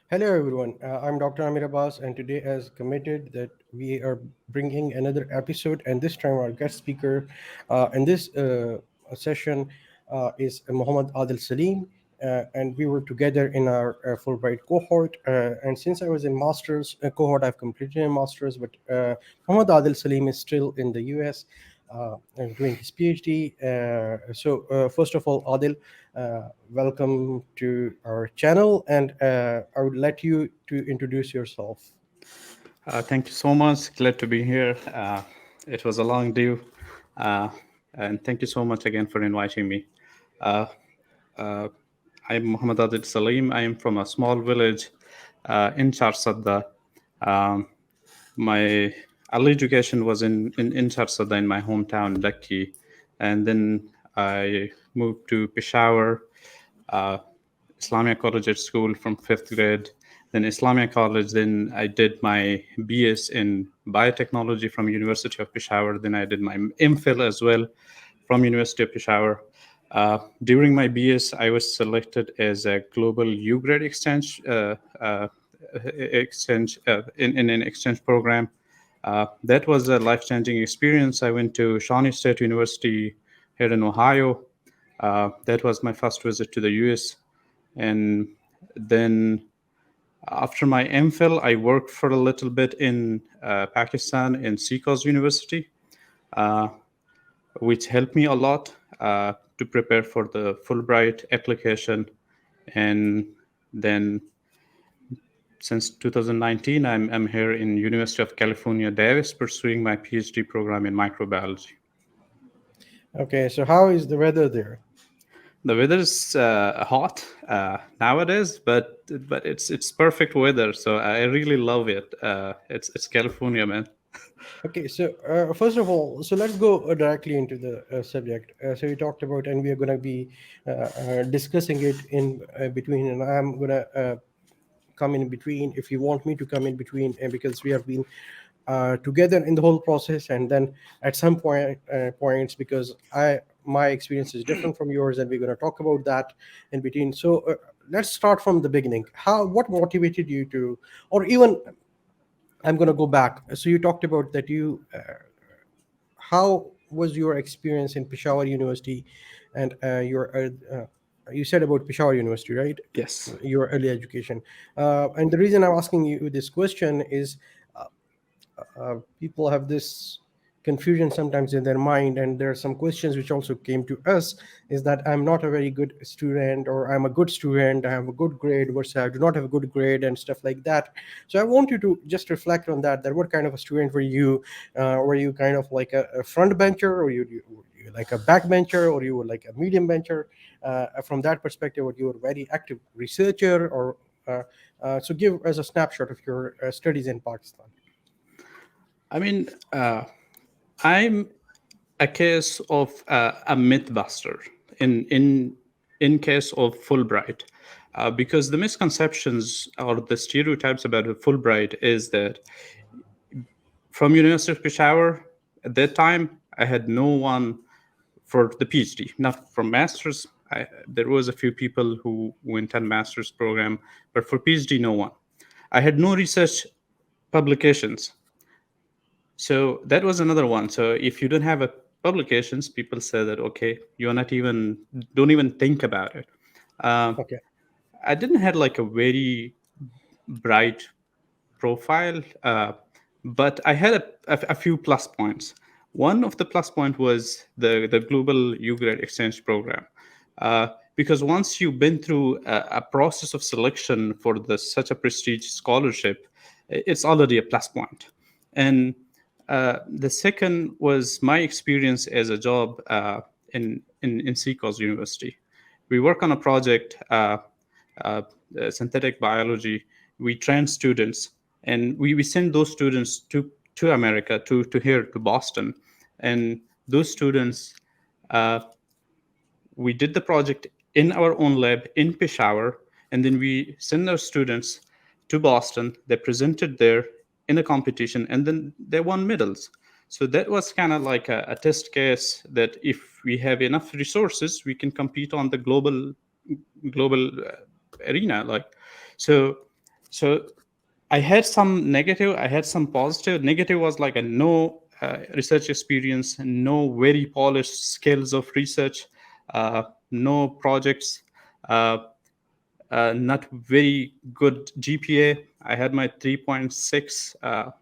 Hello, everyone. I'm Dr. Amir Abbas, and today, as committed, that we are bringing another episode, and this time our guest speaker in this session is Muhammad Adil Salim, and we were together in our Fulbright cohort. And since I was in master's cohort, I've completed a master's, but Muhammad Adil Salim is still in the U.S. And doing his PhD. First of all, Adil, welcome to our channel, and I would let you to introduce yourself. Thank you so much. Glad to be here. It was a long due, uh, and thank you so much again for inviting me. Uh, uh, I'm Muhammad Adil Salim. I am from a small village in Charsadda. Um, my early education was in Charsadda, in my hometown, Lucky, and then I moved to Peshawar, uh, Islamia College at school from fifth grade, then Islamia College. Then I did my BS in biotechnology from University of Peshawar. Then I did my MPhil as well from University of Peshawar. During my BS, I was selected as a global U grade exchange in an exchange program. That was a life changing experience. I went to Shawnee State University here in Ohio. That was my first visit to the US. And then after my MPhil, I worked for a little bit in Pakistan in Seacoast University, uh, which helped me a lot to prepare for the Fulbright application. And then since 2019, I'm here in University of California, Davis, pursuing my PhD program in microbiology. Okay, so how is the weather there? The weather is hot nowadays, but it's perfect weather. So I really love it. It's California, man. Okay, so first of all, so let's go directly into the subject. So you talked about, and we are going to be discussing it in between, and I'm going to come in between if you want me to come in between, because we have been together in the whole process, and then at some points, because I my experience is different from yours, and we're going to talk about that in between. So let's start from the beginning. What motivated you to, or even I'm going to go back. So you talked about that how was your experience in Peshawar University, and you said about Peshawar University, right? Yes. Your early education, and the reason I'm asking you this question is people have this confusion sometimes in their mind, and there are some questions which also came to us, is that I'm not a very good student, or I'm a good student, I have a good grade versus I do not have a good grade, and stuff like that. So I want you to just reflect on that, what kind of a student were you? Were you kind of like a front bencher, or were you like a back bencher, or you were like a medium bencher? From that perspective, or you were a very active researcher, or so give us a snapshot of your studies in Pakistan. I mean, I'm a case of a mythbuster in case of Fulbright, because the misconceptions or the stereotypes about Fulbright is that from University of Peshawar at that time I had no one for the PhD, not from masters. There was a few people who went on master's program, but for PhD, no one. I had no research publications. So that was another one. So if you don't have a publications, people say that okay, you're not even don't even think about it. Um, Okay. I didn't have like a very bright profile, but I had a few plus points. One of the plus point was the global U grade exchange program, because once you've been through a process of selection for such a prestigious scholarship, it's already a plus point. And the second was my experience as a job in Seacoast University. We work on a project, uh, synthetic biology. We train students, and we send those students to America, to here, to Boston. And those students, uh, we did the project in our own lab in Peshawar, and then we send our students to Boston. They presented there in a competition, and then they won medals. So that was kind of like a test case that if we have enough resources, we can compete on the global arena. Like, so So I had some negative, I had some positive. Negative was like a no research experience, no very polished skills of research, no projects, uh, not very good GPA. I had my 3.6,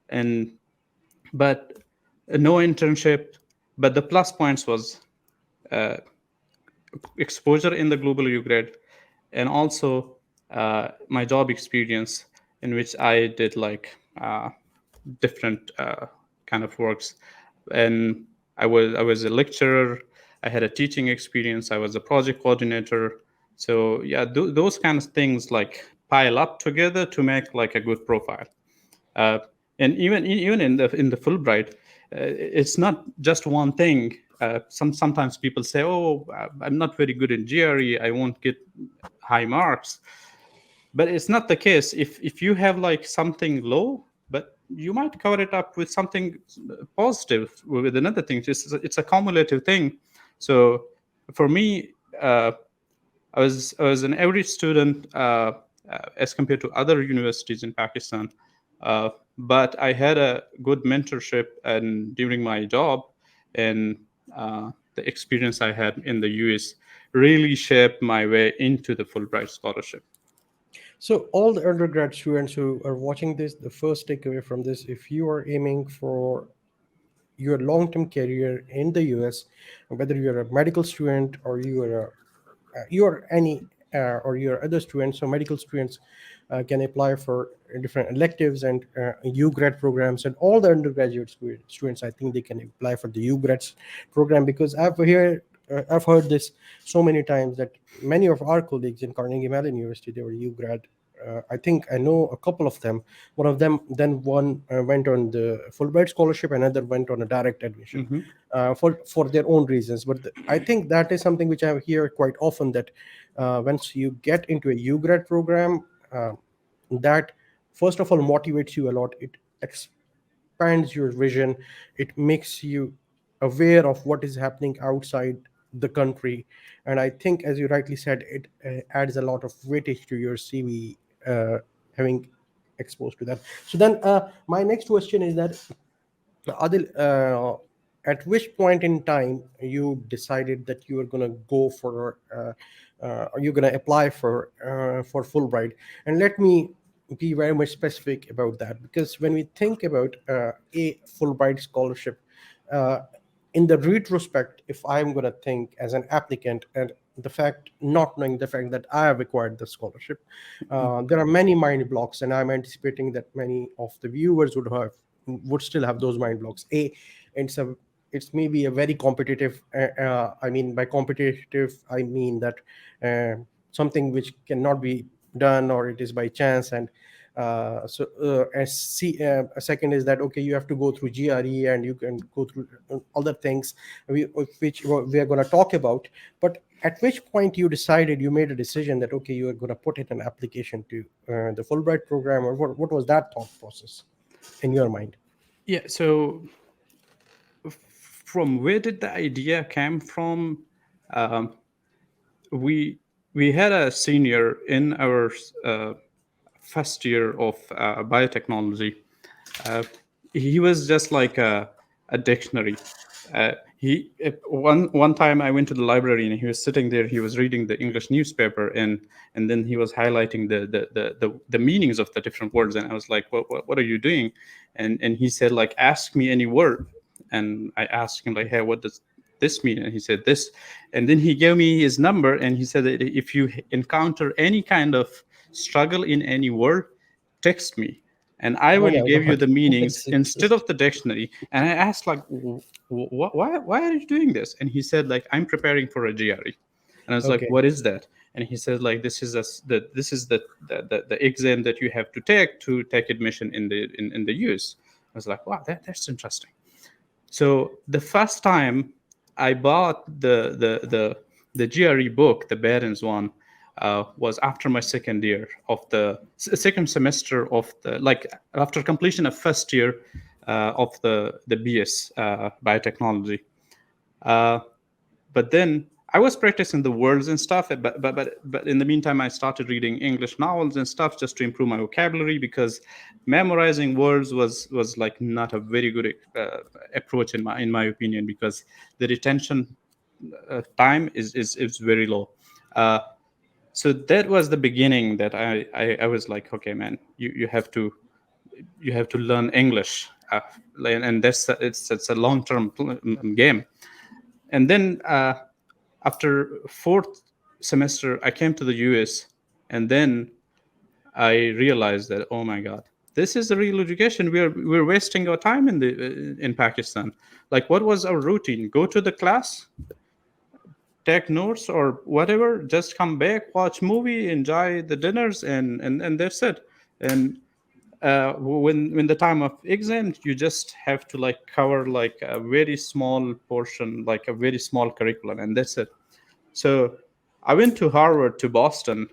and but no internship. But the plus points was exposure in the global UGRAD, and also my job experience in which I did like different kind of works, and I was a lecturer. I had a teaching experience. I was a project coordinator. So yeah, those kind of things like pile up together to make like a good profile. uh, and even in the Fulbright, it's not just one thing. Sometimes people say, "Oh, I'm not very good in GRE. I won't get high marks." But it's not the case. If you have like something low, but you might cover it up with something positive, with another thing. It's a cumulative thing. So for me, I was an average student as compared to other universities in Pakistan, but I had a good mentorship and during my job, and the experience I had in the US really shaped my way into the Fulbright scholarship. So, all the undergrad students who are watching this, the first takeaway from this, if you are aiming for your long-term career in the US, whether you're a medical student or you're any or you're other students, so medical students can apply for different electives and UGRAD programs, and all the undergraduate students, I think they can apply for the UGRAD program, because I've heard this so many times that many of our colleagues in Carnegie Mellon University, they were UGRAD. I think I know a couple of them. One of them, then one went on the Fulbright scholarship, another went on a direct admission Hmm. for their own reasons. But I think that is something which I hear quite often, that once you get into a UGRAD program, that first of all motivates you a lot. It expands your vision. It makes you aware of what is happening outside the country, and I think, as you rightly said, it adds a lot of weightage to your CV, having exposed to that. So then, my next question is that, Adil, at which point in time you decided that you were going to go for, or you're going to apply for Fulbright? And let me be very much specific about that, because when we think about a Fulbright scholarship, uh, in the retrospect, if I'm going to think as an applicant, and not knowing the fact that I have acquired the scholarship, there are many mind blocks, and I'm anticipating that many of the viewers would still have those mind blocks. It's a it's maybe a very competitive. I mean, by competitive, I mean that something which cannot be done, or it is by chance. And a second is that, okay, you have to go through GRE, and you can go through other things, which we are going to talk about. But at which point you made a decision that, okay, you are going to put in an application to the Fulbright program, or what was that thought process in your mind? Yeah. So from where did the idea came from? Um, we we had a senior in our first year of biotechnology. Uh, he was just like a dictionary. One time I went to the library and he was sitting there. He was reading the English newspaper, and then he was highlighting the meanings of the different words. And I was like, what are you doing? And he said, like, ask me any word. And I asked him, like, hey, what does this mean? And he said this. And then he gave me his number, and he said that if you encounter any kind of struggle in any word, text me, and I Oh will my give you God. the meanings It's instead interesting. of the dictionary. And I asked, like, why are you doing this? And he said, like, I'm preparing for a GRE. And I was like, Okay. what is that? And he said, like, this is the exam that you have to take admission in the US. I was like, wow, that's interesting. So the first time I bought the GRE book, the Barron's one, was after my second year of the second semester of the, like, after completion of first year of the BS biotechnology. Uh, but then I was practicing the words and stuff, but in the meantime, I started reading English novels and stuff just to improve my vocabulary, because memorizing words was like not a very good approach in my opinion, because the retention time is very low. Uh, so that was the beginning that I was like, okay, man, you have to learn English, and it's a long term game. And then after fourth semester, I came to the US, and then I realized that, oh my God, this is the real education. We're wasting our time in Pakistan. Like, what was our routine? Go to the class, take notes or whatever, just come back, watch movie, enjoy the dinners, and that's it. And when the time of exams, you just have to like cover like a very small portion, like a very small curriculum, and that's it. So I went to Harvard, to Boston,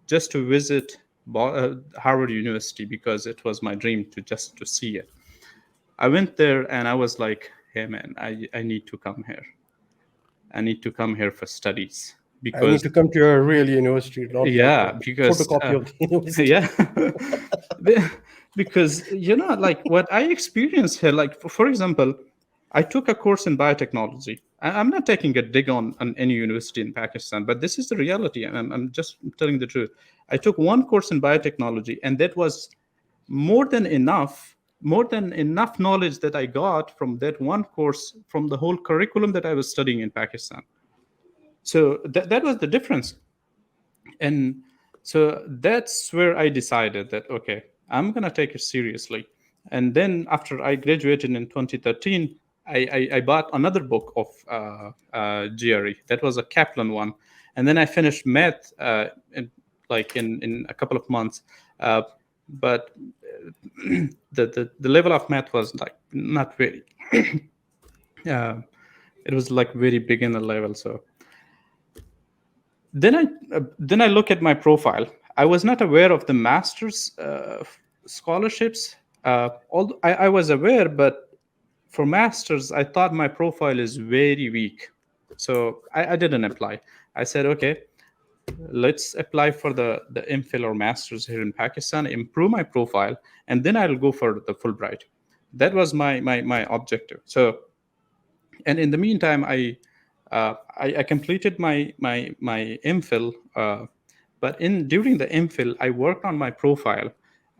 just to visit Harvard University, because it was my dream to see it. I went there and I was like, hey man, I need to come here. I need to come here for studies, I need because to come to a real university, not like a yeah, because photocopy of the university. yeah, because like what I experienced here, like for example, I took a course in biotechnology. I'm not taking a dig on any university in Pakistan, but this is the reality, and I'm just telling the truth. I took one course in biotechnology, and that was more than enough, more than enough knowledge that I got from that one course, from the whole curriculum that I was studying in Pakistan. So that was the difference. And so that's where I decided that, okay, I'm going to take it seriously. And then after I graduated in 2013, I bought another book of GRE. That was a Kaplan one. And then I finished math in a couple of months. But the level of math was like not very, uh, it was like very beginner level. So then I look at my profile. I was not aware of the master's scholarships. Although I was aware, but for masters, I thought my profile is very weak, so I didn't apply. I said, okay, let's apply for the MPhil or masters here in Pakistan, improve my profile, and then I'll go for the Fulbright. That was my objective. So, and in the meantime, I completed my MPhil, but in during the MPhil, I worked on my profile,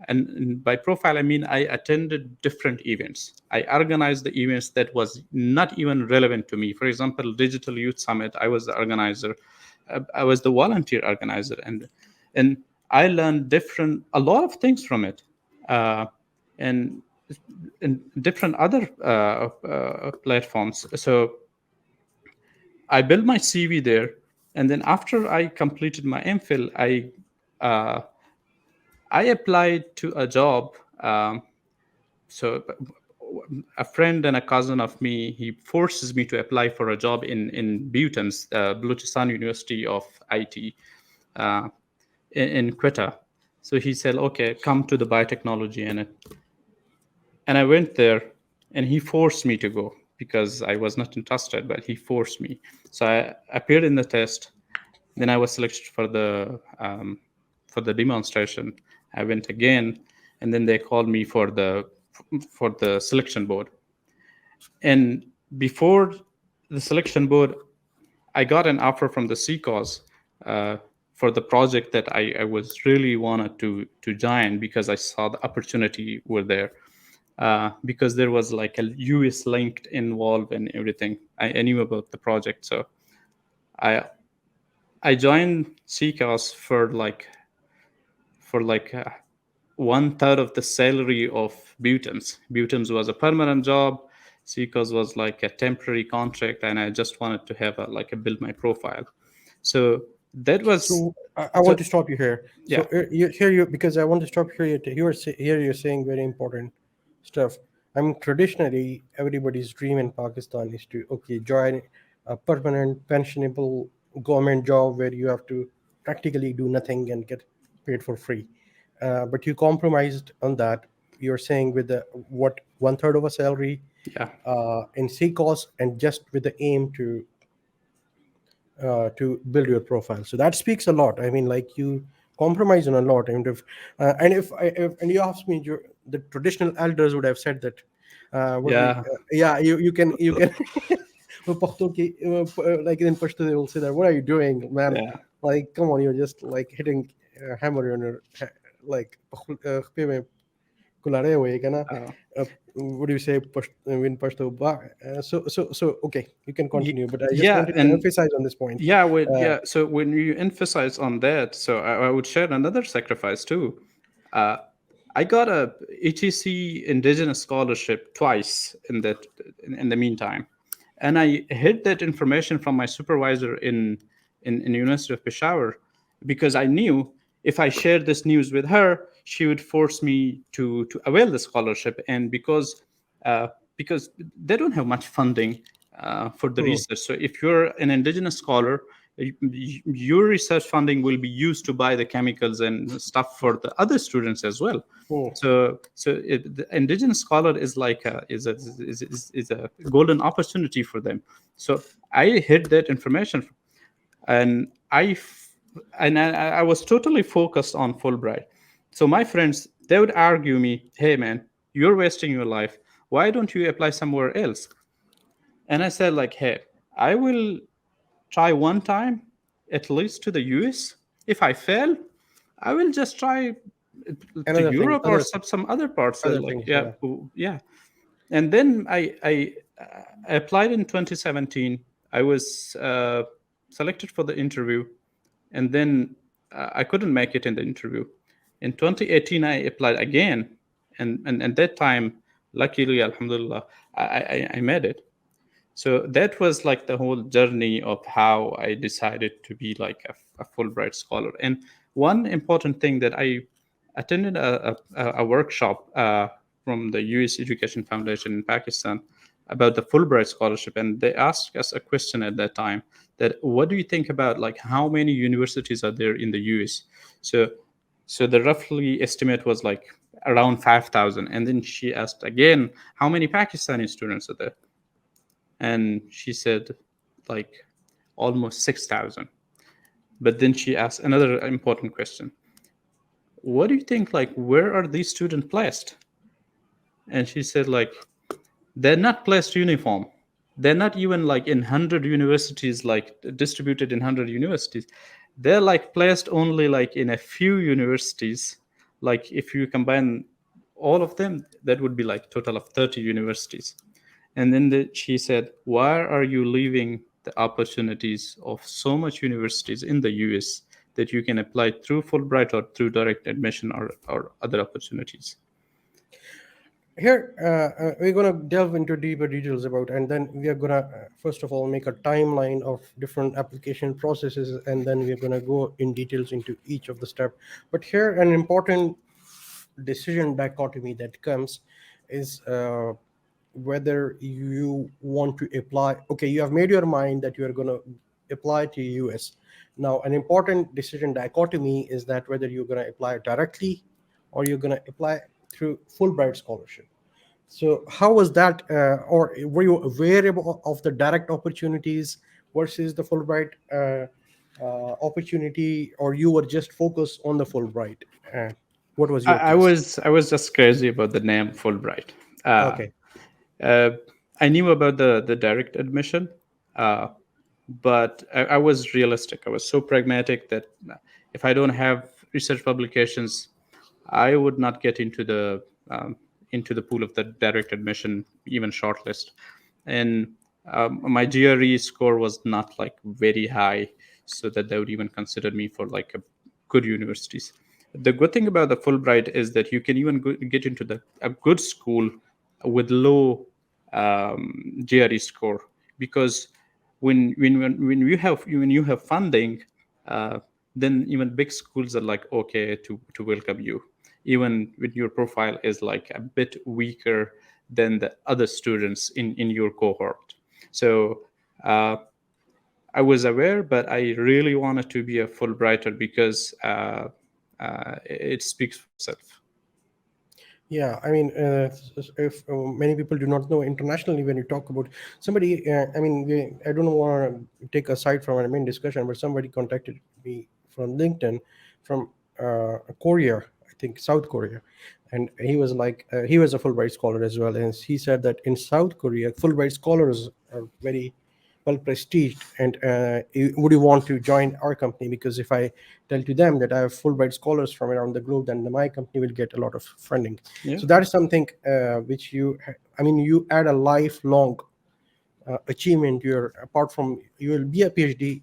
and by profile I mean I attended different events. I organized the events that was not even relevant to me. For example, Digital Youth Summit, I was the organizer. I was the volunteer organizer, and I learned a lot of things from it. And different other platforms. So I built my CV there, and then after I completed my MPhil, uh, I applied to a job. So a friend and a cousin of me, he forces me to apply for a job in Bhutan's Balochistan University of IT uh, in Quetta. So he said, "Okay, come to the biotechnology," and I went there, and he forced me to go because I was not interested, but he forced me. So I appeared in the test. Then I was selected for the demonstration. I went again, and then they called me for the selection board. And before the selection board, I got an offer from the CCAUS for the project that I was really wanted to join, because I saw the opportunity were there. Because there was like a US linked involved and everything. I knew about the project, so I I joined CCAS for like 1/3 of the salary of Bhutan's. Bhutan's was a permanent job. CCAS was like a temporary contract, and I just wanted to have a build my profile. So that was So I so want to stop you here. So yeah. because I want to stop here. Here you're saying very important stuff. I mean, traditionally, everybody's dream in Pakistan is to join a permanent pensionable government job where you have to practically do nothing and get paid for free. But you compromised on that. You're saying with the what 1/3 of a salary Yeah. in C cost, and just with the aim to to build your profile. So that speaks a lot. I mean, like, you compromise on a lot. And you ask me, the traditional elders would have said that, what we Yeah, yeah, you can like in Pashto they will say that, what are you doing, man? yeah. Like, come on, you're just like hitting a hammer on your like kulare हुए क्या ना, Uh, uh, what do you say, in Pashto, so okay, you can continue, but I just yeah, wanted to and emphasize on this point. uh, yeah. So when you emphasize on that, so I would share another sacrifice too. Uh, I got a ETC Indigenous Scholarship twice in the meantime, and I hid that information from my supervisor in University of Peshawar because I knew if I shared this news with her, she would force me to avail the scholarship, and uh, because they don't have much funding for the hmm, research. So if you're an indigenous scholar, your research funding will be used to buy the chemicals and stuff for the other students as well. hmm. The indigenous scholar is like is a golden opportunity for them. So I hid that information, and I was totally focused on Fulbright. So my friends, they would argue me, "Hey man, you're wasting your life. Why don't you apply somewhere else?" And I said like, "Hey, I will try one time, at least to the US. If I fail, I will just try to Another thing, Europe or some other parts. other Like, things, yeah, yeah. yeah." And then I applied in 2017. I was selected for the interview, and then I couldn't make it in the interview. In 2018, I applied again, and that time, luckily, Alhamdulillah, I made it. So that was like the whole journey of how I decided to be like a Fulbright scholar. And one important thing that I attended a workshop from the US Education Foundation in Pakistan about the Fulbright scholarship, and they asked us a question at that time, that what do you think about like how many universities are there in the US? So the roughly estimate was like around 5,000. And then she asked again, how many Pakistani students are there? And she said like almost 6,000. But then she asked another important question: what do you think, like where are these students placed? And she said like they're not placed uniform. They're not even like in 100 universities, like distributed in 100 universities. They're like placed only like in a few universities. Like if you combine all of them, that would be like total of 30 universities. And then she said, why are you leaving the opportunities of so much universities in the US that you can apply through Fulbright or through direct admission or other opportunities? Here, we're going to delve into deeper details about, and then we are going to, first of all, make a timeline of different application processes, and then we're going to go in details into each of the step. But here, an important decision dichotomy that comes is whether you want to apply. Okay, you have made your mind that you are going to apply to US. Now, an important decision dichotomy is that whether you're going to apply directly or you're going to apply through Fulbright scholarship. So how was that, or were you aware of the direct opportunities versus the Fulbright opportunity, or you were just focused on the Fulbright? What was your case? I was just crazy about the name Fulbright. Uh, Okay. uh, I knew about the direct admission, uh, but I was realistic. I was so pragmatic that if I don't have research publications, I would not get into the pool of the direct admission, even shortlist. And my GRE score was not like very high, so that they would even consider me for like a good universities. The good thing about the Fulbright is that you can even get into a good school with low GRE score, because when you have funding, uh, then even big schools are like okay to welcome you, even when your profile is like a bit weaker than the other students in your cohort. So uh, I was aware, but I really wanted to be a Fulbrighter because it speaks for itself. Yeah, I mean, if many people do not know internationally, when you talk about somebody, I mean, I don't want to take aside from our main discussion, but somebody contacted me from LinkedIn from Korea, I think South Korea, and he was like, he was a Fulbright scholar as well, and he said that in South Korea, Fulbright scholars are very well prestiged, and would you want to join our company? Because if I tell to them that I have Fulbright scholars from around the globe, then my company will get a lot of funding. Yeah. So that is something which I mean, you add a lifelong achievement. You're apart from, you will be a PhD,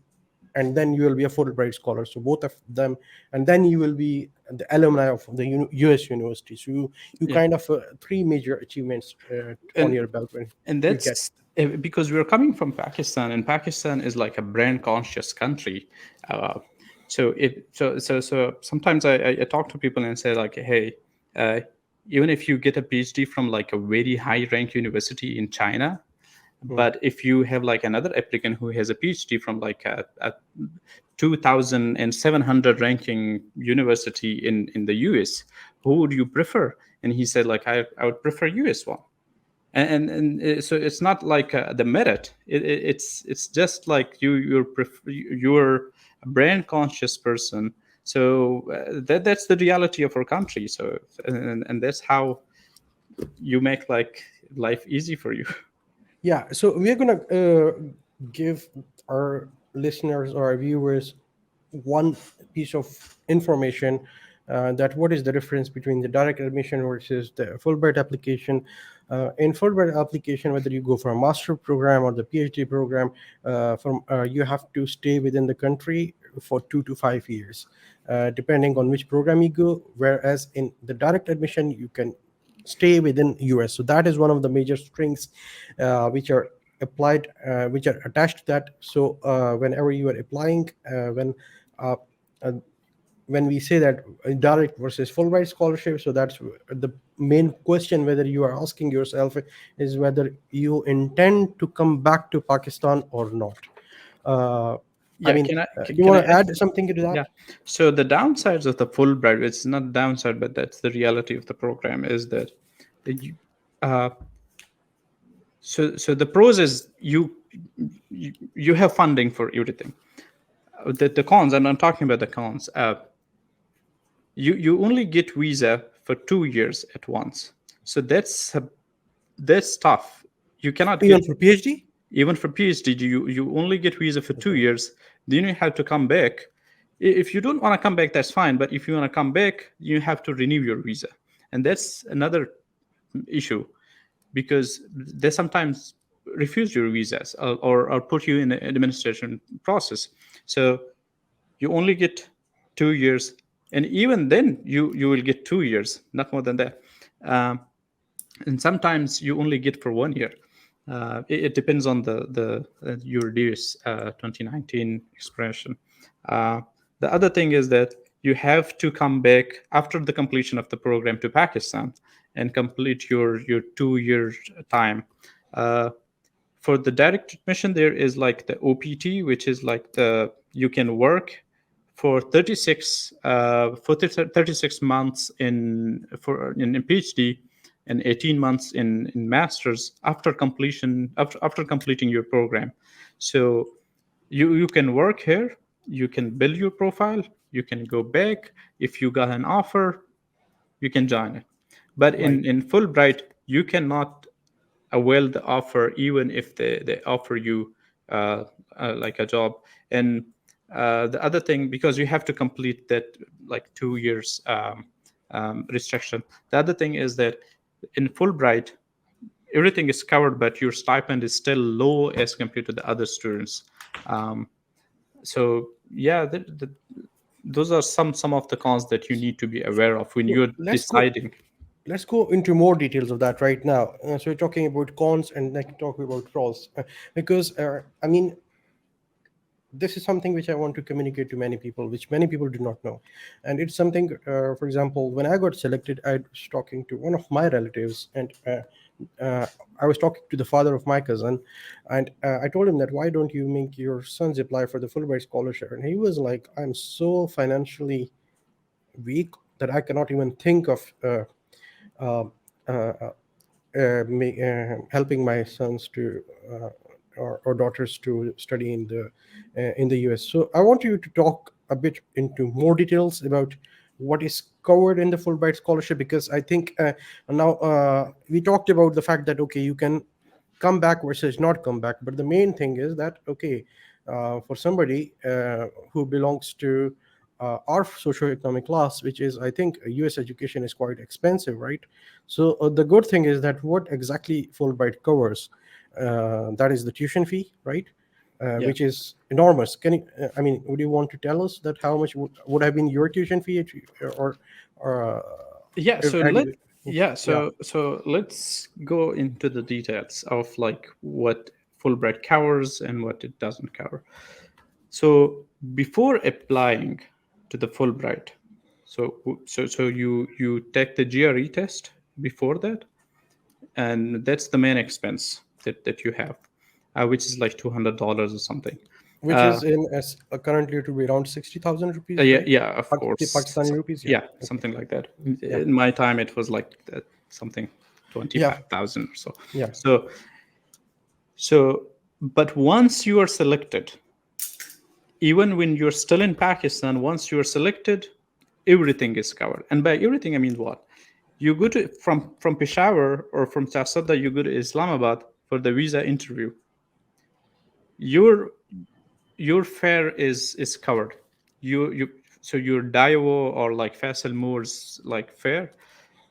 and then you will be a Fulbright scholar. So both of them, and then you will be the alumni of the US university. So you Yeah. kind of three major achievements on and your belt when and you get. that's because we're coming from Pakistan, and Pakistan is like a brand conscious country. Uh, so sometimes I talk to people and say like, hey, uh, even if you get a PhD from like a very high rank university in China, Hmm. but if you have like another applicant who has a PhD from like a 2,700 ranking university in the US, who would you prefer? And he said like, I would prefer US one. So it's not like the merit. It's just like you're a brand conscious person. So that's the reality of our country. So and that's how you make like life easy for you. Yeah, so we're gonna give our listeners or our viewers one piece of information, that what is the difference between the direct admission versus the Fulbright application. In Fulbright application, whether you go for a master program or the PhD program, from you have to stay within the country for 2 to 5 years, depending on which program you go. Whereas in the direct admission, you can stay within US. So that is one of the major strings which are applied, which are attached to that. So whenever you are applying, uh, uh, when we say that direct versus Fulbright scholarship, so that's the main question whether you are asking yourself is whether you intend to come back to Pakistan or not. Uh, I Yeah, mean, do you can I want to add add something? something to Yeah. that? So the downsides of the Fulbright, it's not downside, but that's the reality of the program, is that you, uh, so the pros is you have funding for everything. The cons, and I'm talking about the cons. You only get visa for 2 years at once, so that's tough. You cannot get Even for PhD? even for PhD. You only get visa for two Okay. years. Then you have to come back. If you don't want to come back, that's fine. But if you want to come back, you have to renew your visa, and that's another issue because they sometimes refuse your visas or put you in an administration process. So you only get 2 years, and even then you will get 2 years, not more than that. Um, and sometimes you only get for 1 year. It depends on the your dear's 2019 expression. Uh, the other thing is that you have to come back after the completion of the program to Pakistan and complete your 2 year time. Uh, for the direct admission, there is like the OPT, which is like the you can work for 36 months in PhD and 18 months in masters after completing your program. So you can work here, you can build your profile, you can go back. If you got an offer, you can join it. But Right. in Fulbright, you cannot avail the offer even if they offer you uh, like a job. And the other thing, because you have to complete that like 2 years restriction. The other thing is that in Fulbright, everything is covered, but your stipend is still low as compared to the other students. Um, so yeah, those are some of the cons that you need to be aware of when So you're deciding. let's go into more details of that right now. So we're talking about cons and then talking about pros, because I mean, this is something which I want to communicate to many people, which many people do not know. And it's something, for example, when I got selected, I was talking to one of my relatives, and I was talking to the father of my cousin, and I told him that why don't you make your sons apply for the Fulbright scholarship? And he was like, I'm so financially weak that I cannot even think of uh, uh, helping my sons to or daughters to study in the US. So I want you to talk a bit into more details about what is covered in the Fulbright scholarship, because I think now we talked about the fact that okay, you can come back versus not come back, but the main thing is that okay, for somebody who belongs to our socioeconomic class, which is I think US education is quite expensive, right? So the good thing is that what exactly Fulbright covers, that is the tuition fee, right? Yeah. Which is enormous. Can you, I mean, would you want to tell us that how much would have been your tuition fee or Yeah. if, So had let you, yeah. yeah, So let's go into the details of like what Fulbright covers and what it doesn't cover. So before applying to the Fulbright, so you take the GRE test before that, and that's the main expense that you have, which is like $200 or something. which Uh, is in as currently to be around 60,000 rupees, yeah, right? yeah, of course. Pakistani rupees, yeah. Yeah, Okay, something like that. yeah, In my time, it was like something yeah, 25,000 or so. yeah. So so, but once you are selected, even when you're still in Pakistan, once you're selected, everything is covered. And by everything, I mean what? You go to from Peshawar or from Chasada, you go to Islamabad for the visa interview. Your your fare is covered. You so your Daiwo or like Faisal Moore's like fare,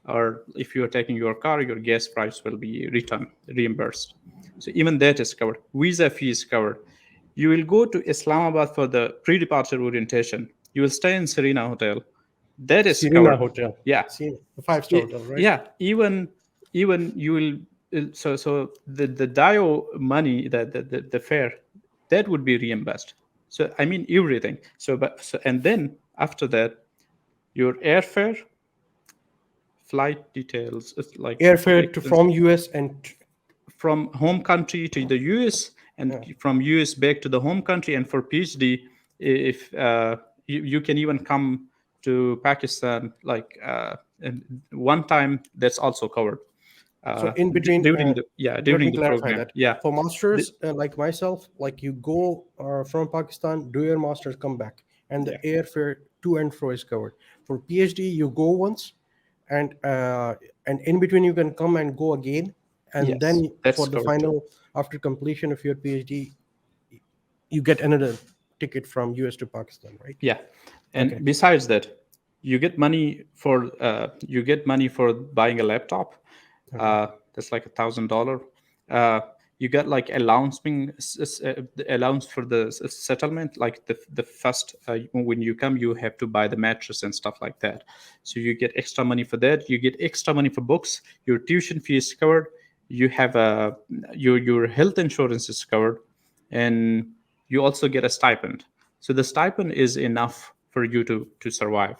or if you're taking your car, your gas price will be returned, reimbursed. So even that is covered. Visa fee is covered. You will go to Islamabad for the pre-departure orientation. You will stay in Serena Hotel. That is Serena covered. Hotel, Yeah. Serena, the five-star hotel, right? Yeah. Even you will so the Dio money, the fare, that would be reimbursed. So I mean everything. And then after that, your airfare, flight details, it's like Airfare to expense from US and from home country to the US, and from US back to the home country. And for PhD, if you can even come to Pakistan like and one time, that's also covered so in between, during the let me during the clarify program. that Yeah. for The- masters like myself, like you go from Pakistan, do your masters, come back, and the yeah. airfare to and fro is covered. For PhD, you go once, and in between you can come and go again, and Yes, then for that's the covered too. final, after completion of your PhD, you get another ticket from US to Pakistan, right? Yeah, and Okay. besides that, you get money for buying a laptop. Okay. That's like $1,000. Uh, you get like allowance, the allowance for the settlement. Like the first when you come, you have to buy the mattress and stuff like that. So you get extra money for that. You get extra money for books. Your tuition fee is covered. You have your health insurance is covered, and you also get a stipend. So the stipend is enough for you to survive.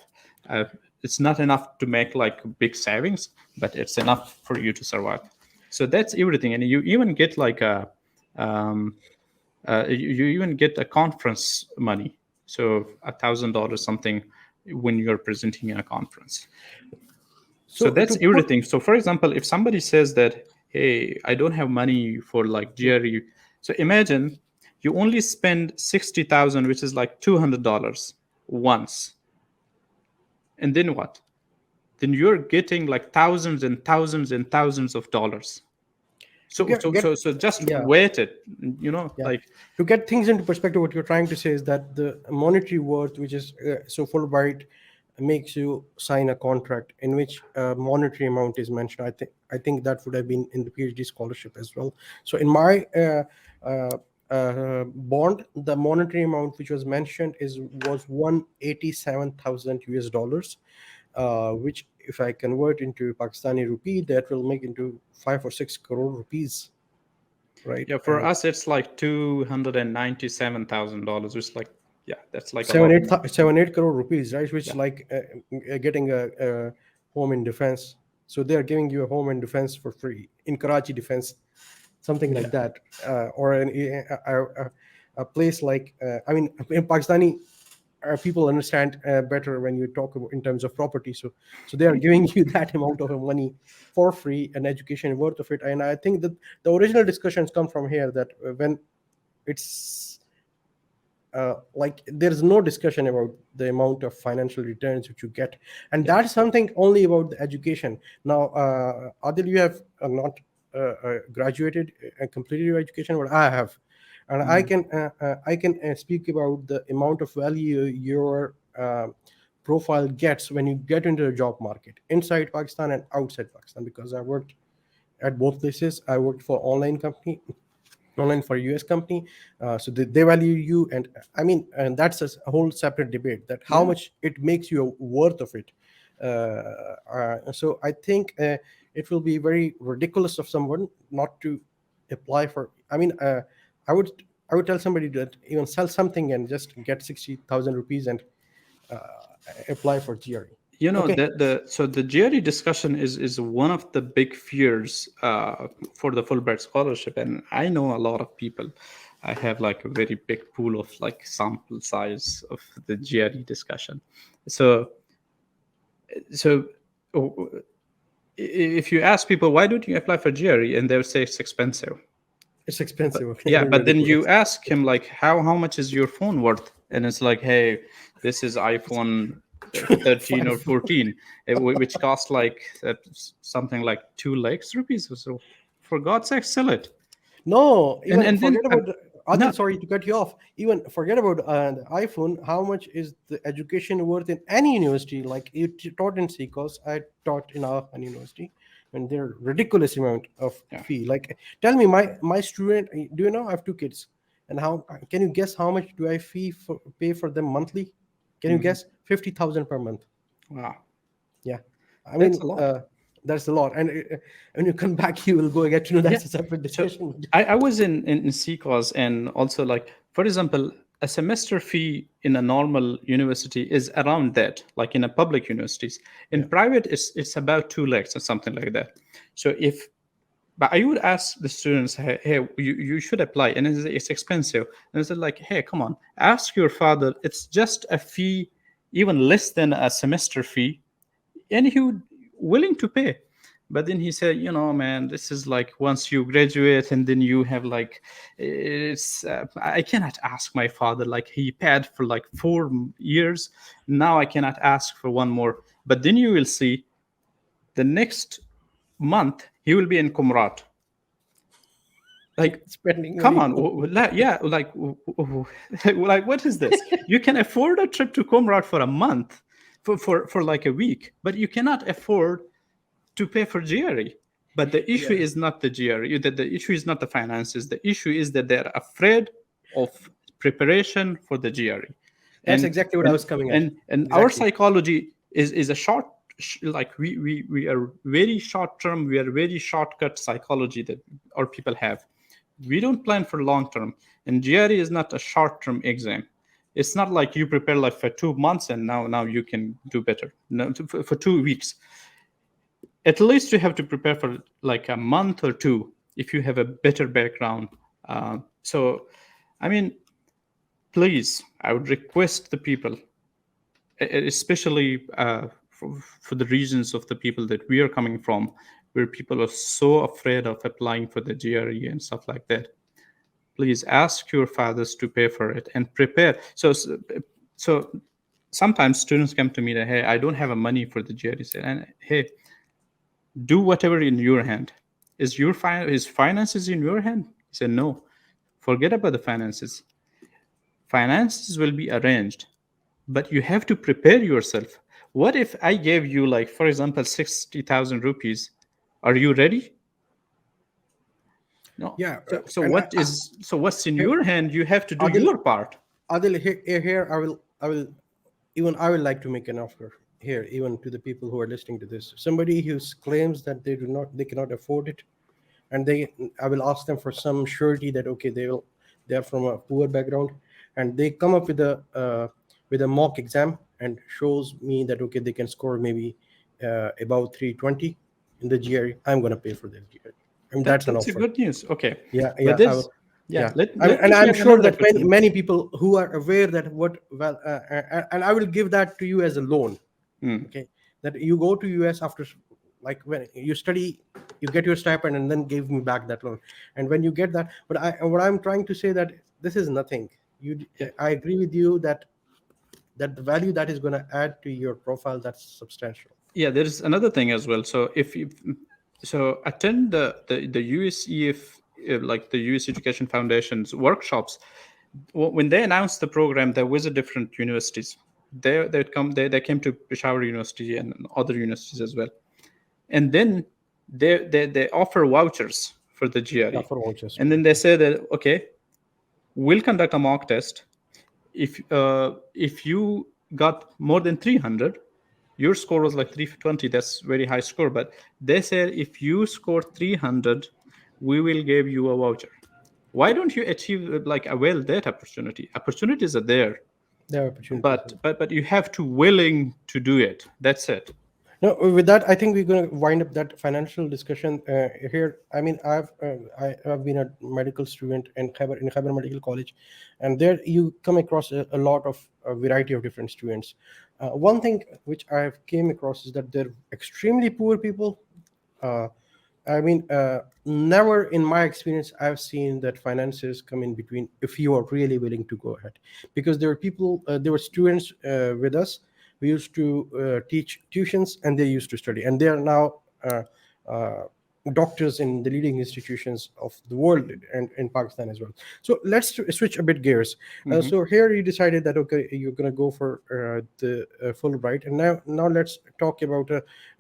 Uh, it's not enough to make like big savings, but it's enough for you to survive. So that's everything, and you even get like um, you even get a conference money. So $1,000 something when you're presenting in a conference. So So that's to put, everything. So for example, if somebody says that, hey, I don't have money for like GRE, so imagine you only spend 60,000, which is like $200 once, and then what? Then you're getting like thousands and thousands and thousands of dollars. to So get so get so so just yeah, wait it, yeah, like to get things into perspective, what you're trying to say is that the monetary worth, which is so Fulbright makes you sign a contract in which a monetary amount is mentioned. I think that would have been in the PhD scholarship as well. So in my uh, bond, the monetary amount which was mentioned was 187,000 US dollars, which if I convert into Pakistani rupee, that will make into 5 or 6 crore rupees, right? yeah, for us it's like $297,000, which is like, yeah, that's like a Seven lot of eight money. 7 8 crore rupees, right? Which Yeah. like getting a home in defense. So they are giving you a home in defense for free in Karachi defense, something Yeah. like that, or a place like I mean in Pakistani people understand better when you talk about in terms of property. So they are giving you that amount of money for free, and education worth of it. And I think that the original discussions come from here, that when it's like there's no discussion about the amount of financial returns which you get, and that's something only about the education. Now, Adil, you have not graduated and completed your education, but I have, and I can speak about the amount of value your profile gets when you get into the job market inside Pakistan and outside Pakistan, because I worked at both places. I worked for online for US company. So they value you, and I mean, and that's a whole separate debate, that how Yeah. much it makes you worth of it. So I think it will be very ridiculous of someone not to apply for. I mean, I would I would tell somebody that even sell something and just get 60,000 rupees and uh, apply for GRE. Okay. The GRE discussion is one of the big fears for the Fulbright scholarship, and I know a lot of people. I have like a very big pool of like sample size of the GRE discussion. So so oh, if you ask people why don't you apply for GRE, and they'll say it's expensive. It's expensive. Okay. Yeah, but then you Ridiculous. ask him like how much is your phone worth, and it's like, hey, this is iPhone 13 or 14, which costs like something like 2 lakhs rupees. So for God's sake, sell it. No, even And then forget about no, Adil. Sorry to cut you off. Even forget about the iPhone. How much is the education worth in any university? Like you taught in CCOS, I taught in our university, and they're ridiculous amount of yeah. fee. Like, tell me, my student. Do you know I have two kids, and how can you guess how much do I pay for them monthly? Can you Mhm. guess 50,000 per month? Wow, Yeah, I that's a mean, lot. that's a lot. And when you come back, you will go get to know Yeah. that's a separate So discussion. I was in CCOS, and also like, for example, a semester fee in a normal university is around that, like in a public universities. In Yeah. private, it's about 2 lakhs or something like that. So if but I would ask the students, hey, you should apply, and it's expensive. And it's like, hey, come on, ask your father. It's just a fee, even less than a semester fee, and he would willing to pay. But then he said, man, this is like once you graduate and then you have like, it's I cannot ask my father, like he paid for like 4 years, now I cannot ask for one more. But then you will see the next month he will be in Kumrat. Like, Spending come money. on, yeah, like like what is this? You can afford a trip to Kumrat for a month, for like a week, but you cannot afford to pay for GRE. But the issue Yeah, is not the GRE. That the issue is not the finances. The issue is that they're afraid of preparation for the GRE, that's and exactly what I and was coming at. and our Exactly. psychology is a short, like we are very short term. We are very shortcut psychology that our people have. We don't plan for long term, and GRE is not a short term exam. It's not like you prepare like for 2 months and now you can do better. No, for 2 weeks at least you have to prepare for like a month or two if you have a better background. So I mean, please, I would request the people, especially for the regions of the people that we are coming from, where people are so afraid of applying for the GRE and stuff like that. Please ask your fathers to pay for it and prepare. So sometimes students come to me that, hey, I don't have a money for the GRE, and hey, do whatever in your hand. His finances in your hand? He said, no, forget about the finances. Finances will be arranged, but you have to prepare yourself. What if I gave you, like, for example, 60,000 rupees? Are you ready? No. Yeah, So and what's in here, your hand? You have to do Adil, your part. Adil, here, I will, even I would like to make an offer here, even to the people who are listening to this. Somebody who claims that they cannot afford it, and I will ask them for some surety that okay, they're from a poor background, and they come up with a mock exam and shows me that okay, they can score maybe about 320 in the GRE. I'm gonna pay for their GRE, and that's an That's a offer. good news. Okay, Yeah, but yeah, I there's will. Yeah, Yeah, let and me I'm share sure another that opportunity. many people who are aware that what well, and I will give that to you as a loan. Mm. Okay, that you go to US after, like when you study, you get your stipend and then give me back that loan. And when you get that, but what I'm trying to say that this is nothing. Yeah, I agree with you that the value that is going to add to your profile, that's substantial. yeah. There's another thing as well. So if you attend the USEF, like the US Education Foundation's workshops, when they announced the program, there was a different universities. They came to Peshawar University and other universities as well, and then they offer vouchers for the Yeah, GRE, for vouchers. and then they say that okay, we'll conduct a mock test. If you got more than 300, your score was like 320. That's very high score, but they said if you score 300, we will give you a voucher. Why don't you achieve like avail that opportunity? Opportunities are there, There are opportunities. but you have to willing to do it. That's it. No, with that, I think we're going to wind up that financial discussion here. I mean, I've been a medical student in Khyber Medical College, and there you come across a lot of a variety of different students. One thing which I've came across is that they're extremely poor people. Uh, I mean, never in my experience I've seen that finances come in between if you are really willing to go ahead. Because there were people, there were students with us. We used to teach tuitions, and they used to study, and they are now uh, doctors in the leading institutions of the world and in Pakistan as well. So let's switch a bit gears. Mhm. So here you decided that okay, you're going to go for the Fulbright, and now let's talk about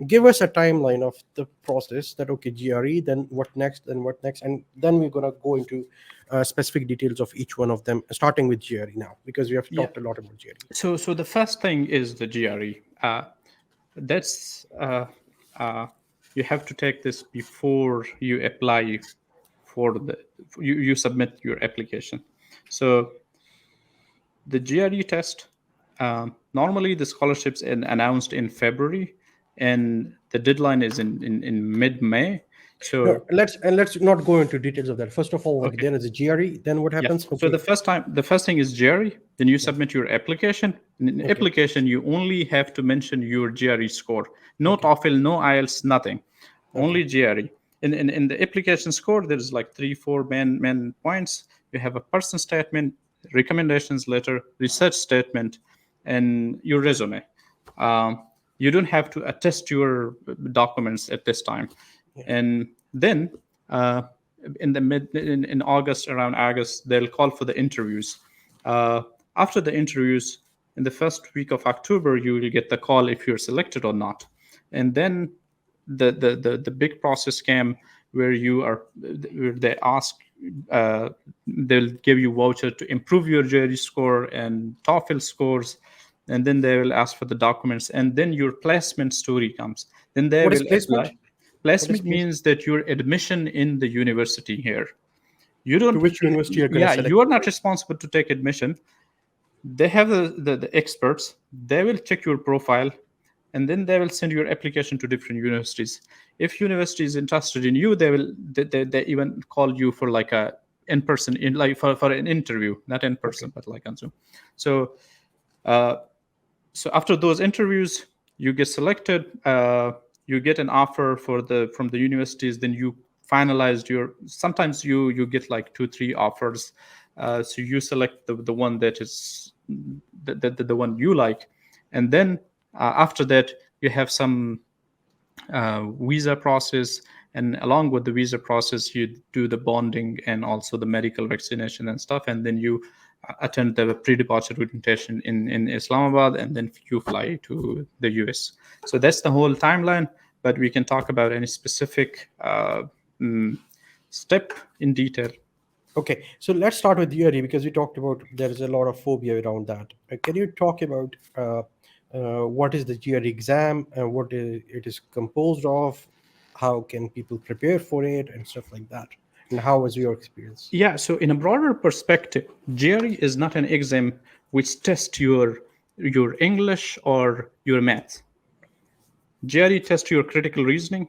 give us a timeline of the process. That okay, GRE, then what next, then what next, and then we're going to go into specific details of each one of them, starting with GRE now, because we have Yeah. talked a lot about GRE. So the first thing is the GRE. That's you have to take this before you apply for you submit your application. So the GRE test, normally the scholarships announced in February, and the deadline is in mid May. No, So let's not go into details of that. First of all, okay, okay, there is a GRE, then what yeah. happens? So Okay. the first thing is GRE. Then you submit your application. In the Okay. application, you only have to mention your GRE score. No Okay. TOEFL, no IELTS, nothing. Okay. Only GRE. In the application score, there's like three, four main points. You have a person statement, recommendations letter, research statement, and your resume. You don't have to attest your documents at this time. Yeah. And then uh, in August, around August, they'll call for the interviews. After the interviews, in the first week of October, you will get the call if you're selected or not. And then the big process came where where they ask, they'll give you voucher to improve your GRE score and TOEFL scores, and then they will ask for the documents, and then your placement story comes. Then they What is will placement? apply. What is Placement placement? means that your admission in the university here. You To don't, which university you're going to yeah, select? you are not responsible to take admission. They have the experts. They will check your profile, and then they will send your application to different universities. If university is interested in you, they even call you for like a in person, in like for an interview, not in Okay. person but like on Zoom. So uh, so after those interviews, you get selected, you get an offer from the universities, then you finalized your, sometimes you get like two three offers. So you select the one that is the one you like, and then after that you have some visa process, and along with the visa process you do the bonding and also the medical vaccination and stuff, and then you attend the pre-departure orientation in Islamabad, and then you fly to the US. So that's the whole timeline, but we can talk about any specific mm, step in detail. Okay, so let's start with GRE because we talked about there is a lot of phobia around that. Can you talk about what is the GRE exam and what it is composed of? How can people prepare for it and stuff like that? And how was your experience? Yeah, so in a broader perspective, GRE is not an exam which tests your English or your math. GRE tests your critical reasoning,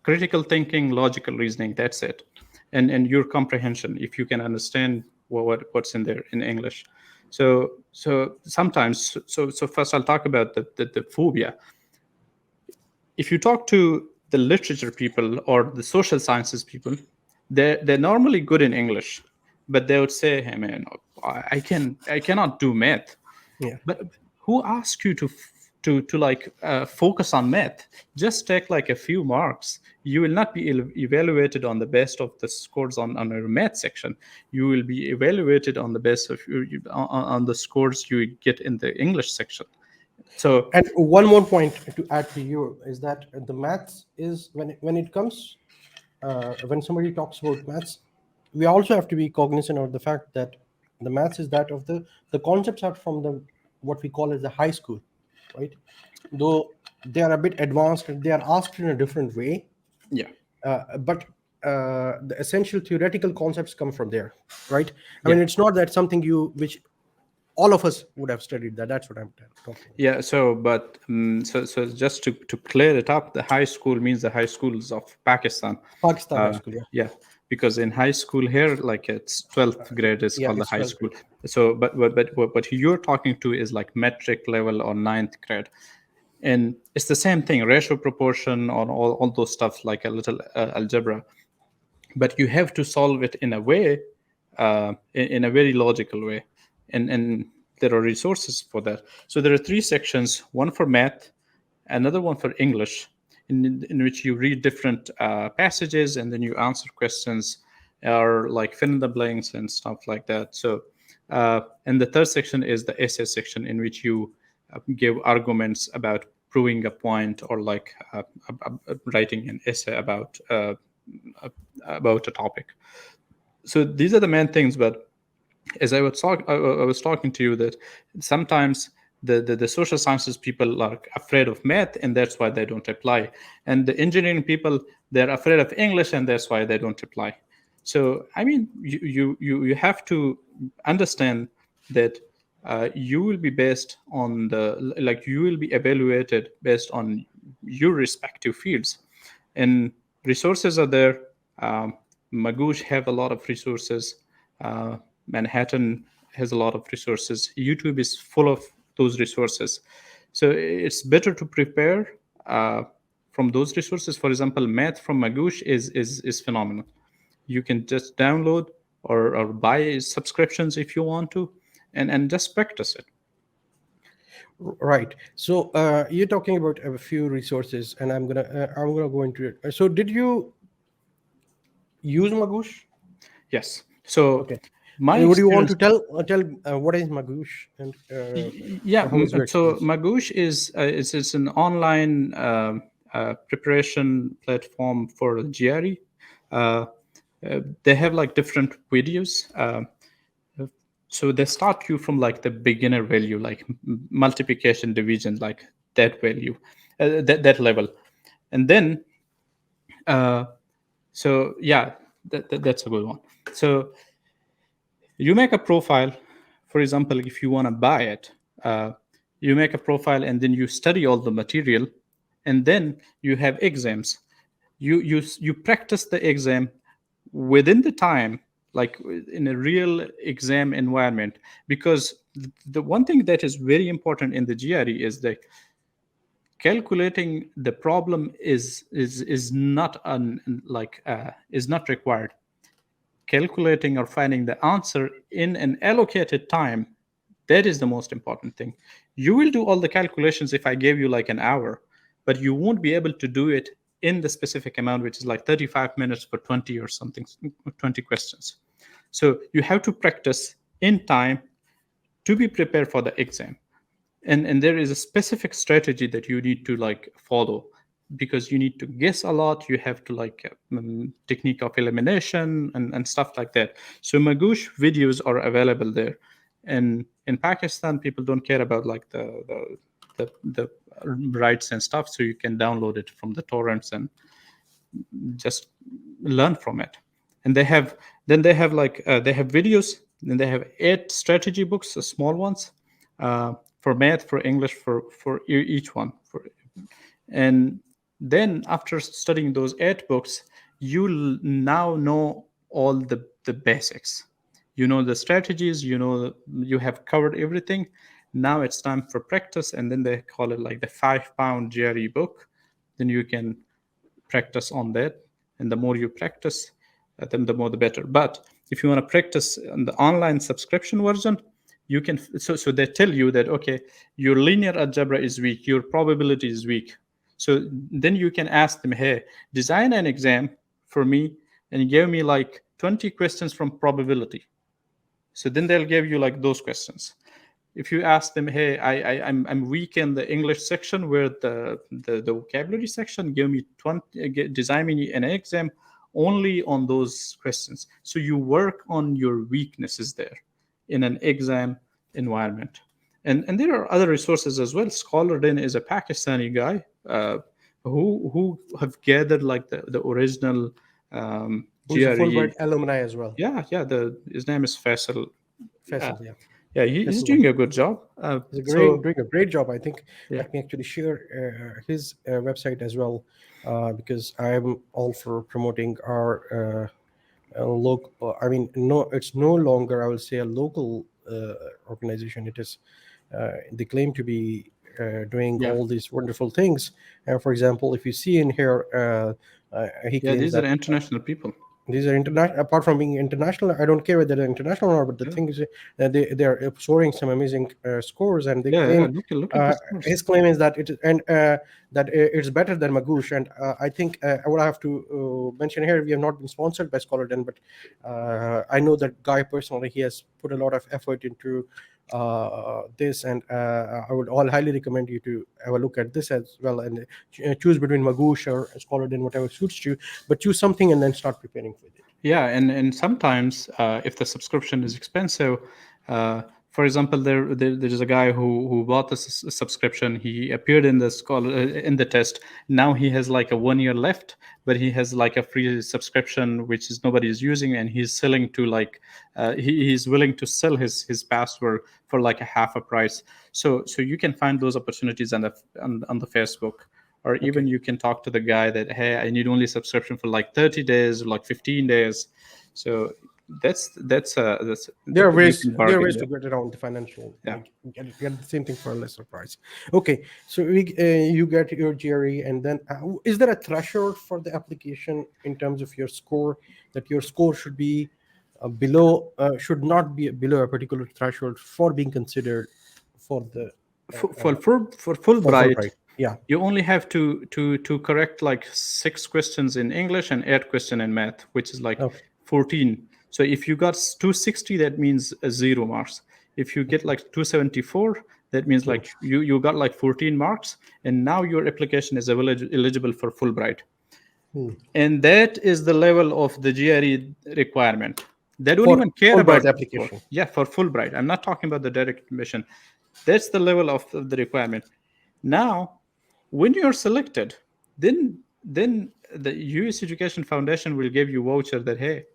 critical thinking, logical reasoning. That's it. and your comprehension, if you can understand what's in there in English. So sometimes, so first I'll talk about the phobia. If you talk to the literature people or the social sciences people, they're normally good in English, but they would say, "Hey man, I cannot do math." Yeah. But who asked you to like focus on math? Just take like a few marks. You will not be evaluated on the best of the scores on your math section. You will be evaluated on the best of on the scores you get in the English section. So And one more point to add to you is that the maths is when it comes when somebody talks about maths, we also have to be cognizant of the fact that the maths is that of the concepts are from the what we call as the high school, right? Though they are a bit advanced and they are asked in a different way, yeah, but the essential theoretical concepts come from there, right? I yeah. mean, it's not that something which all of us would have studied that. That's what I'm talking about. Yeah, so just to clear it up, the high school means the high schools of Pakistan. Pakistan high school, yeah. Yeah, because in high school here, like it's 12th grade is Yeah, called the it's high 12th school. grade. So, but what you're talking to is like metric level or ninth grade, and it's the same thing, ratio, proportion, or all those stuff, like a little algebra. But you have to solve it in a way, in a very logical way, and there are resources for that. So there are three sections: one for math, another one for English, in which you read different passages and then you answer questions or like fill in the blanks and stuff like that. So and the third section is the essay section, in which you give arguments about proving a point, or like writing an essay about a topic. So these are the main things. But as I was talking to you, that sometimes the social sciences people are afraid of math, and that's why they don't apply. And the engineering people, they're afraid of English, and that's why they don't apply. So I mean, you have to understand that you will be based on the, like, you will be evaluated based on your respective fields, and resources are there. Magoosh have a lot of resources. uh, Manhattan has a lot of resources. YouTube is full of those resources. So it's better to prepare from those resources. For example, math from Magoosh is phenomenal. You can just download or buy subscriptions if you want to, and just practice it. Right. So you're talking about a few resources, and I'm gonna go into it. So did you use Magoosh? Yes. So Okay. my Would you want experience. to tell what is Magoosh and Yeah, how is your so experience? Magoosh is it's an online preparation platform for GRE. Uh, they have like different videos. So they start you from like the beginner value, like multiplication, division, like that value, that level, and then uh, so yeah, that's a good one. So you make a profile. For example, if you want to buy it, you make a profile and then you study all the material, and then you have exams. You practice the exam within the time, like in a real exam environment. Because the one thing that is very important in the GRE is that calculating the problem is not is not required. Calculating or finding the answer in an allocated time, that is the most important thing. You will do all the calculations if I gave you like an hour, but you won't be able to do it in the specific amount, which is like 35 minutes for 20 or something, 20 questions. So you have to practice in time to be prepared for the exam. And there is a specific strategy that you need to like follow, because you need to guess a lot. You have to like technique of elimination and stuff like that. So Magoosh videos are available there. And in Pakistan, people don't care about like the rights and stuff, so you can download it from the torrents and just learn from it. And they have like they have videos. Then they have 8 strategy books, small ones, for math, for English, for each one. And then after studying those 8 books, you'll now know all the basics. You know the strategies, you know you have covered everything. Now it's time for practice, and then they call it like the 5 pound GRE book. Then you can practice on that, and the more you practice, then the more the better. But if you want to practice on the online subscription version, you can, so they tell you that, okay, your linear algebra is weak, your probability is weak. So then you can ask them, hey, design an exam for me and give me like 20 questions from probability. So then they'll give you like those questions. If you ask them, hey, I'm weak in the English section, where the vocabulary section, give me 20, design me an exam only on those questions. So you work on your weaknesses there in an exam environment. And there are other resources as well. Scholarin is a Pakistani guy who have gathered like the original Who's a GRE. Fulbright alumni as well. Yeah, his name is Faisal. Yeah, Faisal, yeah. yeah, he's Faisal doing Wahid. a good job. He's So doing a great job, I think. yeah, Let me actually share his website as well, because I'm all for promoting our local. I mean, no, it's no longer, I will say, a local organization. It is, they claim to be doing yeah, all these wonderful things. For example, if you see in here, he yeah. claims These are that international people. these are international. Apart from being international, I don't care whether they're international or not. But the Yeah, thing is, they are soaring some amazing scores, and they yeah. claim, Look at the uh, scores. his claim is that it's better than Magoosh. And I think what I have to mention here, we have not been sponsored by Scholarden, but I know that guy personally. He has put a lot of effort into this, and I would all highly recommend you to have a look at this as well, and choose between Magoosh or Scholarden, whatever suits you, but choose something and then start preparing for it. Yeah, and sometimes if the subscription is expensive, for example, there's a guy who bought the subscription. He appeared in the scholar in the test. Now he has like a 1 year left, but he has like a free subscription which is nobody is using, and he's selling to like he's willing to sell his password for like a half a price. So you can find those opportunities on the Facebook, or Okay. even you can talk to the guy that, hey, I need only subscription for like 30 days or like 15 days. So that's you can There are bargain ways to there. get around the financial, Yeah. like get the same thing for a lesser price. Okay, so you get your GRE, and then is there a threshold for the application in terms of your score, that your score should be should not be below a particular threshold for being considered for the For for Fulbright, Fulbright? Yeah. you only have to correct like 6 questions in English and 8 question in math, which is like Okay. 14. So if you got 260, that means 0 marks. If you get Okay. like 274, that means Hmm. like you got like 14 marks, and now your application is eligible for Fulbright. Hmm. And that is the level of the GRE requirement. They don't For even care about Fulbright the score. application. Yeah, for Fulbright. I'm not talking about the direct admission. That's the level of the requirement. Now, when you're selected, then the US Education Foundation will give you voucher that, hey,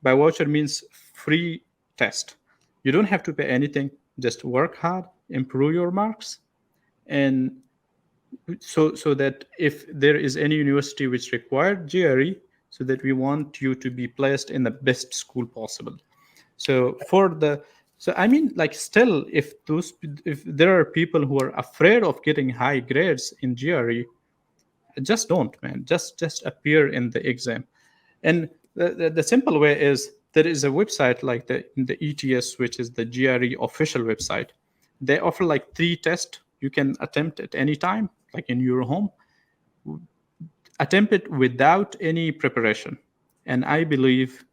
by voucher means free test. You don't have to pay anything. Just work hard, improve your marks, and so that if there is any university which required GRE, so that we want you to be placed in the best school possible. So for the, so I mean, like, still, if there are people who are afraid of getting high grades in GRE, just don't, man. Just appear in the exam. And the simple way is, there is a website like the ETS, which is the GRE official website. They offer like 3 tests you can attempt at any time, like in your home. Attempt it without any preparation, and I believe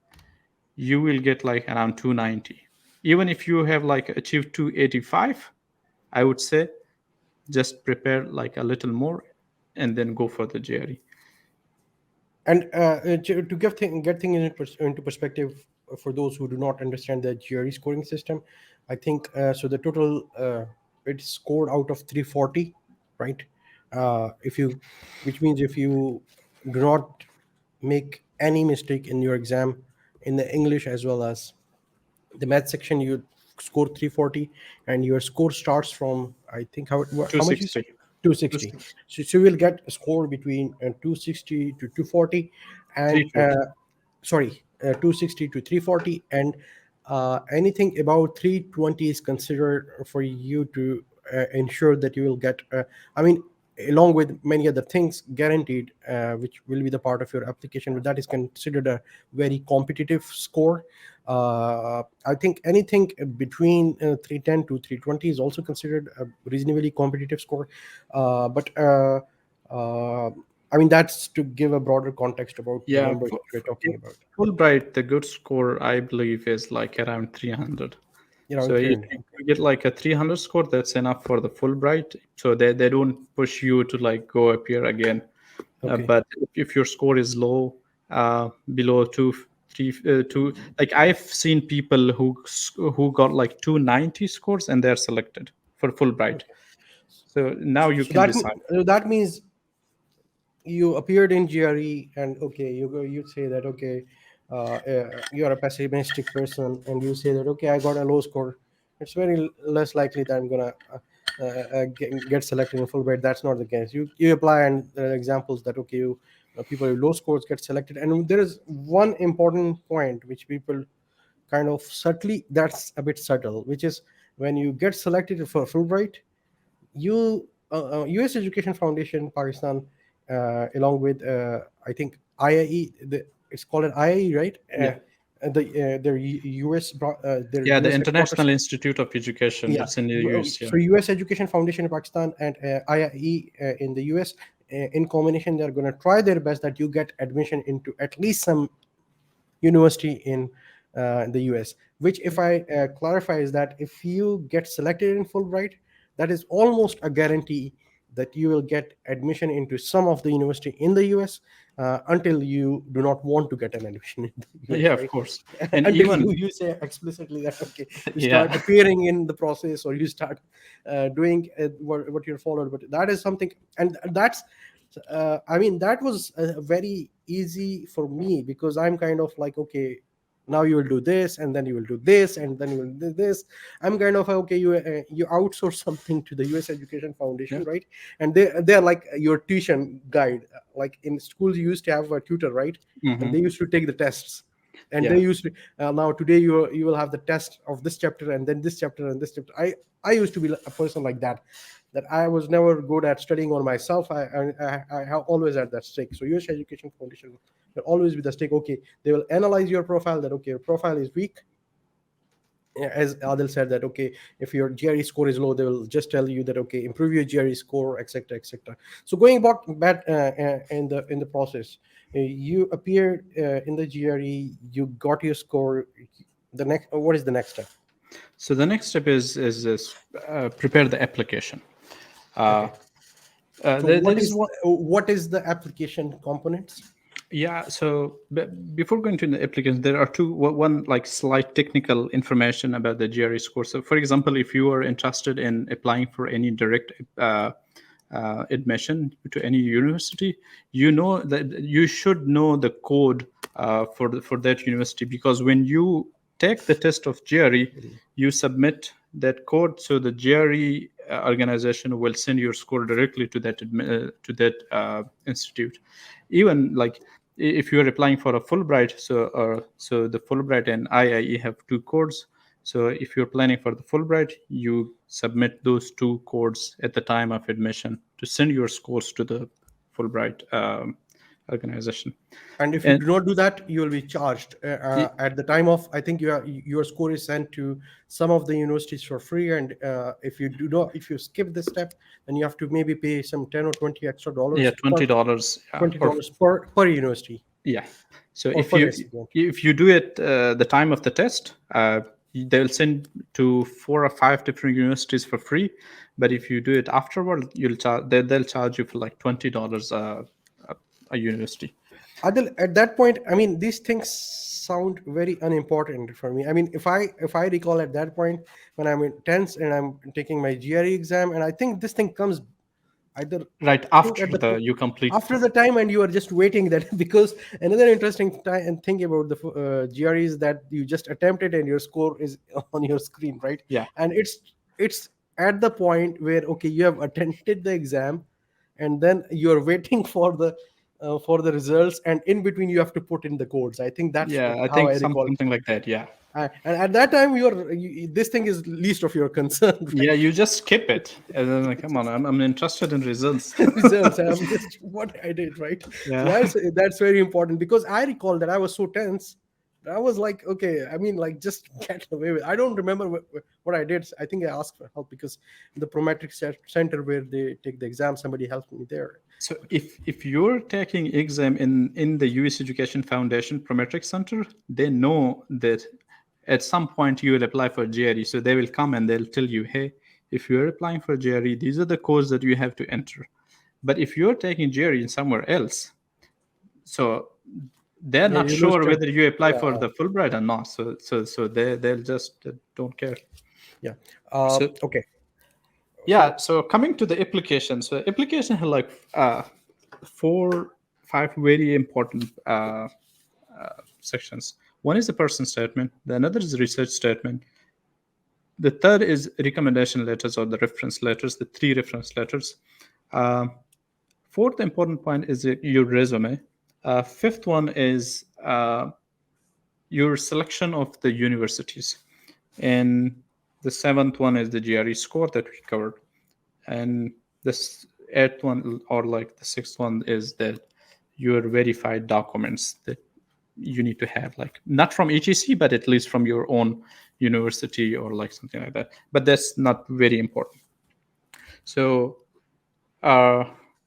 you will get like around 290. Even if you have like achieved 285, I would say just prepare like a little more and then go for the GRE. And to get things into perspective for those who do not understand the GRE scoring system, I think so. The total it's scored out of 340, right? If you, which means if you do not make any mistake in your exam in the English as well as the math section, you score 340, and your score starts from, I think, how much you said, 260. 260. 260. So you will get a score between 260 to 240, and 340. sorry, 260 to 340, and anything about 320 is considered for you to ensure that you will get, I mean, along with many other things, guaranteed, which will be the part of your application, but that is considered a very competitive score. I think anything between 310 to 320 is also considered a reasonably competitive score. But uh, I mean, that's to give a broader context about the Yeah, numbers we're yeah, talking about. Fulbright, the good score I believe is like around 300. So Around if 300. you get like a 300 score, that's enough for the Fulbright. So they don't push you to like go up here again. Okay. But if your score is low, below two, three, two, like I've seen people who got like 290 scores and they're selected for Fulbright. Okay. So now you So can decide. that means you appeared in GRE, and okay, you say that okay, you are a pessimistic person, and you say that okay, I got a low score. It's very less likely that I'm gonna get selected in Fulbright. That's not the case. You apply, and there are examples that okay, people with low scores get selected. And there is one important point which people kind of subtly, that's a bit subtle, which is when you get selected for Fulbright, you U.S. Education Foundation Pakistan, along with I think IIE, it's called an IIE, right? Yeah. Their U.S. Their Yeah, the U.S. International headquarters. Institute of Education. Yeah. It's in the US. Yeah. So U.S. Education Foundation in Pakistan and IIE in the U.S. In combination, they're going to try their best that you get admission into at least some university in the US. Which, if I clarify, is that if you get selected in Fulbright, that is almost a guarantee that you will get admission into some of the university in the US, until you do not want to get an admission in the Yeah, US, of right? course. And Until even you say explicitly that okay, you yeah, start appearing in the process, or you start doing what you're followed. But that is something, and that's I mean, that was very easy for me, because I'm kind of like okay, now you will do this, and then you will do this, and then you will do this. I'm kind of okay, you outsource something to the US Education yeah, Foundation, right? And they're like your tuition guide. Like in schools you used to have a tutor, right? And hmm, they used to take the tests, and they yeah, used to now today you will have the test of this chapter, and then this chapter, and this chapter. I used to be a person like that, that I was never good at studying on myself. I have always had that stake. So US Education Foundation will always be the stake. Okay, they will analyze your profile, that okay, your profile is weak. As Adil said, that okay, if your GRE score is low, they will just tell you that okay, improve your GRE score, etc., etc. So going back in the process, you appeared in the GRE, you got your score. The next, what is the next step? so the next step is prepare the application. Uh, Okay. So there is one. what is the application components? Yeah, so before going to the applications, there are one like slight technical information about the GRE score. So, for example, if you are interested in applying for any direct admission to any university, you know that you should know the code for that university, because when you take the test of GRE, you submit that code, so the GRE organization will send your score directly to that institute. Even like if you are applying for a Fulbright, so the Fulbright and IIE have two codes. So if you're planning for the Fulbright, you submit those two codes at the time of admission to send your scores to the Fulbright organization. And if you And do not do that, you will be charged at the time of, I think your score is sent to some of the universities for free. And if you skip this step, then you have to maybe pay some 10 or 20 extra yeah, dollars per $20. Yeah, $20 per university, yeah. So or per recipient. if you do it the time of the test, they'll send to 4 or 5 different universities for free. But if you do it afterward, they'll charge you for like $20 a university. Adil, at that point, I mean, these things sound very unimportant for me. I mean, if I recall at that point when I'm in tense and I'm taking my GRE exam, and I think this thing comes either, Right I think after at the the you complete. after the time, and you are just waiting that because another interesting thing about the GRE is that you just attempt it and your score is on your screen, right? Yeah, And it's at the point where okay, you have attended the exam, and then you're waiting for the for the results, and in between you have to put in the codes. I think that's Yeah, I how think I recall. something like that. Yeah. And at that time, this thing is least of your concern, right? Yeah, you just skip it. And then like, come on, I'm interested in results. Results. I'm just what I did, right? So Yeah. that's very important, because I recall that I was so tense. I was like, okay, I mean, like, just get away with. I don't remember what I did. I think I asked for help, because the Prometric Center where they take the exam, somebody helped me there. So if you're taking exam in the US Education Foundation Prometric Center, they know that at some point you will apply for GRE. So they will come and they'll tell you, hey, if you're applying for GRE, these are the codes that you have to enter. But if you're taking GRE in somewhere else, so they're Yeah, not you lose sure track. whether you apply Yeah, for the Fulbright or not. So they'll just don't care. yeah. So Okay. yeah, so coming to the application, so application had like 5 very important sections. One is the person statement, the another is the research statement, the third is recommendation letters or the reference letters, the 3 reference letters. uh, Fourth important point is your resume. Fifth one is your selection of the universities, and the seventh one is the GRE score that we covered, and this eighth one or like the sixth one is that your verified documents that you need to have, like not from HEC but at least from your own university or like something like that, but that's not very important. So uh,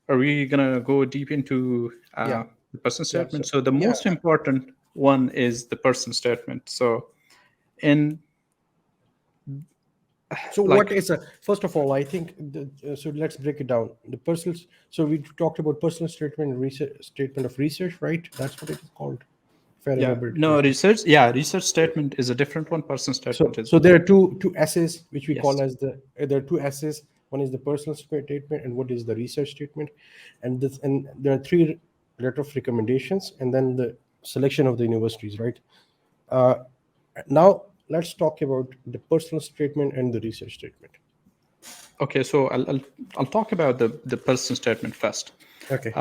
are we gonna go deep into Yeah. the person Yeah. statement? So So the yeah. most important one is the person statement. So in So what like is a first of all? I think so. Let's break it down. The personal. So we talked about personal statement and research statement of research, right? That's what it is called, if I yeah, remember it no, correctly. research, yeah, research statement is a different one, person statement is So there are two essays which we call yes. as the there are two essays. One is the personal statement, and what is the research statement, and there are three letter of recommendations, and then the selection of the universities, right? Uh, Now let's talk about the personal statement and the research statement. Okay, so I'll talk about the person statement first. Okay.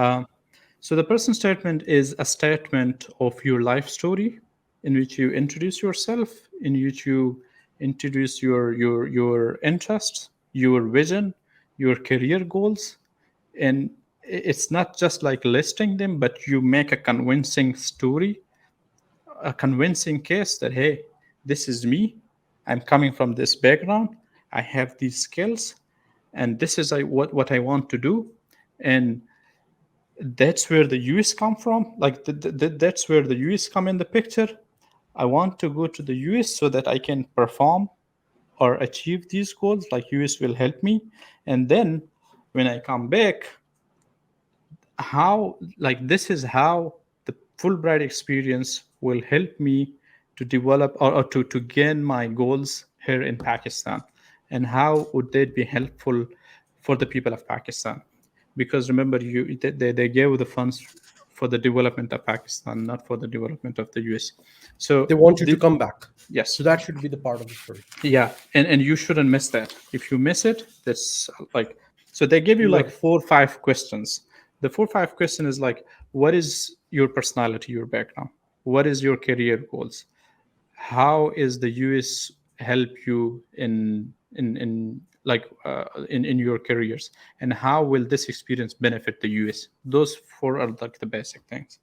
So the person statement is a statement of your life story in which you introduce yourself, in which you introduce your interests, your vision, your career goals, and it's not just like listing them, but you make a convincing story, a convincing case that hey, this is me, I'm coming from this background, I have these skills, and this is what I want to do. And that's where the US come from, like that's where the US come in the picture. I want to go to the US so that I can perform or achieve these goals, like US will help me. And then when I come back, how, like this is how the Fulbright experience will help me to develop or to gain my goals here in Pakistan, and how would they be helpful for the people of Pakistan. Because remember, they gave the funds for the development of Pakistan, not for the development of the US. So They want you to come back. yes. So that should be the part of the story. Yeah, and you shouldn't miss that. If you miss it, that's like, so they give you like No. 4 or 5 questions. The 4 or 5 question is like, what is your personality, your background, what is your career goals, how is the US help you in like in your careers, and how will this experience benefit the US. Those 4 are like the basic things.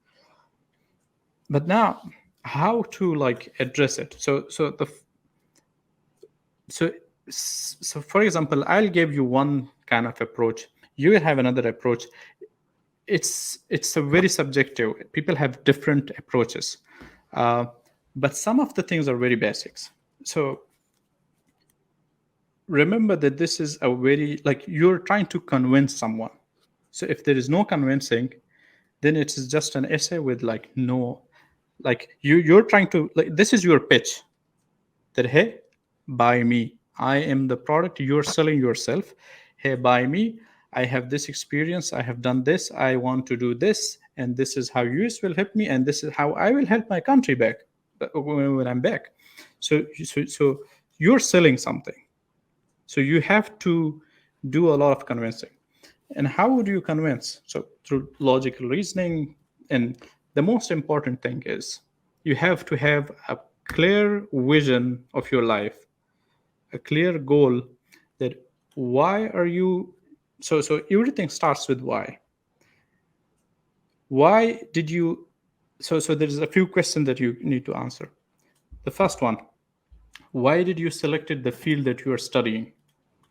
But now, how to like address it? So for example, I'll give you one kind of approach, you will have another approach. It's a very subjective, people have different approaches. uh, but some of the things are very basics. So remember that this is a very, like, you're trying to convince someone. So if there is no convincing, then it's just an essay with like no, like you're trying to, like, this is your pitch, that hey, buy me, I am the product, you're selling yourself. Hey, buy me, I have this experience, I have done this, I want to do this, and this is how US will help me, and this is how I will help my country back when I'm back. So you're selling something, so you have to do a lot of convincing. And how would you convince? So through logical reasoning. And the most important thing is you have to have a clear vision of your life, a clear goal, that why are you, so everything starts with why did you, so there's a few questions that you need to answer. The first one, why did you selected the field that you are studying,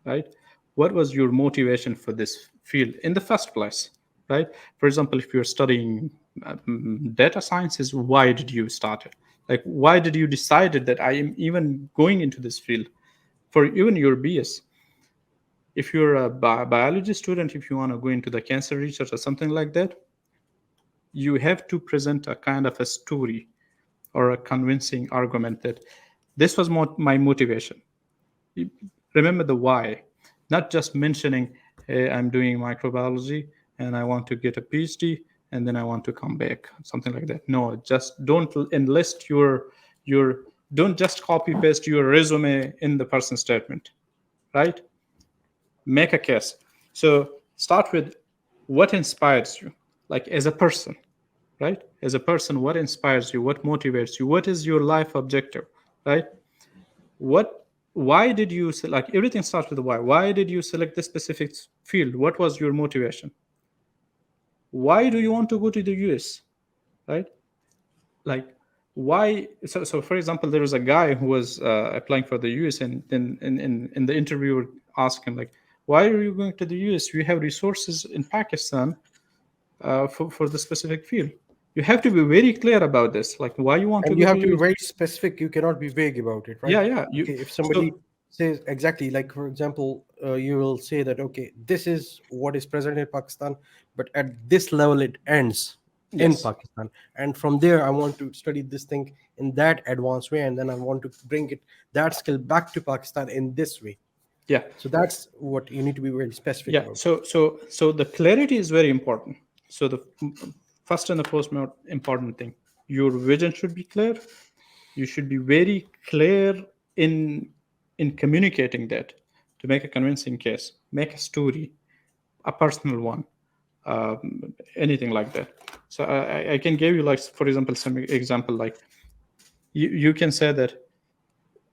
right? What was your motivation for this field in the first place, right? For example, if you're studying data sciences, why did you start it? Like, why did you decided that I am even going into this field? For even your BS, if you're a biology student, if you want to go into the cancer research or something like that, you have to present a kind of a story or a convincing argument that this was my motivation. Remember the why, not just mentioning, hey, I'm doing microbiology and I want to get a PhD and then I want to come back, something like that. No, just don't enlist your don't just copy paste your resume in the person statement, right? Make a case. So start with what inspires you, like as a person, right? As a person, what inspires you, what motivates you, what is your life objective, right? What, why did you like, everything starts with the why did you select this specific field, what was your motivation, why do you want to go to the US, right? Like, why, so for example, there was a guy who was applying for the US, and then in the interviewer asked him, like, why are you going to the US, we have resources in Pakistan for the specific field. You have to be very clear about this, like why you want to And go you to have to be US. very specific. You cannot be vague about it, right? Yeah, yeah, you, Okay, if so somebody says exactly, like for example, you will say that, okay, this is what is present in Pakistan, but at this level it ends in yes, Pakistan, and from there I want to study this thing in that advanced way, and then I want to bring it, that skill, back to Pakistan in this way. yeah, So that's what you need to be very specific yeah, about. so the clarity is very important. So the first and the most important thing, your vision should be clear. You should be very clear in communicating that, to make a convincing case, make a story, a personal one, anything like that. So I can give you, like, for example, some example, like you can say that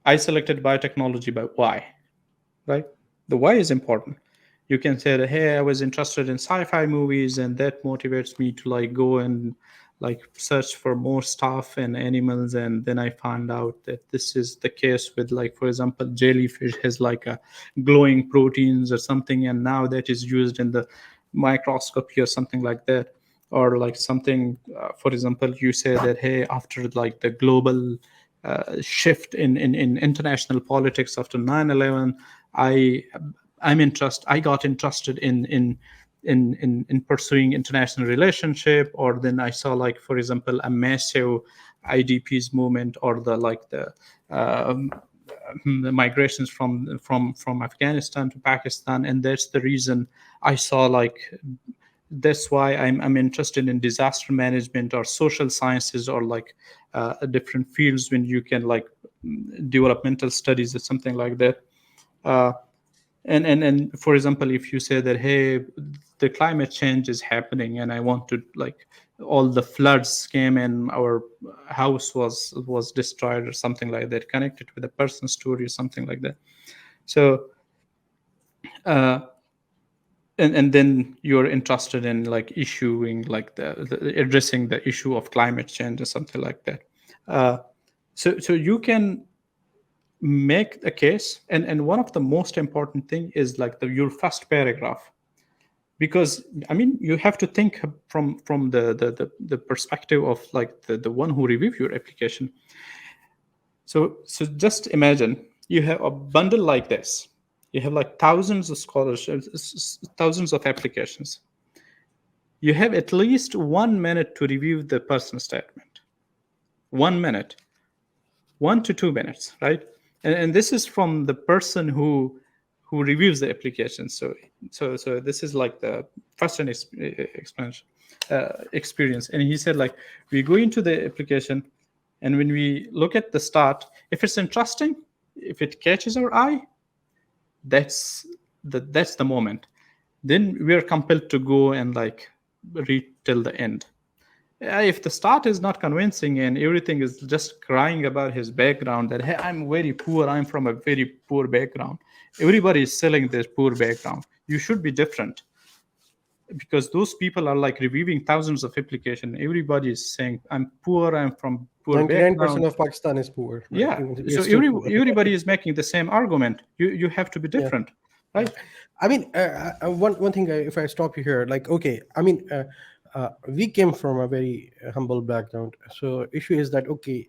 I selected biotechnology by why, right? The why is important. You can say that, hey, I was interested in sci-fi movies and that motivates me to like go and like search for more stuff and animals, and then I found out that this is the case with, like, for example, jellyfish has like a glowing proteins or something, and now that is used in the microscopy or something like that. Or like something, for example, you say that, hey, after like the global shift in international politics after 9/11, I I got interested in pursuing international relationship. Or then I saw, like, for example, a massive IDPs movement, or um, the migrations from Afghanistan to Pakistan, and that's the reason I saw, like, that's why I'm interested in disaster management or social sciences, or like different fields when you can like developmental studies or something like that. uh, and for example, if you say that, hey, the climate change is happening and I want to, like, all the floods came and our house was destroyed or something like that, connected with a person's story or something like that. So uh, and then you're interested in like issuing like the addressing the issue of climate change or something like that. uh, so you can make the case. And one of the most important thing is like your first paragraph. Because I mean, you have to think from the perspective of like the one who review your application. So just imagine you have a bundle like this. You have like thousands of scholarships, thousands of applications. You have at least 1 minute to review the personal statement. 1 minute, 1 to 2 minutes, right? And this is from the person who reviews the application. So this is like the first and explanation experience. And he said, like, we go into the application, and when we look at the start, if it's interesting, if it catches our eye, that's the moment. then we're compelled to go and like read till the end. If the start is not convincing and everything is just crying about his background, that hey, I'm very poor, I'm from a very poor background, everybody is selling their poor background, you should be different, because those people are like reviewing thousands of applications, everybody is saying I'm poor, I'm from poor 99% background. of Pakistan is poor, right? Yeah, Even we're so still poor. everybody is making the same argument, you have to be Yeah. different, Yeah. right? I mean, one thing, if I stop you here, like, okay, I mean, we came from a very humble background. So issue is that, okay,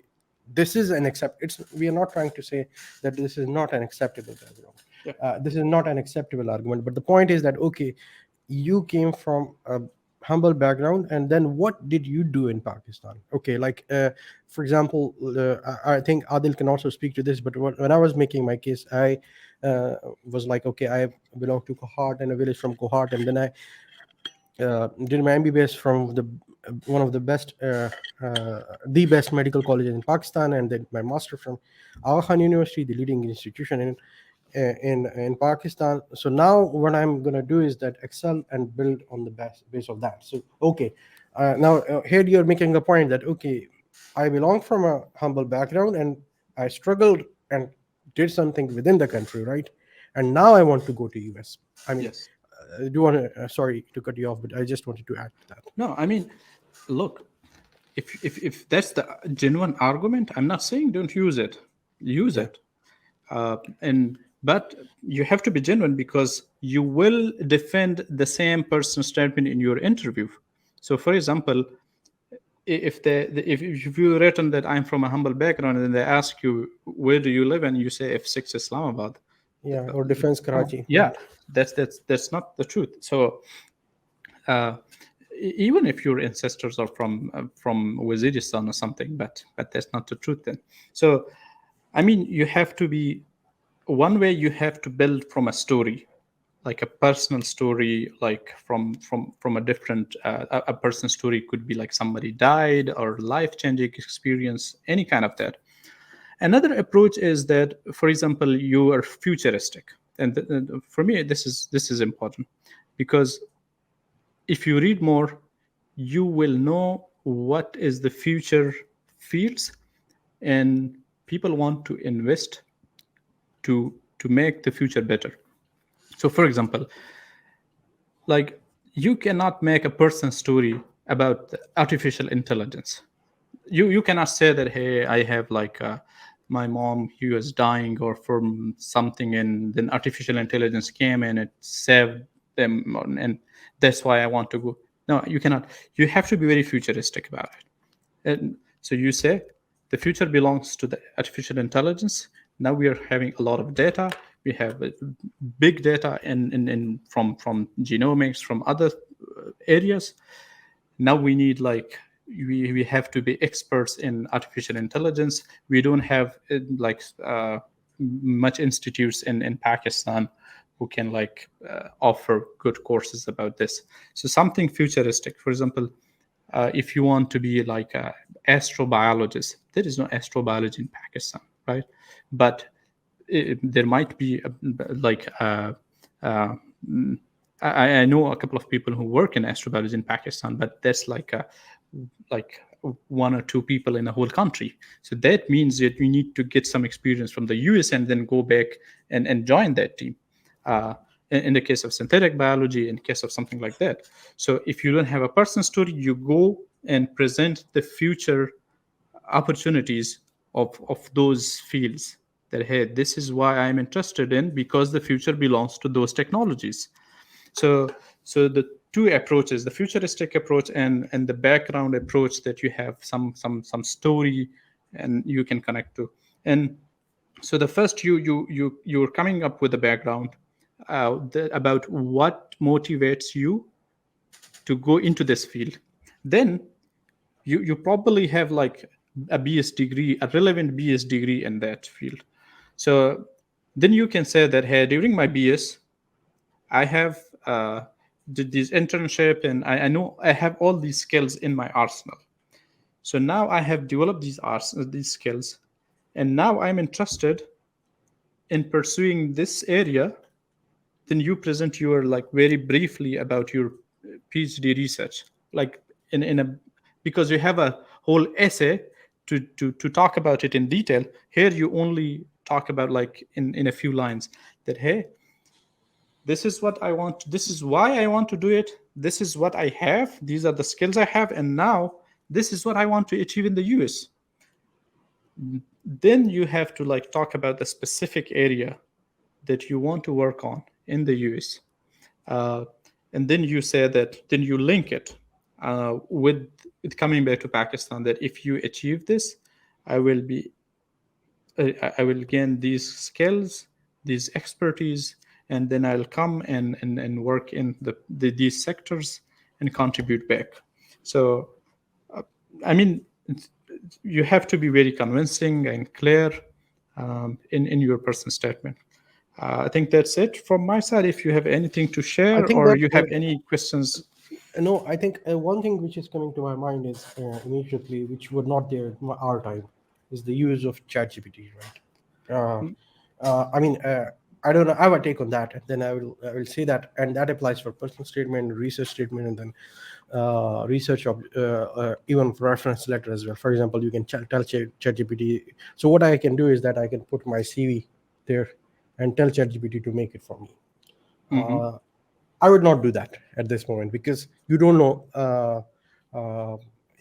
this is an accept. It's we are not trying to say that this is not an acceptable background. Yeah. This is not an acceptable argument. But the point is that, okay, you came from a humble background, and then what did you do in Pakistan? Okay, like for example, I think Adil can also speak to this. But when I was making my case, I was like, okay, I belong to Kohart and a village from Kohart, and then I did my MBBS from the one of the best, the best medical colleges in Pakistan, and then my master from Aga Khan University, the leading institution in Pakistan. So now what I'm gonna do is that excel and build on the base of that. So okay, now here you're making a point that okay, I belong from a humble background and I struggled and did something within the country, right? And now I want to go to US. I mean, Yes. I do want to, sorry to cut you off, but I just wanted to add to that. No, I mean, look, if that's the genuine argument, I'm not saying don't use it, use Yeah. it, and but you have to be genuine, because you will defend the same person's statement in your interview. So, for example, if you written that I'm from a humble background, and then they ask you where do you live, and you say F6 Islamabad, Yeah. Or defense Karachi, yeah, right? that's not the truth. So uh, even if your ancestors are from Waziristan or something, but that's not the truth then. So I mean, you have to be, one way you have to build from a story, like a personal story, like from a different a person's story could be like somebody died or life changing experience, any kind of that. Another approach is that, for example, you are futuristic, and for me this is important, because if you read more, you will know what is the future fields, and people want to invest to make the future better. So, for example, like you cannot make a person's story about artificial intelligence. You cannot say that, hey, I have like my mom, he was dying or from something, and then artificial intelligence came and it saved them, and that's why I want to go. No, you cannot. You have to be very futuristic about it. And so you say the future belongs to the artificial intelligence. Now we are having a lot of data. We have big data in from genomics, from other areas. Now we need like we have to be experts in artificial intelligence. We don't have like much institutes in Pakistan who can like offer good courses about this. So something futuristic, for example, if you want to be like a astrobiologist, there is no astrobiology in Pakistan, right? But there might be like uh, I know a couple of people who work in astrobiology in Pakistan, but that's like one or two people in the whole country. So that means that you need to get some experience from the US and then go back and join that team. Uh, in the case of synthetic biology, in case of something like that. So if you don't have a person story, you go and present the future opportunities of those fields, that hey, this is why I'm interested in, because the future belongs to those technologies. So the two approaches, the futuristic approach and the background approach, that you have some story and you can connect to. And so the first, you're coming up with a background about what motivates you to go into this field. Then you probably have like a BS degree, a relevant BS degree in that field. So then you can say that, hey, during my BS, I have did this internship, and I know I have all these skills in my arsenal. So now I have developed these skills, and now I'm interested in pursuing this area. then you present your like very briefly about your PhD research, like in a, because you have a whole essay to talk about it in detail. Here you only talk about like in a few lines that, hey, this is what I want, this is why I want to do it, this is what I have, these are the skills I have, and now this is what I want to achieve in the US. Then you have to like talk about the specific area that you want to work on in the US. uh, and then you say that, then you link it with coming back to Pakistan, that if you achieve this, I will be I will gain these skills, these expertise, and then I'll come and work in these sectors and contribute back. So, I mean, you have to be very convincing and clear in your personal statement. I think that's it from my side. If you have anything to I share think or that you have any questions. no, I think one thing which is coming to my mind is immediately, which were not there in our time, is the use of ChatGPT, right? I mean, I don't know. I have a take on that, and then I will say that, and that applies for personal statement, research statement, and then research of even reference letter as well. For example, you can tell ChatGPT. So what I can do is that I can put my CV there and tell ChatGPT to make it for me. Mhm. I would not do that at this moment because you don't know.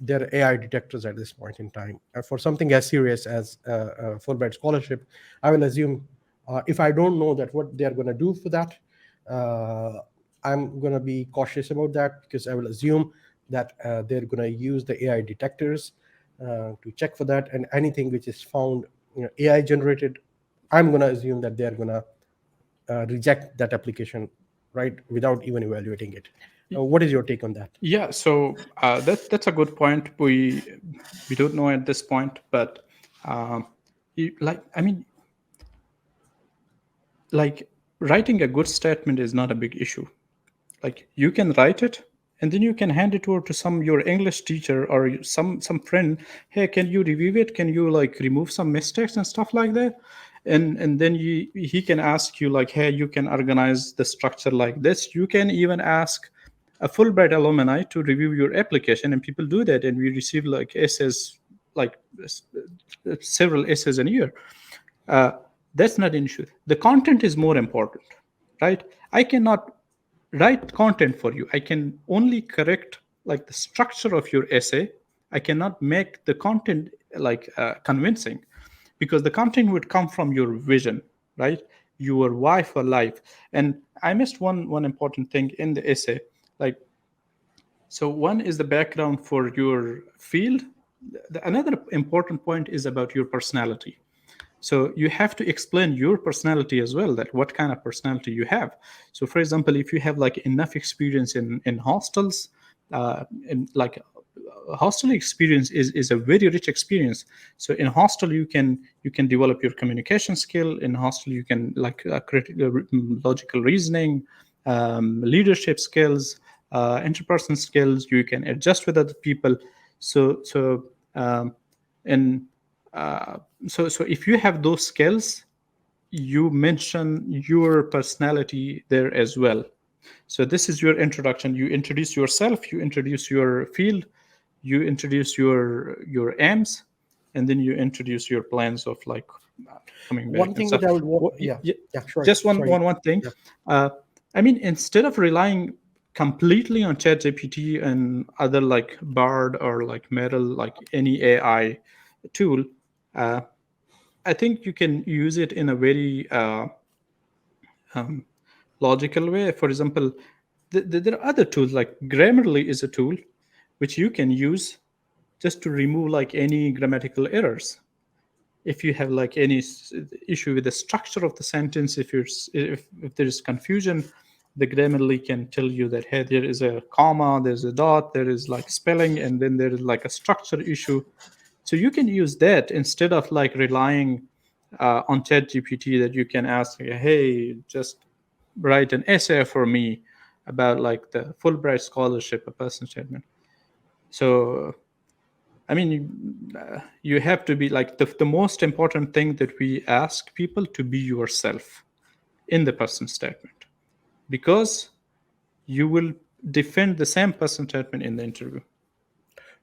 There are AI detectors at this point in time. For something as serious as Fulbright Scholarship, I will assume if I don't know that what they are going to do for that, uh, I'm going to be cautious about that because I will assume that they're going to use the AI detectors to check for that, and anything which is found AI generated, I'm going to assume that they're going to reject that application right without even evaluating it. What is your take on that? Yeah, so that's a good point. We don't know at this point, but like, I mean, like, writing a good statement is not a big issue. Like, you can write it and then you can hand it over to some your English teacher or some friend. Hey, can you review it? Can you like remove some mistakes and stuff like that? And then he can ask you like, hey, you can organize the structure like this. You can even ask a Fulbright alumni to review your application, and people do that, and we receive like essays, like several essays a year. uh, that's not an issue. The content is more important, right? I cannot write content for you. I can only correct like the structure of your essay. I cannot make the content like convincing, because the content would come from your vision, right? Your why for life. And I missed one important thing in the essay. Like, so one is the background for your field. Another important point is about your personality. So you have to explain your personality as well, that what kind of personality you have. So for example, if you have like enough experience in hostels, and like hostel experience is a very rich experience. So in hostel you can develop your communication skill. In hostel you can like critical logical reasoning, leadership skills, interpersonal skills. You can adjust with other people. So and so if you have those skills, you mention your personality there as well. So this is your introduction. You introduce yourself, you introduce your field, you introduce your aims, and then you introduce your plans of like coming back One and thing stuff. which I would Y- yeah, y- yeah, sorry, just one thing. yeah. uh, I mean, instead of relying completely on ChatGPT and other like Bard or like Metal, like any AI tool, uh, I think you can use it in a very logical way. For example, there are other tools like Grammarly is a tool which you can use just to remove like any grammatical errors. If you have like any issue with the structure of the sentence, if there is confusion, the Grammarly can tell you that, hey, there is a comma, there's a dot, there is like spelling, and then there is like a structure issue. So you can use that instead of like relying on ChatGPT, that you can ask, hey, just write an essay for me about like the Fulbright scholarship, a person statement. So I mean, you have to be like the most important thing that we ask people to be yourself in the person statement. because you will defend the same person statement in the interview.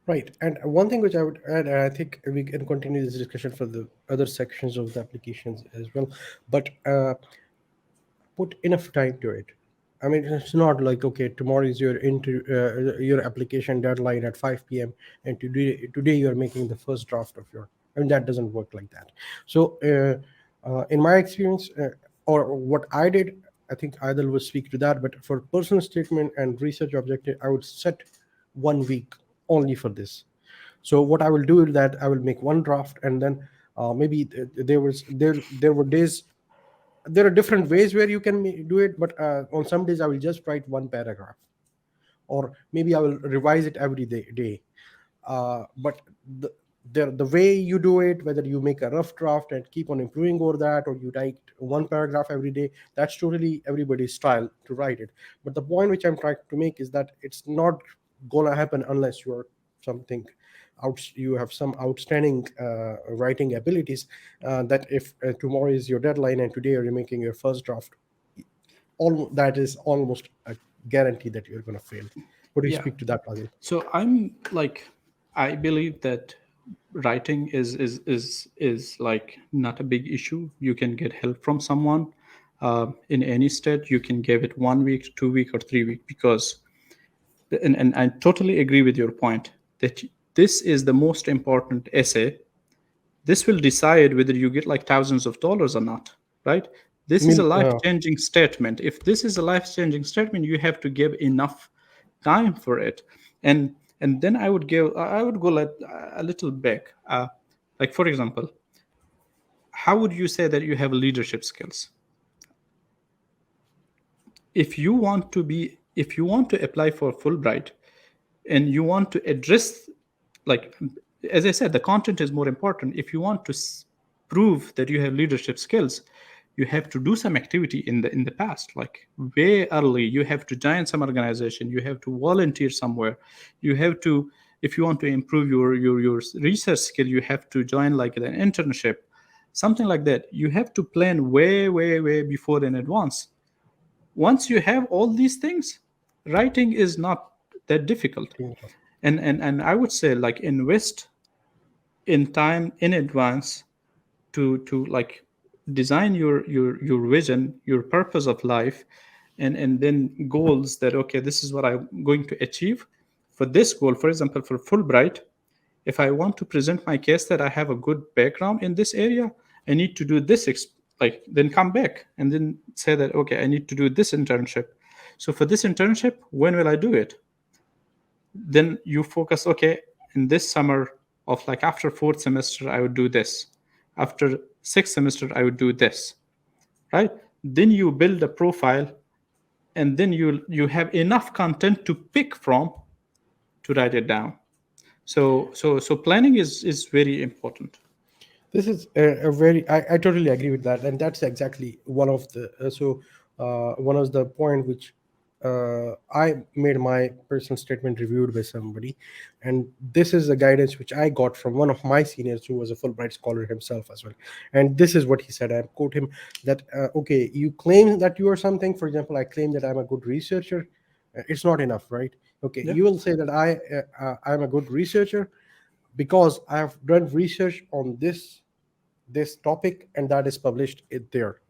Right. And one thing which I would add, and I think we can continue this discussion for the other sections of the applications as well, but put enough time to it. I mean, it's not like, okay, tomorrow is your application deadline at 5 p.m. and today you are making the first draft of your. I mean, that doesn't work like that. So, in my experience, or what I did, I think Adil will speak to that. But for personal statement and research objective, I would set 1 week only for this. So what I will do is that I will make one draft, and then maybe there were days, there are different ways where you can do it, but on some days I will just write one paragraph, or maybe I will revise it every day. But the way you do it, whether you make a rough draft and keep on improving over that, or you write one paragraph every day, that's totally everybody's style to write it. But the point which I'm trying to make is that it's not gonna happen unless you're something you have some outstanding writing abilities, that if tomorrow is your deadline and today you're making your first draft, all that is almost a guarantee that you're going to fail. What do you Yeah. speak to that, Adil? So I believe that writing is like not a big issue. You can get help from someone in any state. You can give it 1 week, 2 week, or 3 week, because and I totally agree with your point that this is the most important essay. This will decide whether you get like thousands of dollars or not, right? This is a Mil, life-changing statement. If this is a life-changing statement, you have to give enough time for it. And then I would go like a little back. Like for example, how would you say that you have leadership skills? If you want to apply for Fulbright and you want to address, like, as I said, the content is more important. If you want to prove that you have leadership skills, you have to do some activity in the past, like way early. You have to join some organization, you have to volunteer somewhere, you have to, if you want to improve your research skill, you have to join like an internship, something like that. You have to plan way before in advance. Once you have all these things, writing is not that difficult. And I would say, like, invest in time in advance to like design your vision, your purpose of life, and then goals that, okay, this is what I'm going to achieve for this goal. For example, for Fulbright, if I want to present my case that I have a good background in this area, I need to do this, like, then come back and then say that, okay, I need to do this internship. So for this internship, when will I do it? Then you focus, okay, in this summer, of like after fourth semester I would do this, after sixth semester I would do this, right? Then you build a profile, and then you have enough content to pick from to write it down. So planning is very important. This is a very, I totally agree with that, and that's exactly one of the one of the point which I made my personal statement reviewed by somebody, and this is the guidance which I got from one of my seniors who was a Fulbright scholar himself as well. And this is what he said. I quote him that okay, you claim that you are something. For example, I claim that I'm a good researcher. It's not enough, right? Okay, Yeah. you will say that I'm a good researcher because I have done research on this topic and that is published it there.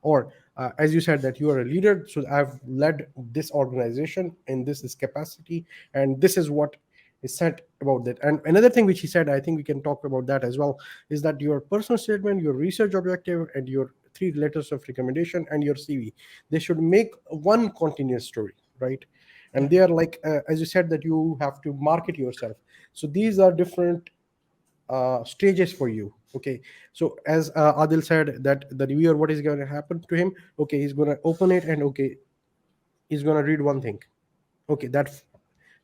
Or as you said that you are a leader, so I've led this organization in this capacity, and this is what is said about that. And another thing which he said, I think we can talk about that as well, is that your personal statement, your research objective, and your 3 letters of recommendation and your CV, they should make one continuous story, right? And Yeah. they are like as you said that you have to market yourself. So these are different stages for you. Okay, so as Adil said that the reviewer, what is going to happen to him? Okay, he's going to open it and okay, he's going to read one thing. Okay, that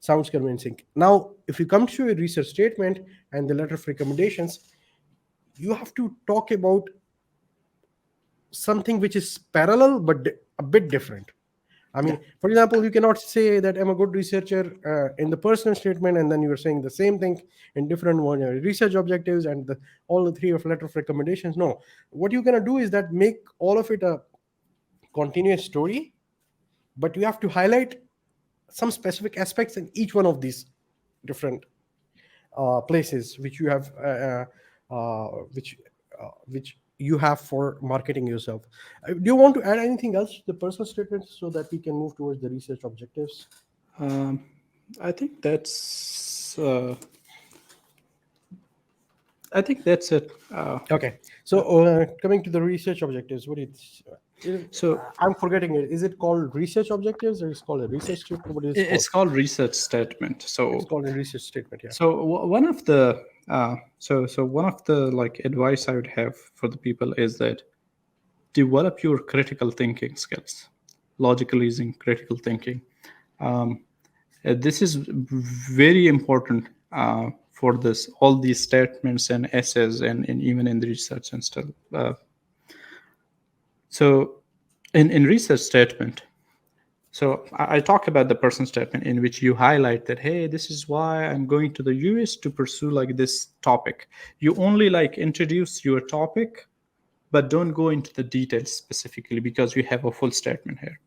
sounds convincing. Now if you come to a research statement and the letter of recommendations, you have to talk about something which is parallel but a bit different. I Yeah. mean, for example, you cannot say that I'm a good researcher in the personal statement, and then you are saying the same thing in different one, research objectives and all the three of letter of recommendations. No, what you're gonna do is that make all of it a continuous story, but you have to highlight some specific aspects in each one of these different places which you have which you have for marketing yourself. Do you want to add anything else to the personal statement so that we can move towards the research objectives? Um, I think that's it. Okay, so coming to the research objectives, what So I'm forgetting it. Is it called research objectives or is it called a research statement? What is it called? it's called research statement. It's called a research statement. Yeah. One of the one of the like advice I would have for the people is that develop your critical thinking skills, logical reasoning, critical thinking. Um, this is very important for this all these statements and essays and even in the research and stuff. So in research statement, so I talk about the person statement in which you highlight that, hey, this is why I'm going to the US to pursue like this topic. You only like introduce your topic, but don't go into the details specifically because you have a full statement here.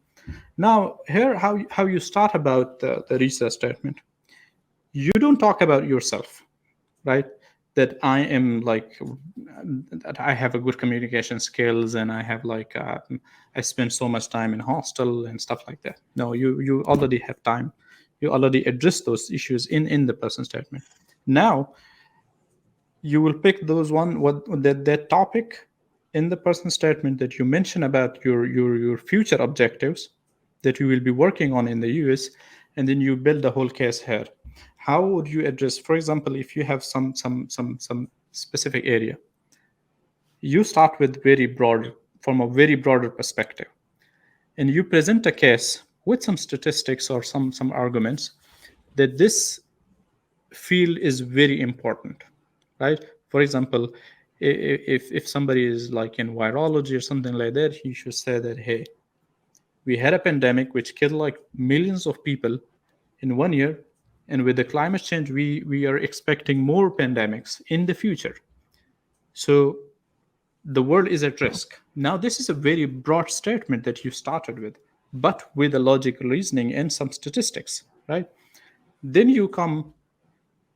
Now, here how you start about the research statement. You don't talk about yourself, right? That I am like that I have a good communication skills and I have like I spend so much time in hostel and stuff like that. No, you already have time. You already address those issues in the person statement. Now you will pick those one what that topic in the person statement that you mention about your future objectives that you will be working on in the US, and then you build the whole case here. How would you address, for example, if you have some specific area, you start with very broad from a very broader perspective, and you present a case with some statistics or some arguments that this field is very important, right? For example, if somebody is like in virology or something like that, he should say that, hey, we had a pandemic which killed like millions of people in 1 year, and with the climate change we are expecting more pandemics in the future. So the world is at risk. Now this is a very broad statement that you started with, but with a logical reasoning and some statistics, right? Then you come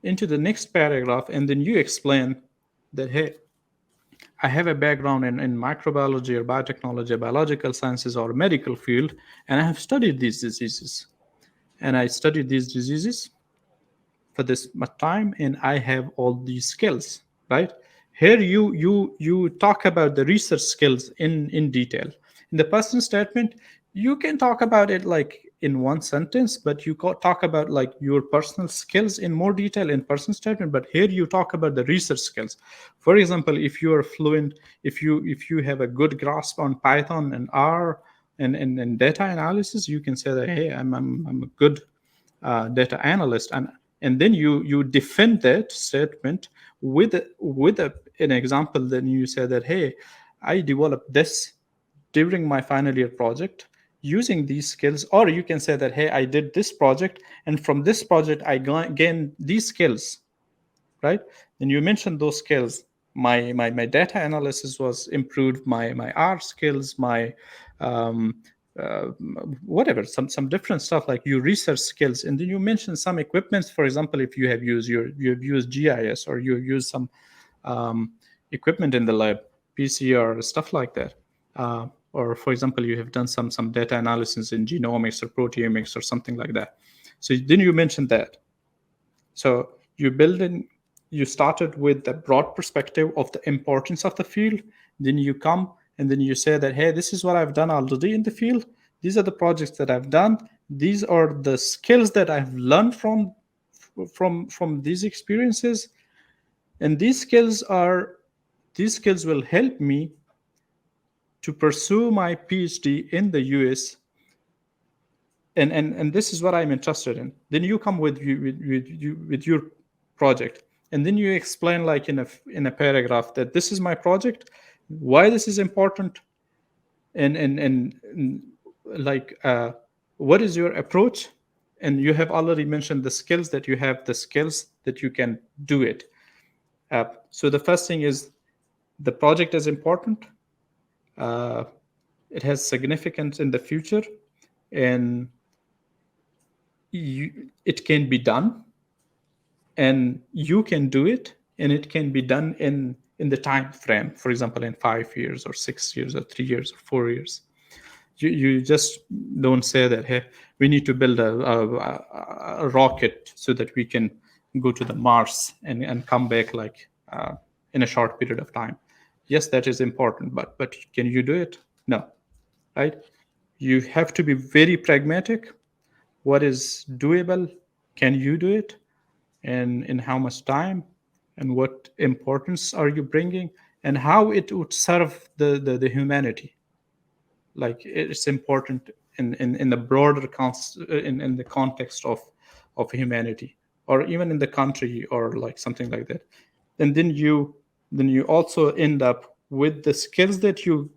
into the next paragraph and then you explain that, hey, I have a background in microbiology or biotechnology, biological sciences, or medical field, and I have studied these diseases. And I studied these diseases for this much time, and I have all these skills, right? Here you talk about the research skills in detail. In the person statement, you can talk about it like in one sentence, but you talk about like your personal skills in more detail in person statement. But here you talk about the research skills. For example, if you are fluent, if you have a good grasp on Python and R and data analysis, you can say that, hey, I'm a good data analyst, and then you defend that statement with an example. Then you say that, hey, I developed this during my final year project using these skills. Or you can say that, hey, I did this project, and from this project I gained these skills, right? And you mentioned those skills. My data analysis was improved, my R skills, my um, uh, whatever, some different stuff like your research skills. And then you mentioned some equipments. For example, if you have used GIS, or you have used some equipment in the lab, PCR, stuff like that. Or for example, you have done some data analysis in genomics or proteomics or something like that. So then you mentioned that. So you started with the broad perspective of the importance of the field. Then you come and then you say that, hey, this is what I've done already in the field. These are the projects that I've done. These are the skills that I've learned from these experiences. And these skills will help me to pursue my PhD in the US. And this is what I'm interested in. Then you come with your project, and then you explain like in a paragraph that this is my project, why this is important, and like what is your approach. And you have already mentioned the skills that you have, the skills that you can do it. So the first thing is the project is important. uh, it has significance in the future, and it can be done, and you can do it, and it can be done in the time frame, for example in 5 years or 6 years or 3 years or 4 years. You just don't say that, hey, we need to build a rocket so that we can go to the Mars and come back like in a short period of time. Yes, that is important, but can you do it? No, right? You have to be very pragmatic. What is doable? Can you do it? And in how much time? And what importance are you bringing? And how it would serve the humanity? Like it's important in the broader in the context of humanity, or even in the country, or like something like that. And then you also end up with the skills that you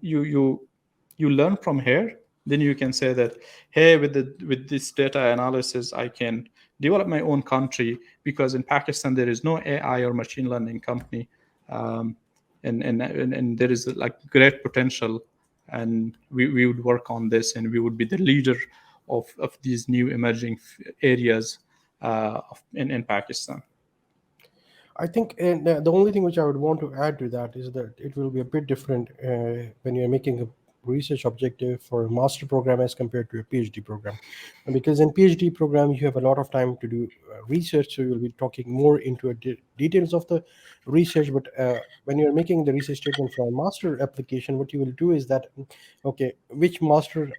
learn from here. Then you can say that, hey, with this data analysis I can develop my own country, because in Pakistan there is no AI or machine learning company. um, and there is like great potential, and we would work on this, and we would be the leader of these new emerging areas in Pakistan. I think, and the only thing which I would want to add to that is that it will be a bit different when you're making a research objective for a master program as compared to a PhD program. And because in PhD program you have a lot of time to do research, so you'll be talking more into details of the research. But when you're making the research statement for a master application, what you will do is that, okay, which master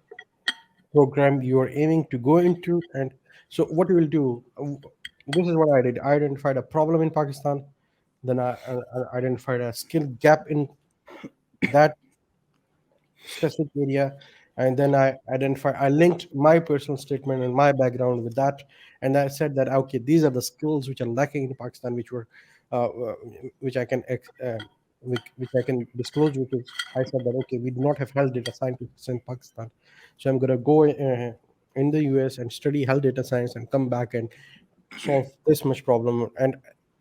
program you are aiming to go into. And so what you will do, this is what I did. I identified a problem in Pakistan, then I identified a skill gap in that specific area, and then I linked my personal statement and my background with that, and I said that, okay, these are the skills which are lacking in Pakistan, uh, uh, which I can which I can disclose, because I said that, okay, we do not have health data scientists in Pakistan, so I'm gonna go in the US and study health data science and come back and solve this much problem. And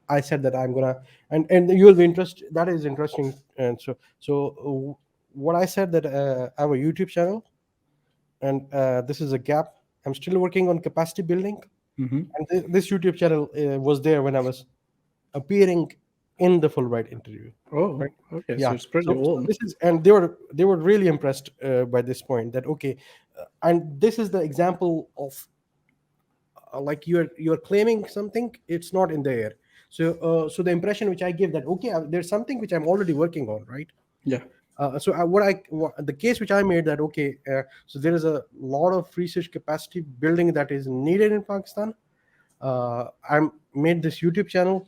I said that I'm gonna, and you will be interested. That is interesting. And what I said, that I have a YouTube channel, and this is a gap. I'm still working on capacity building, Hmm. and this YouTube channel was there when I was appearing in the Fulbright interview, Oh, right? okay, so Yeah. it's pretty So old. this is, and they were really impressed by this point, that, okay, and this is the example of, like, you're claiming something, it's not in the air. So the impression which I give, that, okay, there's something which I'm already working on, right? Yeah. The case which I made, that, okay, so there is a lot of research capacity building that is needed in Pakistan. I'm made this YouTube channel,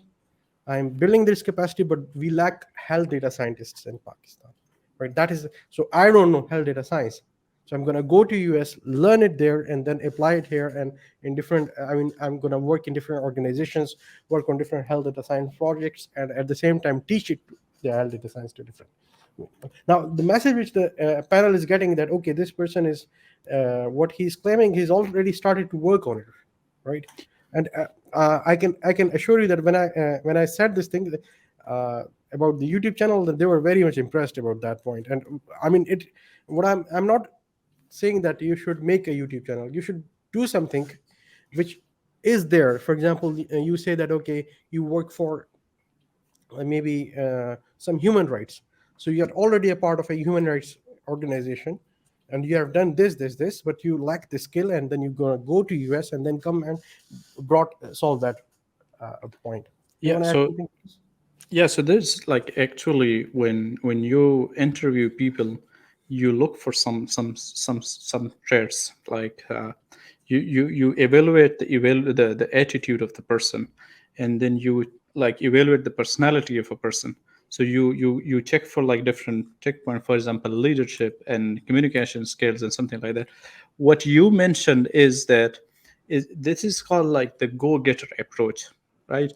I'm building this capacity, but we lack health data scientists in Pakistan, right? That is, so I don't know health data science, so I'm gonna go to US, learn it there, and then apply it here. And in different, I mean, I'm gonna work in different organizations, work on different health data science projects, and at the same time teach it the health data science to different. Now, the message which the panel is getting, that, okay, this person is, what he's claiming, he's already started to work on it, right? And I can assure you that when I said this thing about the YouTube channel, that they were very much impressed about that point. And I mean, it. What I'm not saying that you should make a YouTube channel. You should do something which is there. For example, you say that, okay, you work for maybe some human rights, so you're already a part of a human rights organization, and you have done this, but you lack the skill, and then you're gonna go to US and then come and brought solve that point. You Yeah. want to add So something? yeah, so there's like actually when you interview people, you look for some traits, like you evaluate the attitude of the person, and then you like evaluate the personality of a person. So you check for like different checkpoint, for example, leadership and communication skills and something like that. What you mentioned is that is this is called like the go-getter approach, right?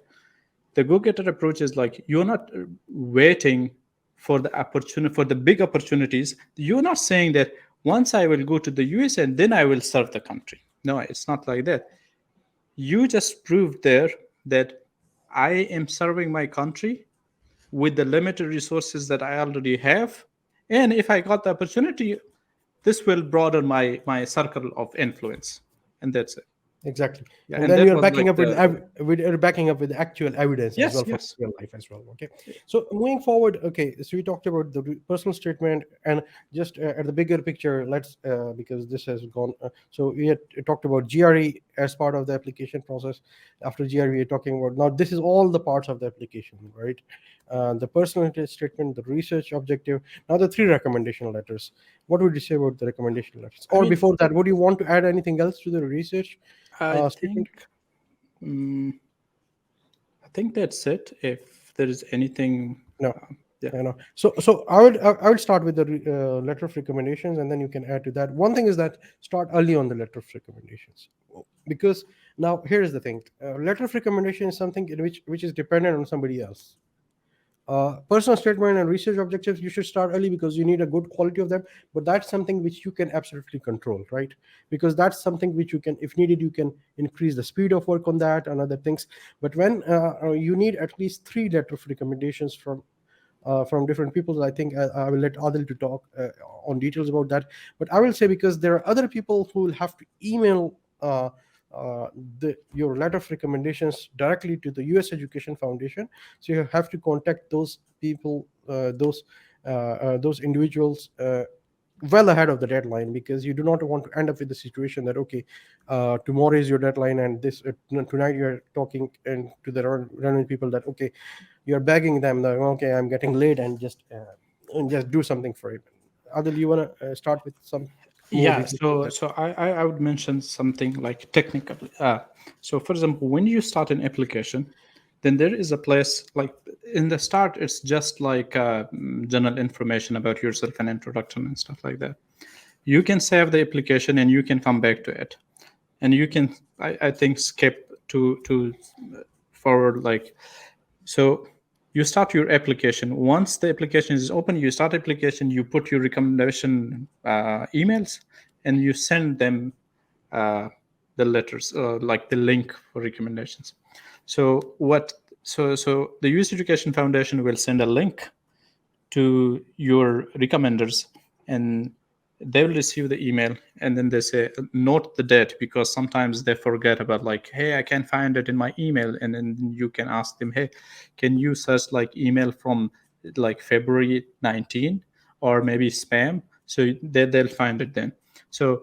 The go-getter approach is like you're not waiting for the opportunity, for the big opportunities. You're not saying that once I will go to the US and then I will serve the country. No, it's not like that. You just proved there that I am serving my country with the limited resources that I already have, and if I got the opportunity, this will broaden my circle of influence, and that's it. Exactly. Yeah, And and then that you're was backing like up with, the you're backing up with actual evidence as yes, well from yes. real life as well. Okay. So moving forward, okay, so we talked about the personal statement, and just at the bigger picture, let's because this has gone. So we had talked about GRE as part of the application process. After GRE, we're talking about, now this is all the parts of the application, right? The personal interest statement, the research objective, now the three recommendation letters. What would you say about the recommendation letters? I Or mean, before that, would you want to add anything else to the research I statement? think um, I think that's it. If there is anything, No, yeah, I know. So I would start with the letter of recommendations, and then you can add to that. One thing is that start early on the letter of recommendations, because now here is the thing: letter of recommendation is something in which is dependent on somebody else. Personal statement and research objectives, you should start early because you need a good quality of them, but that's something which you can absolutely control, right? Because that's something which you can, if needed, you can increase the speed of work on that and other things. But when you need at least three letter of recommendations from different people, I think I will let Adil to talk on details about that. But I will say, because there are other people who will have to email uh, your letter of recommendations directly to the US Education Foundation. So you have to contact those people, those individuals, well ahead of the deadline, because you do not want to end up with the situation that, okay, tomorrow is your deadline, and this tonight you're talking and to the random people that, okay, you're begging them that, okay, I'm getting late, and just do something for it. Adil, you want to start with some more yeah. details on So that? so I would mention something like technical. So for example, when you start an application, then there is a place like in the start, it's just like general information about yourself and introduction and stuff like that. You can save the application and you can come back to it, and you can I think skip to forward like so you start your application. Once the application is open, you start application, you put your recommendation emails, and you send them uh, the letters, like the link for recommendations. So what? So the US Education Foundation will send a link to your recommenders, and they will receive the email, and then they say note the date, because sometimes they forget about like, hey, I can't find it in my email, and then you can ask them, hey, can you search like email from like February 19, or maybe spam, so they'll find it then. So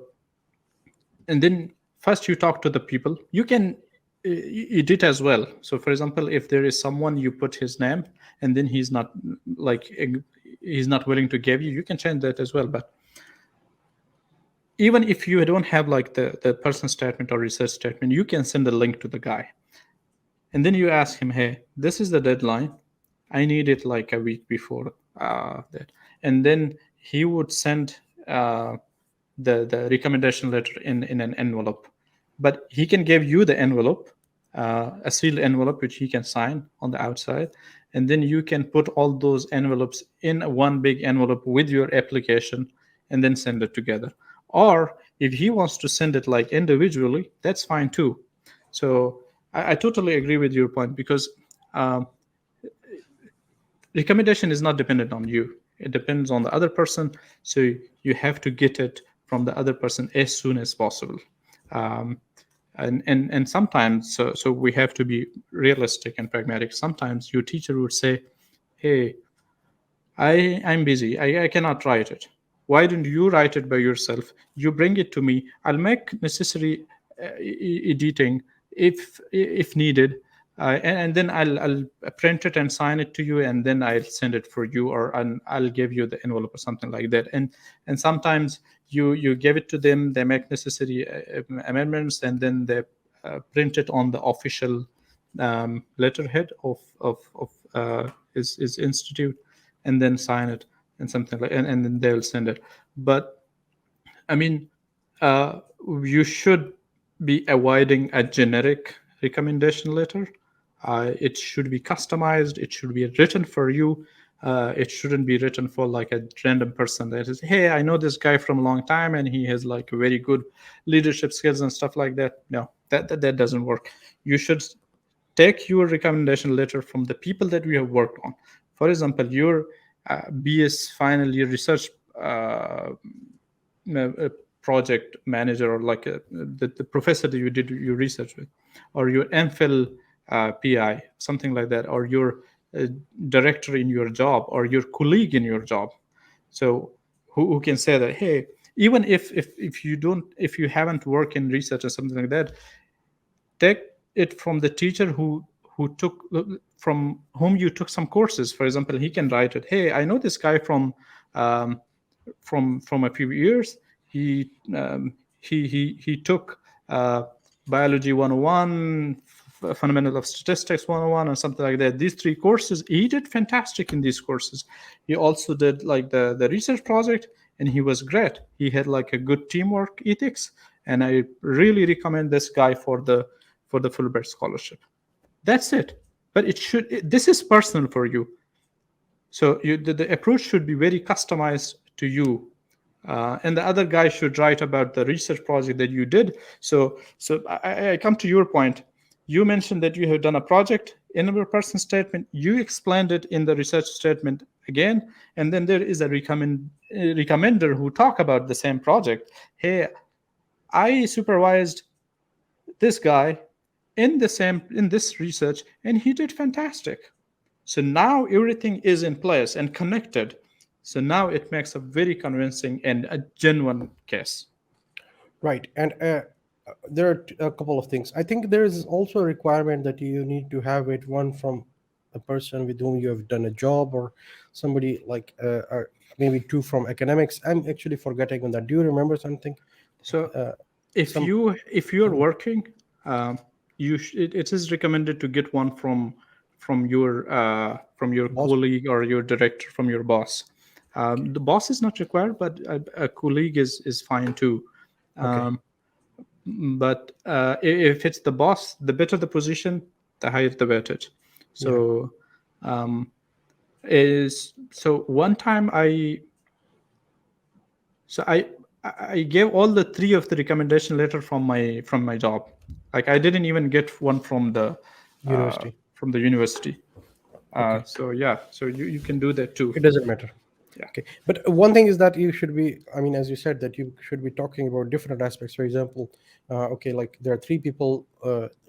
and then first you talk to the people. You can edit as well. So for example, if there is someone, you put his name, and then he's not like he's not willing to give you, you can change that as well. But even if you don't have like the person statement or research statement, you can send a link to the guy, and then you ask him, hey, this is the deadline, I need it like a week before that. And then he would send the recommendation letter in an envelope. But he can give you the envelope, a sealed envelope, which he can sign on the outside. And then you can put all those envelopes in one big envelope with your application, and then send it together. Or if he wants to send it like individually, that's fine too. So I totally agree with your point, because um, recommendation is not dependent on you, it depends on the other person. So you have to get it from the other person as soon as possible. um, and sometimes, so we have to be realistic and pragmatic. Sometimes your teacher would say, hey, I'm busy. I cannot write it. Why don't you write it by yourself? You bring it to me. I'll make necessary editing if needed, and then I'll print it and sign it to you, and then I'll send it for you, or I'll give you the envelope or something like that. And sometimes you give it to them. They make necessary amendments, and then they print it on the official letterhead of his institute, and then sign it, and something like, and then they'll send it. But I mean, uh, you should be avoiding a generic recommendation letter. It should be customized, it should be written for you. It shouldn't be written for like a random person that is, hey, I know this guy from a long time and he has like very good leadership skills and stuff like that. No, that doesn't work. You should take your recommendation letter from the people that we have worked on. For example, your BS final year research a project manager, or like the professor that you did your research with, or your MPhil PI, something like that, or your uh, director in your job, or your colleague in your job. So who can say that, hey, even if you don't, if you haven't worked in research or something like that, take it from the teacher who took, from whom you took some courses. For example, he can write it, hey, I know this guy um, from a few years. He took biology 101, fundamental of statistics 101, or something like that. These three courses, he did fantastic in these courses. He also did like the research project, and he was great. He had like a good teamwork ethics, and I really recommend this guy for the Fulbright scholarship. That's it. But this is personal for you. So the approach should be very customized to you. And the other guy should write about the research project that you did. So I come to your point. You mentioned that you have done a project in your personal statement. You explained it in the research statement again, and then there is a recommender who talk about the same project. Hey, I supervised this guy in this research, and he did fantastic. So now everything is in place and connected. So now it makes a very convincing and a genuine case. Right. And there are a couple of things. I think there is also a requirement that you need to have it one from a person with whom you have done a job, or somebody like, or maybe two from academics. I'm actually forgetting on that. Do you remember something? So Uh, if some you're working, it is recommended to get one from your boss? colleague or your director, from your boss. The boss is not required, but a colleague is fine too. Okay. Um, but if it's the boss, the better the position, the higher the weightage. Yeah. So is so one time so I gave all the three of the recommendation letter from my job. Like I didn't even get one University. from the university. Okay. So yeah, so you can do that too. It doesn't matter. Yeah. Okay, but one thing is that you should be, I mean, as you said, that you should be talking about different aspects. For example, okay, like there are three people.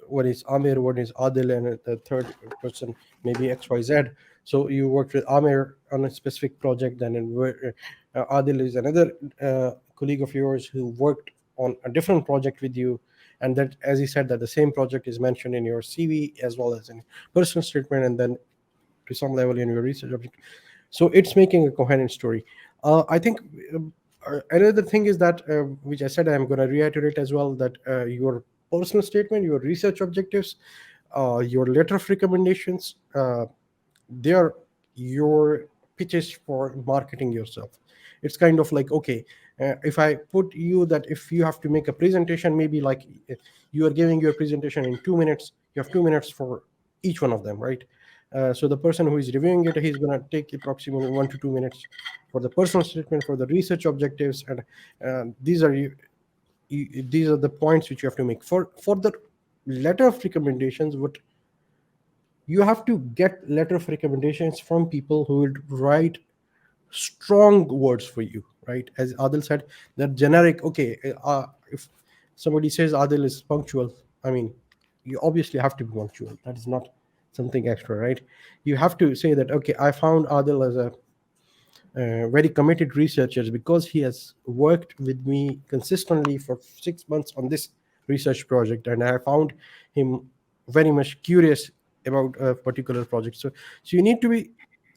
One is Amir, one is Adil, and the third person maybe XYZ. So you worked with Amir on a specific project, and then Adil is another colleague of yours who worked on a different project with you. And that, as you said, that the same project is mentioned in your CV as well as in personal statement, and then to some level in your research object. So it's making a coherent story. I think another thing is that, which I said, I'm going to reiterate as well, that your personal statement, your research objectives, your letter of recommendations, they are your pitches for marketing yourself. It's kind of like, okay, if I put you that if you have to make a presentation, maybe like you are giving your presentation in 2 minutes, you have 2 minutes for each one of them, right? So the person who is reviewing it, he's going to take approximately 1 to 2 minutes for the personal statement, for the research objectives, and these are these are the points which you have to make for the letter of recommendations. What you have to get letter of recommendations from people who will write strong words for you, right? As Adil said, that generic, okay, if somebody says Adil is punctual, I mean, you obviously have to be punctual. That is not something extra, right? You have to say that, okay, I found Adil as a very committed researcher because he has worked with me consistently for 6 months on this research project, and I found him very much curious about a particular project. So you need to be,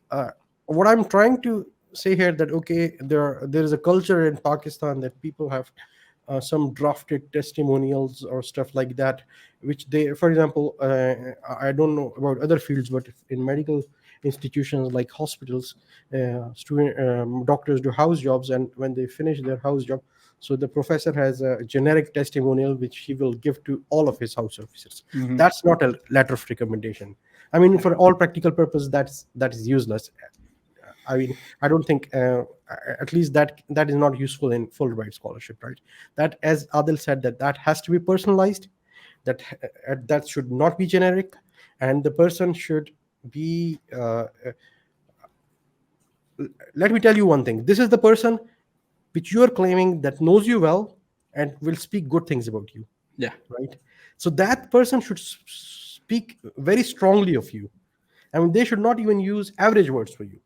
uh, what I'm trying to say here, that okay, there is a culture in Pakistan that people have some drafted testimonials or stuff like that, which they, for example, I don't know about other fields, but in medical institutions like hospitals, doctors do house jobs, and when they finish their house job, so the professor has a generic testimonial which he will give to all of his house officers. Mhm. That's not a letter of recommendation. I mean, for all practical purpose, that is useless. I mean, I don't think, at least that is not useful in Fulbright scholarship, right? That, as Adil said, that has to be personalized. That should not be generic, and the person should be. Let me tell you one thing. This is the person. which you are claiming that knows you well and will speak good things about you, Yeah. right? So that person should speak very strongly of you. I mean, they should not even use average words for you.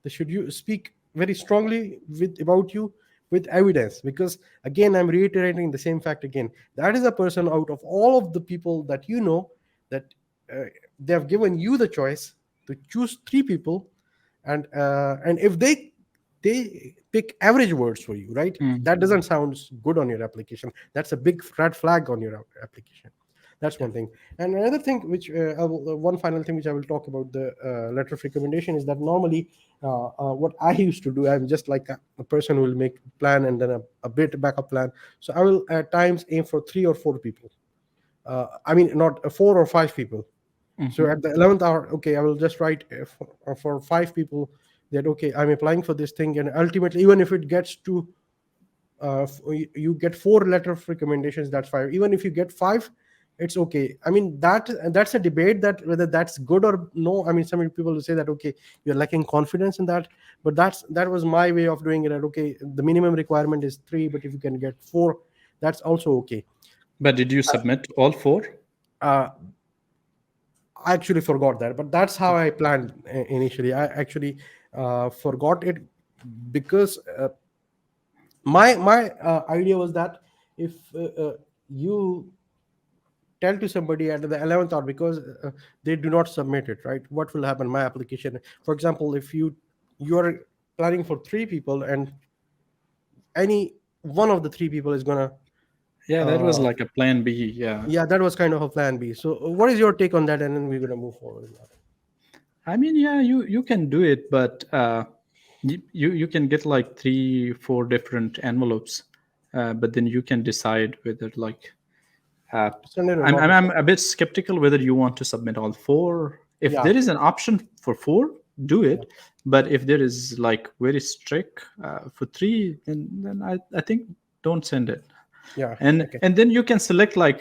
They should speak very strongly with about you with evidence, because again, I'm reiterating the same fact again. That is a person out of all of the people that you know, that uh, they have given you the choice to choose three people, and if they pick average words for you, right? Mm. That doesn't sound good on your application. That's a big red flag on your application. That's Yeah. one thing. And another thing, which one final thing which I will talk about the letter of recommendation, is that normally what I used to do, I'm just like a person who will make plan and then a bit backup plan. So I will at times aim for 3 or 4 people. I mean, not 4 or 5 people. So Mhm. at the 11th hour, okay, I will just write for 5 people that, okay, I'm applying for this thing. And ultimately, even if it gets to, you get 4 letter of recommendations, that's 5. Even if you get 5, it's okay. I mean, that's a debate, that whether that's good or no. I mean, some people will say that, okay, you're lacking confidence in that. But that was my way of doing it. That, okay, the minimum requirement is 3, but if you can get 4, that's also okay. But did you submit all four? uh, I actually forgot that, but that's how I planned initially. I actually forgot it, because my idea was that if you tell to somebody at the 11th hour, because they do not submit it, right? What will happen? My application, for example, if you are planning for 3 people, and any one of the 3 people is gonna, Yeah, that was uh, like a plan B. Yeah. yeah, that was kind of a plan B. So, what is your take on that? And then we're gonna move forward. I mean, yeah, you can do it, but you can get like 3 4 different envelopes, but then you can decide whether like uh, Send it or I'm, not I'm to I'm send. a bit skeptical whether you want to submit all four. If Yeah, there is an option for four, do yeah, it. But if there is like very strict for three, then I think don't send it. yeah. and Okay. and then you can select like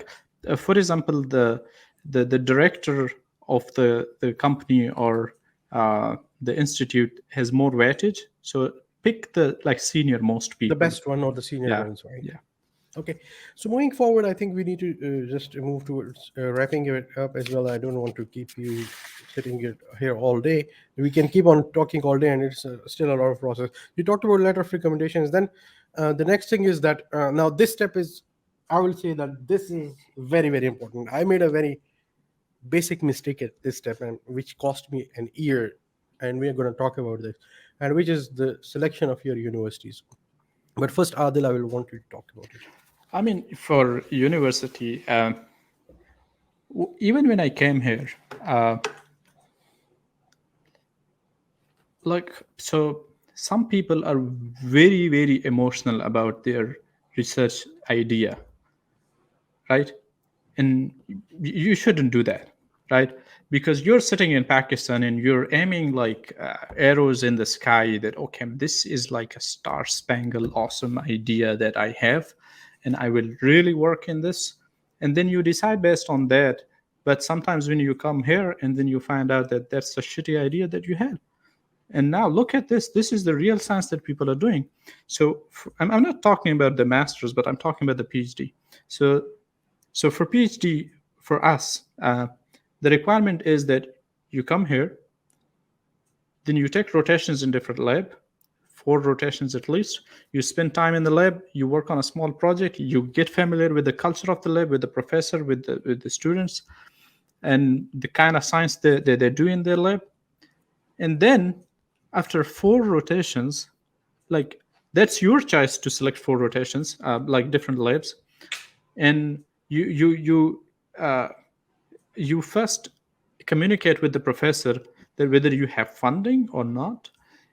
for example the director of the company or the institute has more weightage, so pick the like senior most The people. best one or the senior Yeah. ones, right? Yeah. Okay. So moving forward, I think we need to just move towards wrapping it up as well. I don't want to keep you sitting here all day. We can keep on talking all day, and it's still a lot of process. You talked about letter of recommendations. Then the next thing is that now this step is, I will say that this is very, very important. I made a very basic mistake at this step, and which cost me an year. And we are going to talk about this, and which is the selection of your universities. But first, Adil, I will want you to talk about it. I mean, for university, even when I came here, uh, like so some people are very very emotional about their research idea, right? And you shouldn't do that, right? Because you're sitting in Pakistan and you're aiming like arrows in the sky that, okay, this is like a star spangled awesome idea that I have, and I will really work in this. And then you decide based on that. But sometimes when you come here and then you find out that that's a shitty idea that you had, and now look at this is the real science that people are doing. So I'm not talking about the masters, but I'm talking about the PhD. So for PhD, for us, the requirement is that you come here, then you take rotations in different lab, 4 rotations at least. You spend time in the lab, you work on a small project, you get familiar with the culture of the lab, with the professor, with the students, and the kind of science that they do in their lab. And then after 4 rotations, like that's your choice to select 4 rotations, like different labs, and uh, you first communicate with the professor that whether you have funding or not.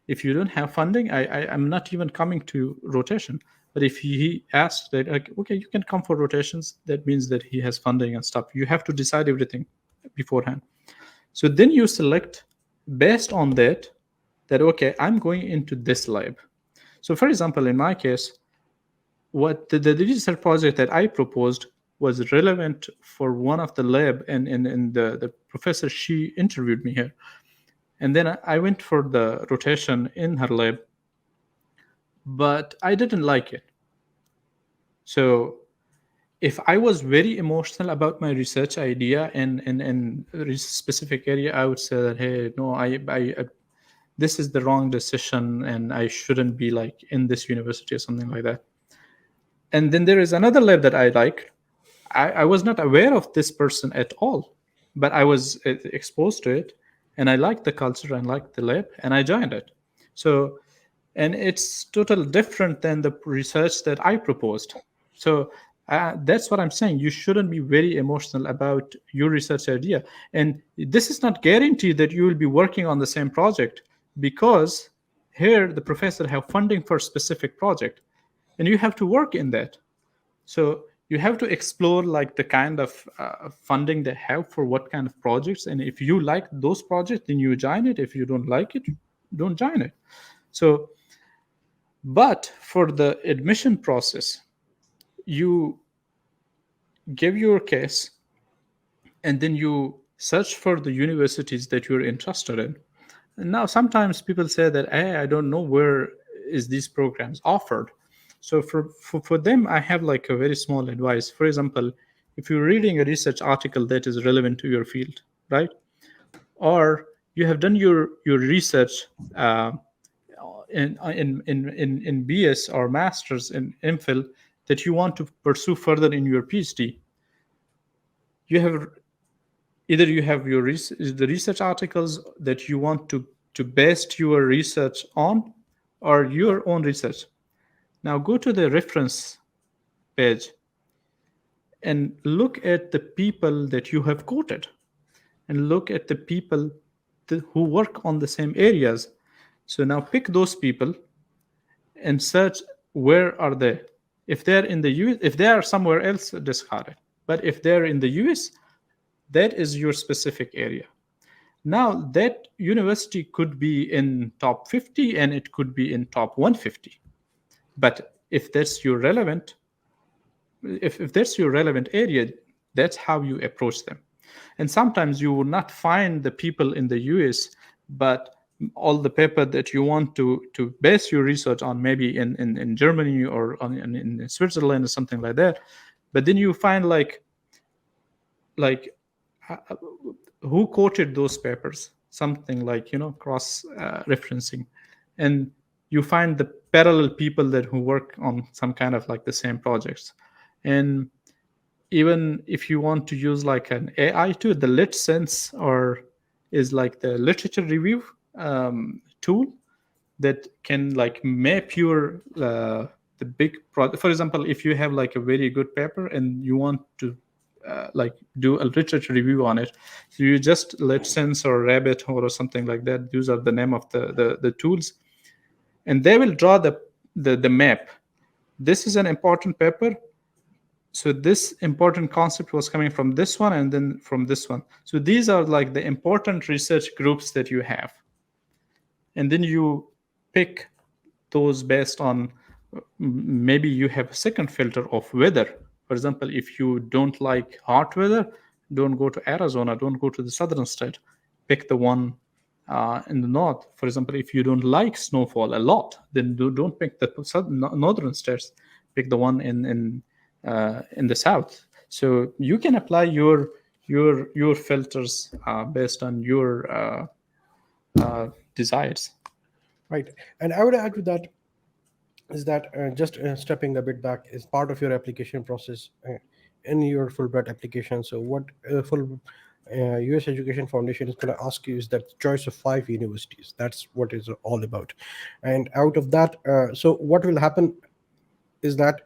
If you don't have funding, I'm not even coming to rotation. But if he asks that, like, okay, you can come for rotations, that means that he has funding and stuff. You have to decide everything beforehand. So then you select based on that, that okay, I'm going into this lab. So for example, in my case, what the research project that I proposed was relevant for one of the lab, and the professor, she interviewed me here. And then I went for the rotation in her lab. but I didn't like it. So if I was very emotional about my research idea in a specific area, I would say that, hey, no, this is the wrong decision and I shouldn't be like in this university or something like that. And then there is another lab that I like. I was not aware of this person at all, but I was exposed to it, and I liked the culture and liked the lab, and I joined it. So, and it's totally different than the research that I proposed. So that's what I'm saying. You shouldn't be very emotional about your research idea, and this is not guaranteed that you will be working on the same project, because here the professor have funding for a specific project, and you have to work in that. So you have to explore like the kind of funding they have for what kind of projects, and if you like those projects, then you join it. If you don't like it, don't join it. So, but for the admission process, you give your case, and then you search for the universities that you're interested in. And now sometimes people say that, hey, I don't know where is these programs offered. So for them, I have like a very small advice. For example, if you're reading a research article that is relevant to your field, right? Or you have done your research in BS or masters in MPhil that you want to pursue further in your PhD, you have either you have the research articles that you want to base your research on, or your own research. Now go to the reference page and look at the people that you have quoted, and look at the people who work on the same areas. So now pick those people and search where are they. If they're in the US, if they are somewhere else, discard it. But if they're in the US, that is your specific area. Now that university could be in top 50 and it could be in top 150. But if that's your relevant, if that's your relevant area, that's how you approach them. And sometimes you will not find the people in the US, but all the paper that you want to base your research on, maybe in Germany or in Switzerland or something like that. But then you find like uh, who quoted those papers, something like, cross referencing, and you find the parallel people that who work on some kind of like the same projects. And even if you want to use like an AI tool, the LitSense or is like the literature review tool that can like map your the big project. For example, if you have like a very good paper and you want to like do a literature review on it, so you just LitSense or Rabbit or something like that. These are the name of the tools, and they will draw the map. This is an important paper, so this important concept was coming from this one and then from this one. So these are like the important research groups that you have, and then you pick those based on maybe you have a second filter of weather. For example, if you don't like hot weather, don't go to Arizona, don't go to the southern state, pick the one in the north. For example, if you don't like snowfall a lot, then don't pick the northern states, pick the one in the south. So you can apply your filters based on your desires. Right. And I would add to that is that just stepping a bit back is part of your application process in your Fulbright application. So what full US Education Foundation is going to ask you is that choice of 5 universities. That's what it's all about. And out of that, so what will happen is that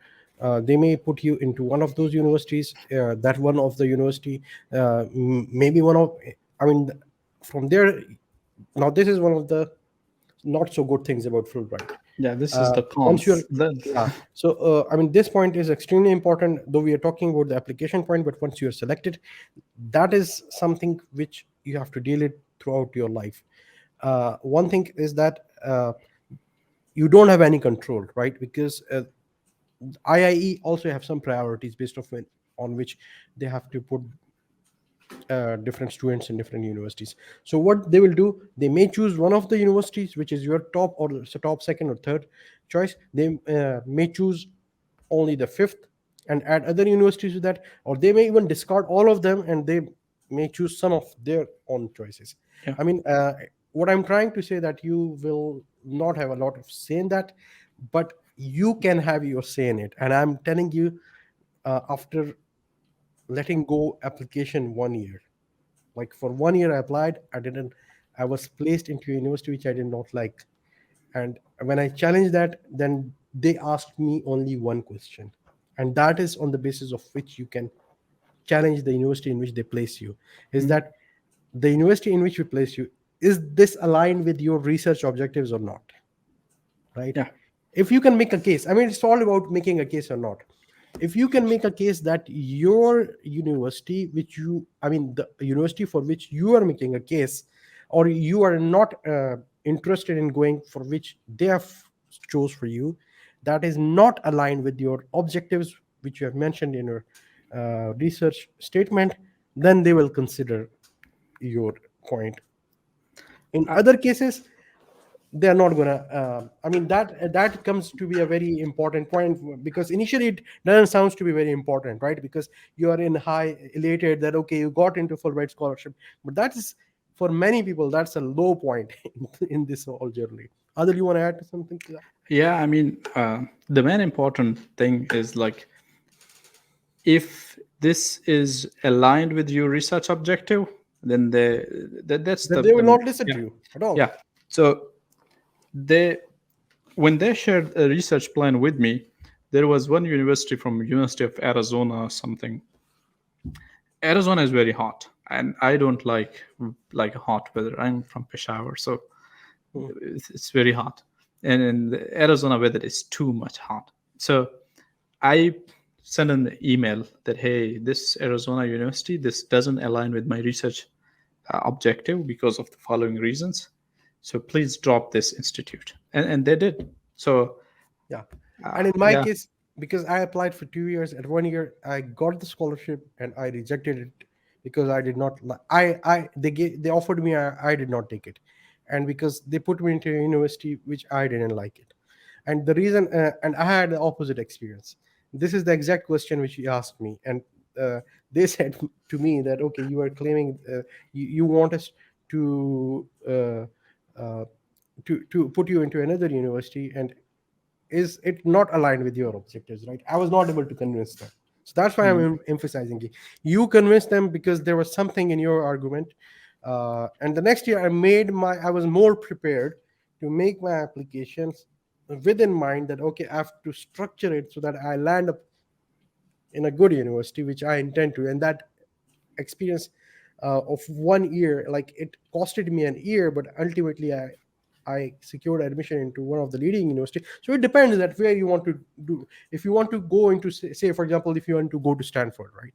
they may put you into one of those universities. That one of the university, maybe one of, I mean, from there. Now this is one of the not so good things about Fulbright. Yeah, this is the Once you're, cons. yeah. So I mean, this point is extremely important. Though we are talking about the application point, but once you are selected, that is something which you have to deal it throughout your life. One thing is that you don't have any control, right? Because IIE also have some priorities based on which they have to put different students in different universities. So what they will do, they may choose one of the universities which is your top, or so top second or third choice. They may choose only the fifth and add other universities to that, or they may even discard all of them and they may choose some of their own choices. Yeah. I mean, what I'm trying to say that you will not have a lot of say in that, but you can have your say in it. And I'm telling you, after letting go application 1 year, like for 1 year I applied, I was placed into a university which I did not like. And when I challenged that, then they asked me only one question, and that is on the basis of which you can challenge the university in which they place you, is Mhm. that the university in which we place you, is this aligned with your research objectives or not, right? Yeah. If you can make a case, I mean, it's all about making a case or not. If you can make a case that your university which you, I mean, the university for which you are making a case, or you are not interested in going, for which they have chose for you, that is not aligned with your objectives which you have mentioned in your research statement, then they will consider your point. In Uh, other cases, they're not gonna, I mean, that comes to be a very important point, because initially it doesn't sound to be very important, right? Because you are in high elated that okay, you got into Fulbright scholarship, but that is, for many people, that's a low point in this whole journey. Other, you want to add something to that? yeah, I mean, the main important thing is like, if this is aligned with your research objective, then that's Then they will the not listen yeah, to you at all. yeah. So they, when they shared a research plan with me, there was one university from University of Arizona or something. Arizona is very hot, and I don't like hot weather. I'm from Peshawar, so Hmm. it's very hot, and in the Arizona weather is too much hot. So I sent an email that, hey, this Arizona university, this doesn't align with my research objective because of the following reasons. So please drop this institute, and they did. So Yeah. And in my yeah. case, because I applied for 2 years, at 1 year I got the scholarship and I rejected it because I did not I they offered me, I did not take it. And because they put me into a university which I didn't like it. And the reason, and I had the opposite experience. This is the exact question which he asked me. And they said to me that okay, you are claiming, you want us to uh, to put you into another university, and is it not aligned with your objectives, right? I was not able to convince them. So that's why I'm Mm. emphasizing it. You convinced them because there was something in your argument. And the next year I was more prepared to make my applications within mind that okay, I have to structure it so that I land up in a good university which I intend to. And that experience of 1 year, like it costed me an year, but ultimately I secured admission into one of the leading university. So it depends that where you want to do. If you want to go into, say for example, if you want to go to Stanford, right?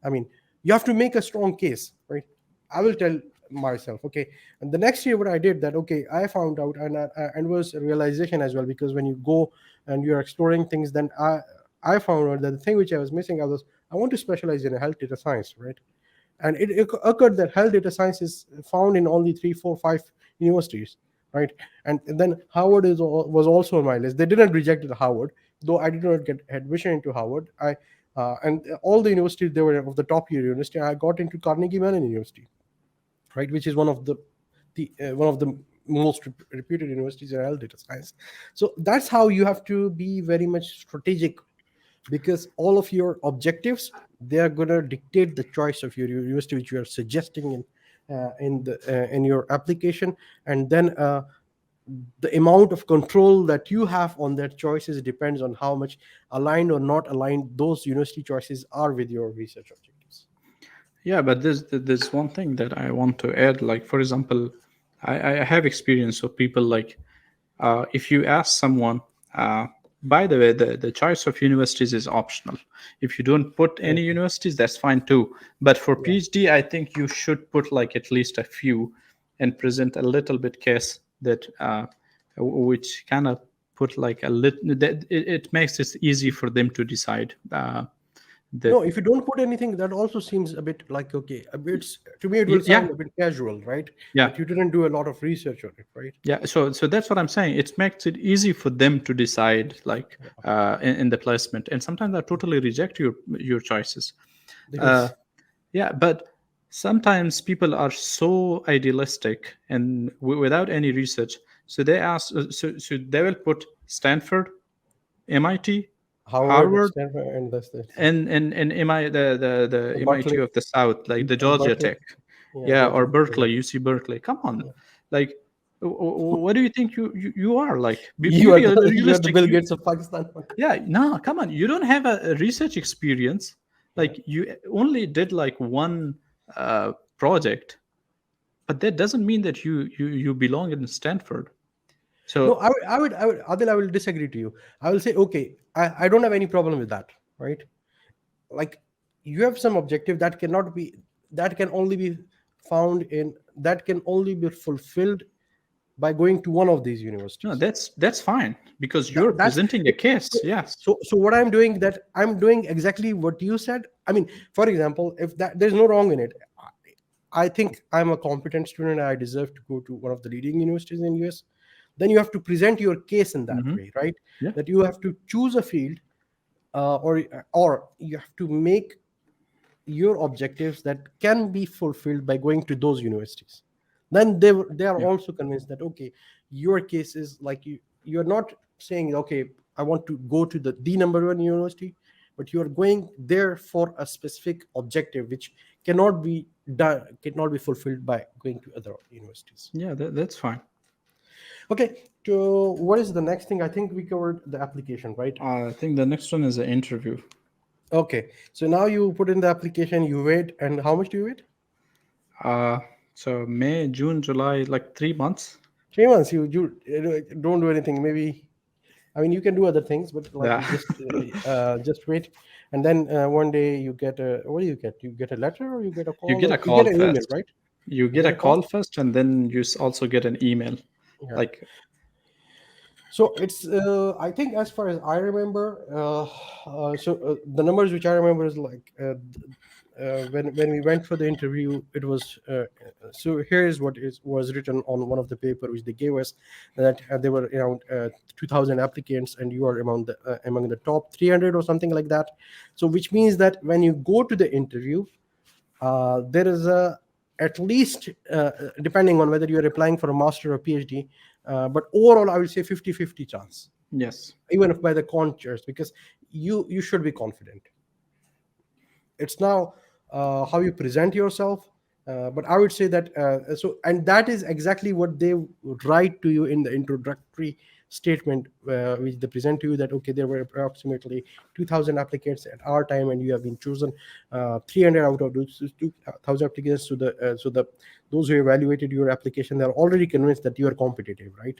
I mean, you have to make a strong case, right? I will tell myself, okay. And the next year, what I did that, okay, I found out, and was a realization as well, because when you go and you're exploring things, then I found out that the thing which I was missing, I want to specialize in health data science, right? And it occurred that health data science is found in only three, four, five universities, right? And then Harvard was also on my list. They didn't reject Harvard, though I did not get admission into Harvard. And all the universities, they were of the top university. I got into Carnegie Mellon University, right, which is one of the most reputed universities in health data science. So that's how you have to be very much strategic, because all of your objectives, they are going to dictate the choice of your university which you are suggesting in your application. And then the amount of control that you have on that choices depends on how much aligned or not aligned those university choices are with your research objectives. Yeah, but there's one thing that I want to add. Like, for example, I have experience of people like, if you ask someone, uh, by the way, the choice of universities is optional. If you don't put any Okay. universities, that's fine too. But for Yeah. PhD, I think you should put like at least a few, and present a little bit case that which kind of put like a little that it makes it easy for them to decide. that. No, if you don't put anything, that also seems a bit like, okay, a bit, to me it will Yeah, sound a bit casual, right? yeah, That you didn't do a lot of research on it, right? yeah. So that's what I'm saying. It makes it easy for them to decide, like, in the placement, and sometimes I totally reject your choices. uh, Because yeah, but sometimes people are so idealistic and without any research, so they ask, so they will put Stanford, MIT, Howard, Harvard, Stanford, and that's and MI, the MIT Berkeley, of the South, like the Georgia Berkeley, Tech, yeah, yeah, or Georgia. Berkeley, UC Berkeley. Come on, like, what do you think you are? Like, be You are the you are the realistic. Bill Gates of Pakistan. Yeah, no, come on, you don't have a research experience. Yeah. Like, you only did like one project, but that doesn't mean that you belong in Stanford. No, So Adil, I will disagree to you. I will say, okay, I don't have any problem with that, right? Like, you have some objective that cannot be, that can only be found in, that can only be fulfilled by going to one of these no, universities. that's fine, because That, you're that's presenting a case. Yes. so what I'm doing, that I'm doing exactly what you said. I mean, for example, if that, there's no wrong in it. I think I'm a competent student, I deserve to go to one of the leading universities in US. Then you have to present your case in that Hmm. way, right? Yeah. That you have to choose a field, or you have to make your objectives that can be fulfilled by going to those universities. Then they are Yeah. also convinced that, okay, your case is like, you're not saying, okay, I want to go to the number one university, but you are going there for a specific objective which cannot be done, cannot be fulfilled by going to other universities. Yeah, that's fine. Okay, so what is the next thing? I think we covered the application, right? I think the next one is an interview. Okay, so now you put in the application, you wait, and how much do you wait? uh so May, June, July, like 3 months. 3 months. You don't do anything. Maybe, I mean, you can do other things, but like, Yeah. you just wait, and then one day you get a, what do you get? You get a letter, or you get a You call, get or a you get call an email, first. right? You You get get a a call. call first, and then you also get an email. Yeah. Like, So it's, I think, as far as I remember, the numbers which I remember is like, when we went for the interview, it was, so here is what was written on one of the paper which they gave us, that there were around 2,000 applicants, and you are among the top 300 or something like that. So which means that when you go to the interview, there is a, at least, depending on whether you are applying for a master or PhD, but overall I will say 50-50 chance, yes. even if by the contours, because you should be confident. It's now how you present yourself, but I would say that, and that is exactly what they would write to you in the introductory statement, which they present to you, that, okay, there were approximately 2,000 applicants at our time, and you have been chosen 300 out of those 2,000 applicants. So the those who evaluated your application, they're already convinced that you are competitive, right?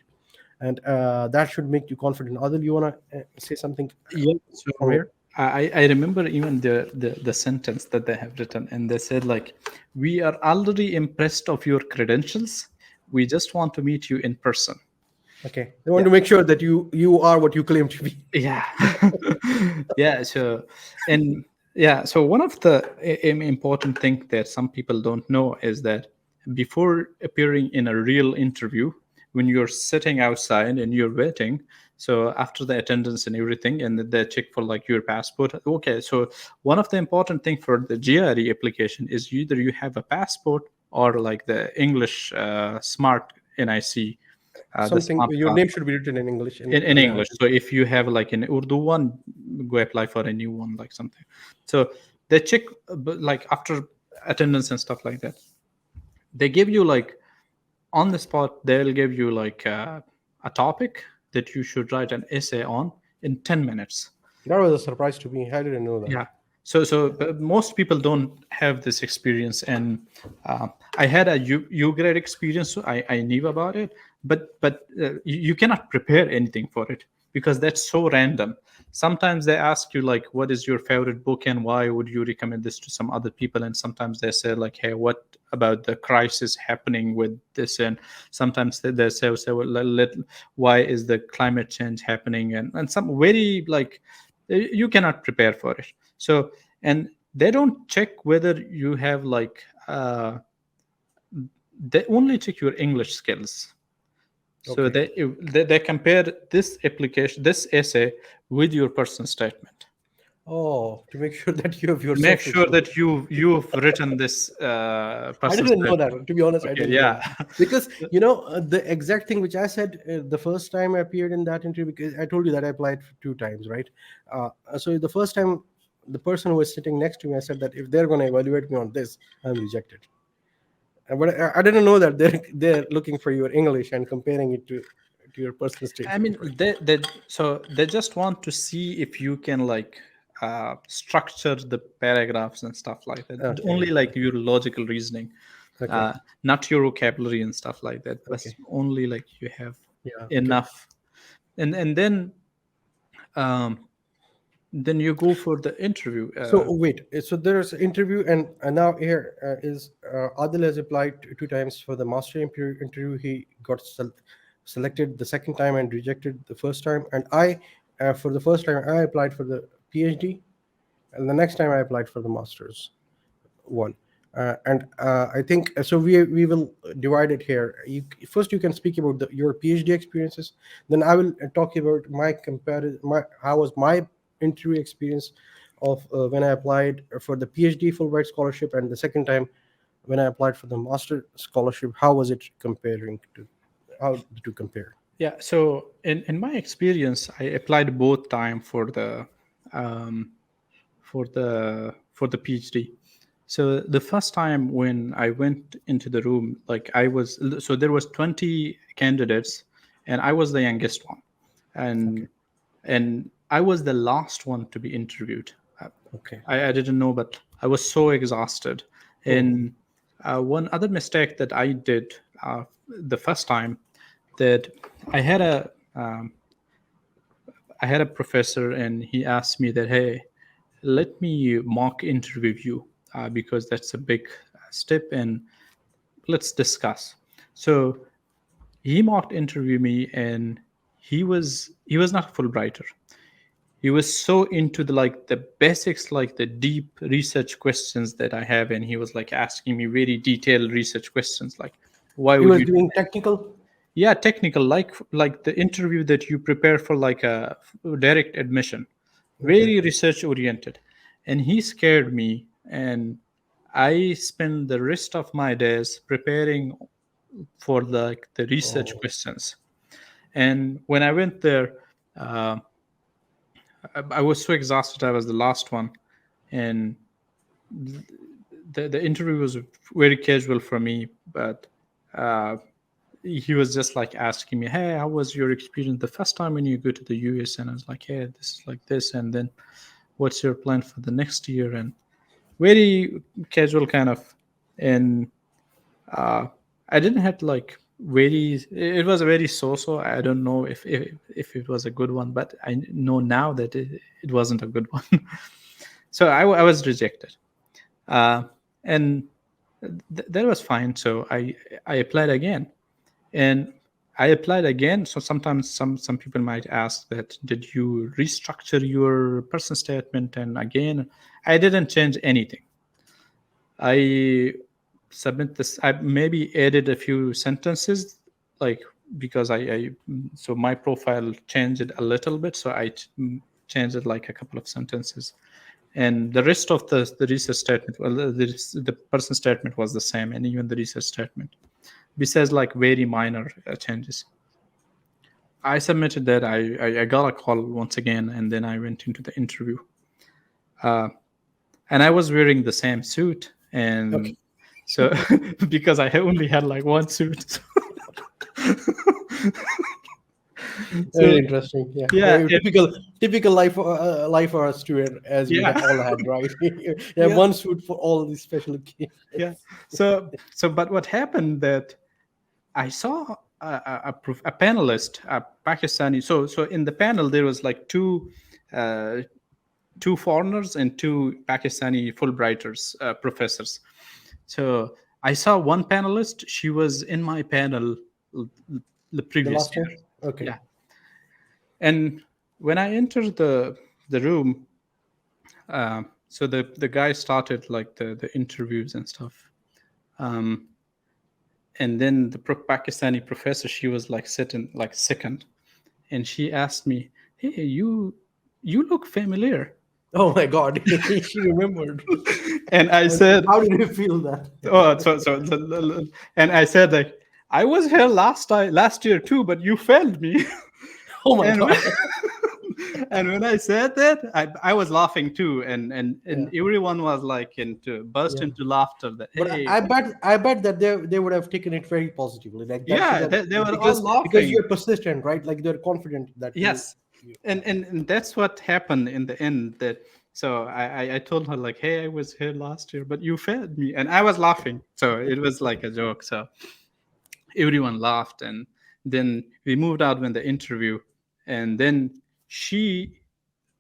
And that should make you confident. Adil, you want to say something Yeah. from So here? I remember even the sentence that they have written, and they said, like, we are already impressed of your credentials. We just want to meet you in person. Okay, they want Yeah. to make sure that you are what you claim to be. Yeah. Yeah. So, and yeah, so one of the important thing that some people don't know is that before appearing in a real interview, when you're sitting outside and you're waiting, so after the attendance and everything, and they check for like your passport. Okay, so one of the important thing for the GRE application is either you have a passport or like the English smart NIC, the Something, smart your card name should be written in English, in English. So if you have like an Urdu one, go apply for a new one, like something. So they check, like after attendance and stuff like that. They give you like on the spot. They'll give you like a topic that you should write an essay on in 10 minutes. that was a surprise to me. I didn't know that. Yeah. So but most people don't have this experience, and I had a U grade experience, so I knew about it. But you cannot prepare anything for it, because that's so random. Sometimes they ask you like, what is your favorite book and why would you recommend this to some other people? And sometimes they say like, hey, what about the crisis happening with this? And sometimes they say well, why is the climate change happening? And some very like, you cannot prepare for it. So and they don't check whether you have like they only check your English skills. So Okay. they compare this application, this essay, with your personal statement. Oh, to make sure that you have Make yourself sure explained. that you've written this I personal didn't know statement. that. To be honest, I Okay, didn't know yeah. that because the exact thing which I said the first time I appeared in that interview, because I told you that I applied 2 times, right? So the first time, the person who was sitting next to me, I said that if they're going to evaluate me on this, I'm rejected. But I didn't know that they're looking for your English and comparing it to your personal I statement, mean, right? they just want to see if you can like structure the paragraphs and stuff like that. Okay. Only like your logical reasoning, Okay. uh, not your vocabulary and stuff like that, but Okay. only like you have Yeah. Okay. enough. And um, then you go for the interview. So wait, so there's an interview, and now here is Adil has applied 2 times for the master interview. He got selected the second time and rejected the first time. And I, for the first time, I applied for the PhD, and the next time I applied for the master's one. And I think so. We will divide it here. First, you can speak about your PhD experiences. Then I will talk about my comparison. How was my interview experience of when I applied for the PhD Fulbright scholarship, and the second time when I applied for the master scholarship. How was it comparing to? How to compare? Yeah. So in my experience, I applied both time um, for the PhD. So the first time when I went into the room, like I was, so there was 20 candidates, and I was the youngest one, Okay. and and I was the last one to be interviewed. Okay. I didn't know, but I was so exhausted. Oh. And one other mistake that I did the first time, that I had a um, I had a professor, and he asked me that, hey, let me mock interview you because that's a big step, and let's discuss. So he mocked interview me, and he was not a Fulbrighter. He was so into the like the basics, like the deep research questions that I have, and he was like asking me very detailed research questions, like why He would was you do doing that? technical. Yeah, technical, like the interview that you prepare for like a direct admission, Okay. very research oriented. And he scared me, and I spent the rest of my days preparing for the research Oh. questions. And when I went there, uh, I was so exhausted. I was the last one, and the interview was very casual for me. But uh, he was just like asking me, "Hey, how was your experience the first time when you go to the US?" And I was like, "Hey, this is like this, and then what's your plan for the next year?" And very casual kind of. And uh, I didn't have like very. It was a very so-so. I don't know if it was a good one, but I know now that it wasn't a good one. So I was rejected, uh, and that was fine. So I applied again, and I applied again. So sometimes some people might ask that, did you restructure your person statement? And again, I didn't change anything. I submit this. I maybe added a few sentences, like because so my profile changed it a little bit, so changed it like a couple of sentences, and the rest of the research statement, well, the person statement was the same, and even the research statement, besides like very minor changes. I submitted that. I got a call once again, and then I went into the interview. Uh, and I was wearing the same suit, Okay. and so because I only had like one suit, Very so interesting. Yeah, yeah, yeah. Typical life for a student, as we yeah, all had, right? You have yeah, one suit for all these special yeah. occasions. But what happened that I saw a panelist, a Pakistani. So in the panel there was like uh, two foreigners and two Pakistani Fulbrighters professors. So I saw one panelist. She was in my panel the The previous last year. time. Okay. Yeah, and when I entered the room, uh, So the guy started like the interviews and stuff. Um, and then the Pakistani professor, she was like sitting like second, and she asked me, "Hey, you look familiar." Oh my God, she remembered. And I And said, how did you feel that? "Oh, and I said like, I was here last year too, but you failed me." Oh my And when, God. and when I said that, I was laughing too, and Yeah, everyone was like into burst yeah. into laughter. That But hey, I bet that they would have taken it very positively, like that should yeah, have, they were all because laughing. you're persistent, right? Like they're confident that Yes, yeah, and that's what happened in the end. That so I told her like, hey, I was here last year, but you failed me, and I was laughing. So it was like a joke. So everyone laughed, and then we moved out when the interview, and then she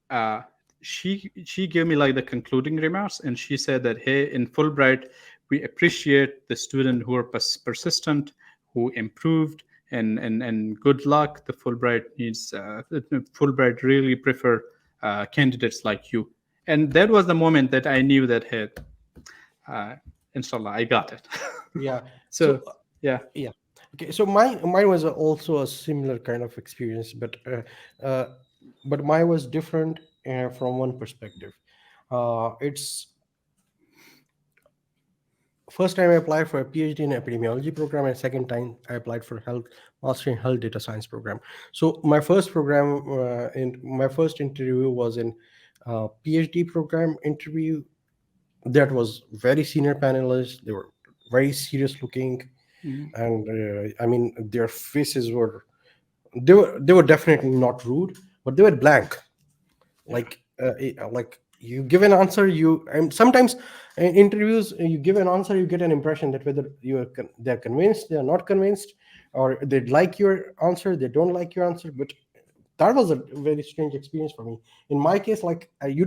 uh, she gave me like the concluding remarks, and she said that hey, in Fulbright we appreciate the student who are persistent, who improved, and good luck. The Fulbright needs Fulbright really prefer candidates like you. And that was the moment that I knew that hey, uh, inshallah, I got it. yeah. So So yeah. yeah, okay. So mine was also a similar kind of experience, uh, but mine was different from one perspective. It's first time I applied for a PhD in epidemiology program, and second time I applied for health master in health data science program. So my first program in my first interview was in PhD program interview. That was very senior panelists. They were very serious looking, Mhm. and I mean their faces were, they were definitely not rude, but they were blank. Yeah. Like you give an answer, you, and sometimes in interviews you give an answer, you get an impression that whether they're convinced, they're not convinced, or they like your answer, they don't like your answer. But that was a very strange experience for me. In my case, like you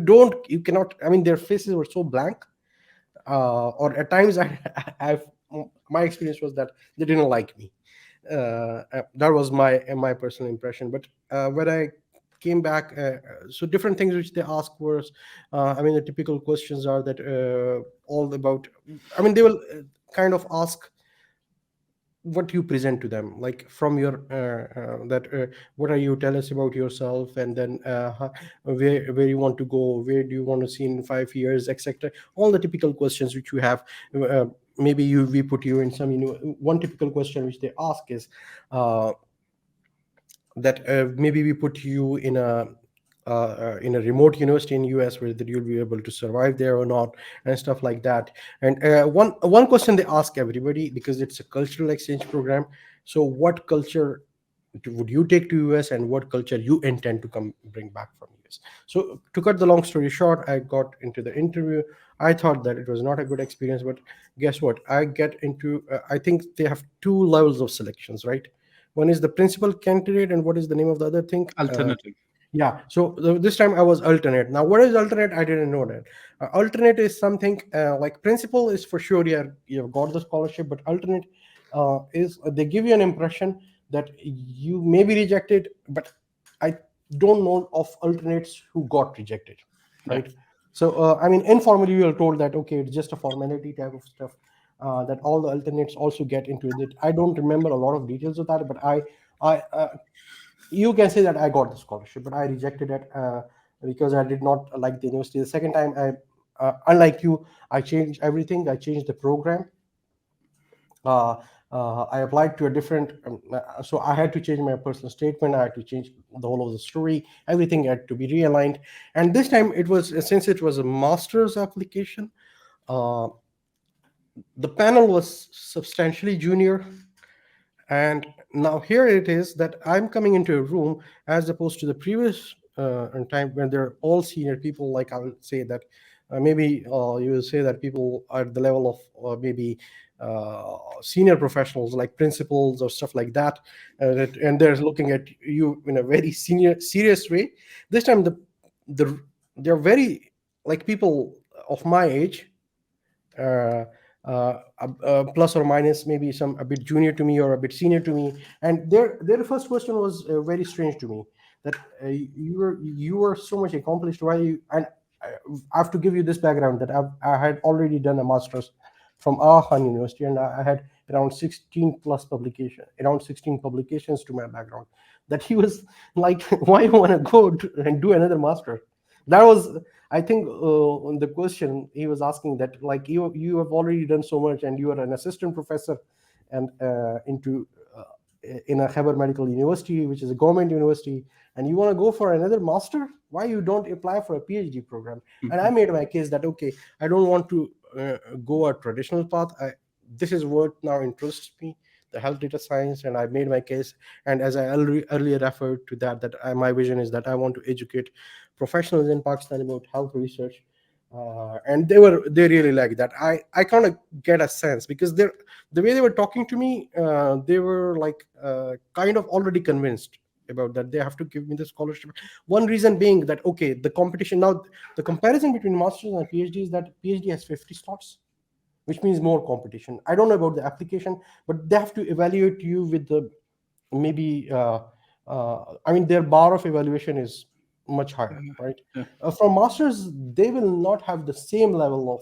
cannot, I mean their faces were so blank, or at times I've my experience was that they didn't like me. That was my personal impression. But when I came back, so different things which they asked was, I mean the typical questions are that all about, I mean they will kind of ask what you present to them, like from your that what are you, tell us about yourself, and then where you want to go, where do you want to see in 5 years, etc. All the typical questions which you have. Maybe we put you in some, one typical question which they ask is uh, that maybe we put you in a remote university in US, whether you'll be able to survive there or not, and stuff like that. And one question they ask everybody, because it's a cultural exchange program, so what culture would you take to US, and what culture you intend to come bring back from US? So to cut the long story short, I got into the interview. I thought that it was not a good experience, but guess what, I get into I think they have two levels of selections, right? One is the principal candidate, and what is the name of the other thing? Alternative. Yeah. So this time I was alternate. Now, what is alternate? I didn't know that. Alternate is something like principal is for sure you've got the scholarship, but alternate is they give you an impression that you may be rejected, but I don't know of alternates who got rejected, Yeah. right? So I mean, informally we are told that okay, it's just a formality type of stuff. That all the alternates also get into it. I don't remember a lot of details of that, but I you can say that I got the scholarship, but I rejected it because I did not like the university. The second time, unlike you, I changed everything. I changed the program. Uh, I applied to a different, so I had to change my personal statement. I had to change the whole of the story. Everything had to be realigned. And this time, it was, since it was a master's application, uh, the panel was substantially junior. And now here it is that I'm coming into a room, as opposed to the previous time when they're all senior people. Like I would say that maybe you will say that people are at the level of maybe senior professionals like principals or stuff like that, and they're looking at you in a very senior serious way. This time the they're very like people of my age, uh, plus or minus, maybe some a bit junior to me or a bit senior to me. And their first question was very strange to me, that you were so much accomplished, why you, and I have to give you this background that I had already done a master's from Khan University, and I had around 16 plus around 16 publications to my background. That he was like, why you want to go and do another master? That was, I think, the question he was asking, that like you have already done so much, and you are an assistant professor, and into in a Khyber Medical University, which is a government university, and you want to go for another master, why you don't apply for a PhD program? And I made my case that, okay, I don't want to go a traditional path. This is what now interests me, the health data science, and I made my case. And as I earlier referred to my vision is that I want to educate professionals in Pakistan about health research. And they really like that. I kind of get a sense, because the way they were talking to me, they were like kind of already convinced about that they have to give me the scholarship. One reason being that, okay, the competition now, the comparison between masters and PhD is that PhD has 50 slots, which means more competition. I don't know about the application, but they have to evaluate you with the maybe I mean, their bar of evaluation is much higher, right? Yeah. From masters, they will not have the same level of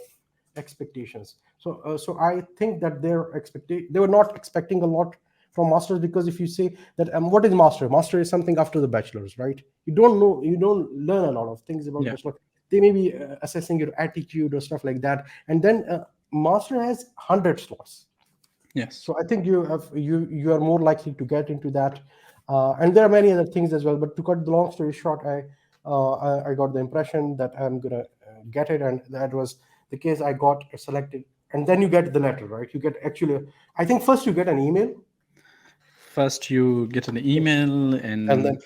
expectations. So I think that they were not expecting a lot from masters, because if you say that, what is master is something after the bachelor's, right? You don't learn a lot of things about Yeah. bachelor. They may be assessing your attitude or stuff like that, and then master has 100 slots. Yes. So I think you are more likely to get into that, and there are many other things as well. But to cut the long story short, I got the impression that I'm gonna get it, and that was the case. I got selected, and then you get the letter, right? You get actually, I think first you get an email, First, you get an email, and and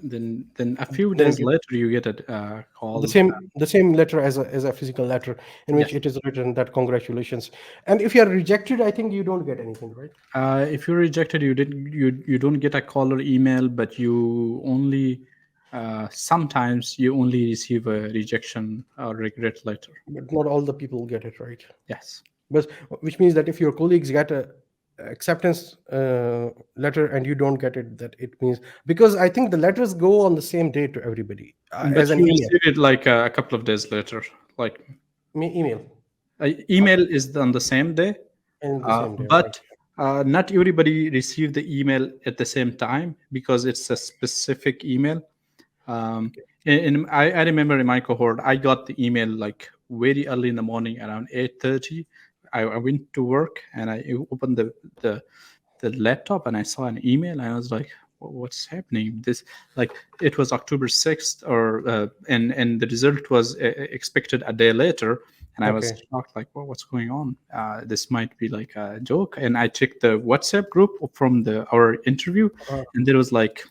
then a few then days later, you get a the call. same letter as a physical letter, in which Yes. it is written that congratulations. And if you are rejected, I think you don't get anything, right? If you're rejected, you don't get a call or email, but you only sometimes you only receive a rejection or regret letter. But not all the people get it, right? Yes. But which means that if your colleagues get a acceptance letter and you don't get it, that it means, because I think the letters go on the same day to everybody, But as an you email. receive it like a couple of days later. Like Email email is on the same day, in the same day, right? but not everybody received the email at the same time because it's a specific email. I remember in my cohort, I got the email like very early in the morning, around 8:30. I went to work and I opened the laptop and I saw an email and I was like, what's happening? This, like, it was October 6th, or and the result was expected a day later. And I was Okay. shocked, like, well, what's going on? This might be like a joke. And I checked the WhatsApp group from our interview, uh, and there was like,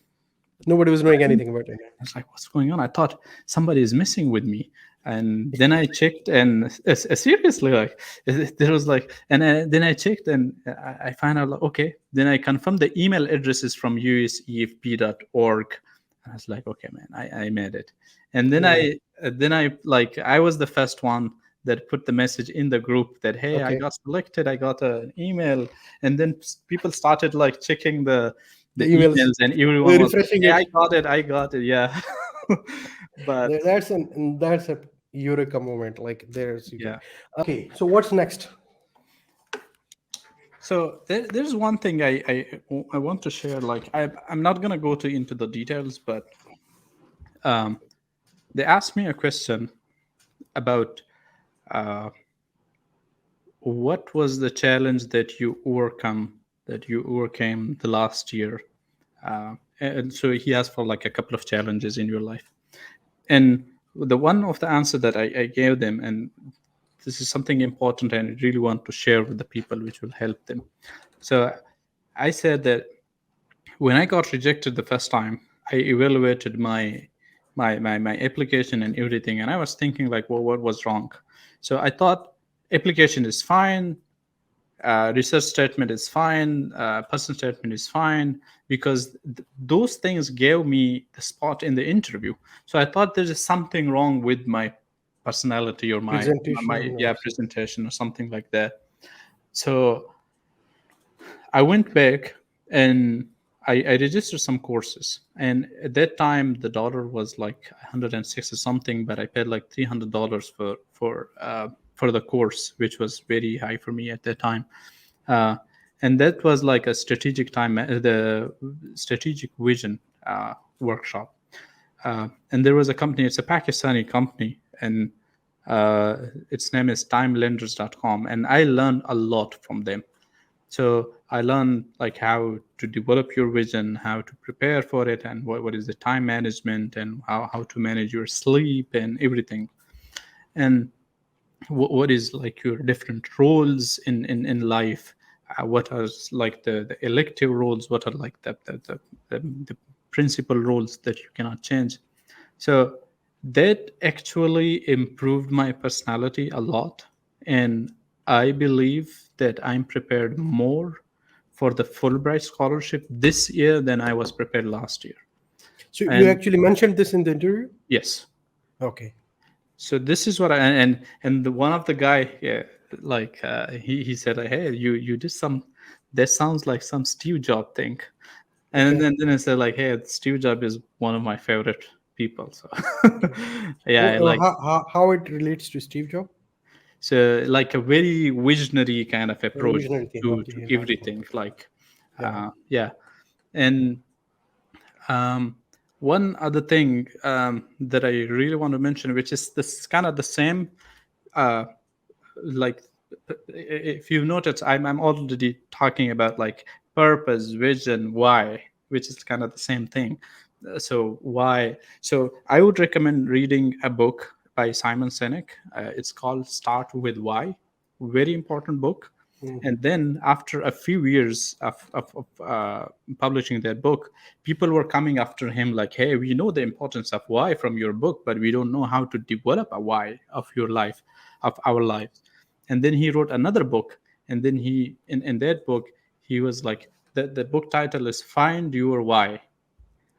Nobody was knowing anything about it. I was like, what's going on? I thought somebody is messing with me. And then I checked, and seriously, like, there was like, and then I checked, and I found out, like, okay. Then I confirmed the email addresses from usefp.org. And I was like, okay, man, I made it. And then Yeah. I was the first one that put the message in the group that, hey, I Okay. got selected, I got an email. And then people started like checking the The emails, emails, and everyone was like, refreshing hey, it. I got it, yeah. But That's a eureka moment. Like, there's you get. yeah. Okay. So what's next? So there's one thing I want to share. Like, I'm not gonna go into the details, but they asked me a question about what was the challenge that you overcame the last year. And so he asked for like a couple of challenges in your life. And the one of the answer that I gave them, and this is something important and I really want to share with the people, which will help them. So I said that when I got rejected the first time, I evaluated my application and everything, and I was thinking like, well, what was wrong? So I thought application is fine, research statement is fine, person statement is fine, because those things gave me the spot in the interview. So I thought there is something wrong with my personality or my Presentation or presentation or something like that. So I went back and I registered some courses, and at that time the dollar was like 106 or something, but I paid like $300 for the course, which was very high for me at that time. Uh, and that was like a the strategic vision workshop. And there was a company, it's a Pakistani company, and uh, its name is timelenders.com, and I learned a lot from them. So I learned like how to develop your vision, how to prepare for it, and what is the time management, and how to manage your sleep and everything. And what is like your different roles in life, what are like the elective roles, what are like the principal roles that you cannot change. So that actually improved my personality a lot. And I believe that I'm prepared more for the Fulbright scholarship this year than I was prepared last year. So you And actually mentioned this in the interview? yes, Okay. so this is what I, and the one of the guy, yeah, like he said like, hey, you did some, that sounds like some Steve Jobs thing. And Okay. then I said like, hey, Steve Jobs is one of my favorite people. So Okay. yeah, like, How it relates to Steve Jobs? so like a very visionary kind of Very approach visionary thing. to Okay. Got it. everything. Like Yeah. yeah. And um one other thing that I really want to mention, which is this kind of the same, uh like if you notice, I'm already talking about like purpose, vision, why, which is kind of the same thing. So why, so I would recommend reading a book by Simon Sinek. It's called Start with Why. Very important book. Mhm. And then after a few years of publishing that book, people were coming after him like, hey, we know the importance of why from your book, but we don't know how to develop a why of your life, of our lives. And then he wrote another book, and then he in that book he was like, the book title is Find Your Why.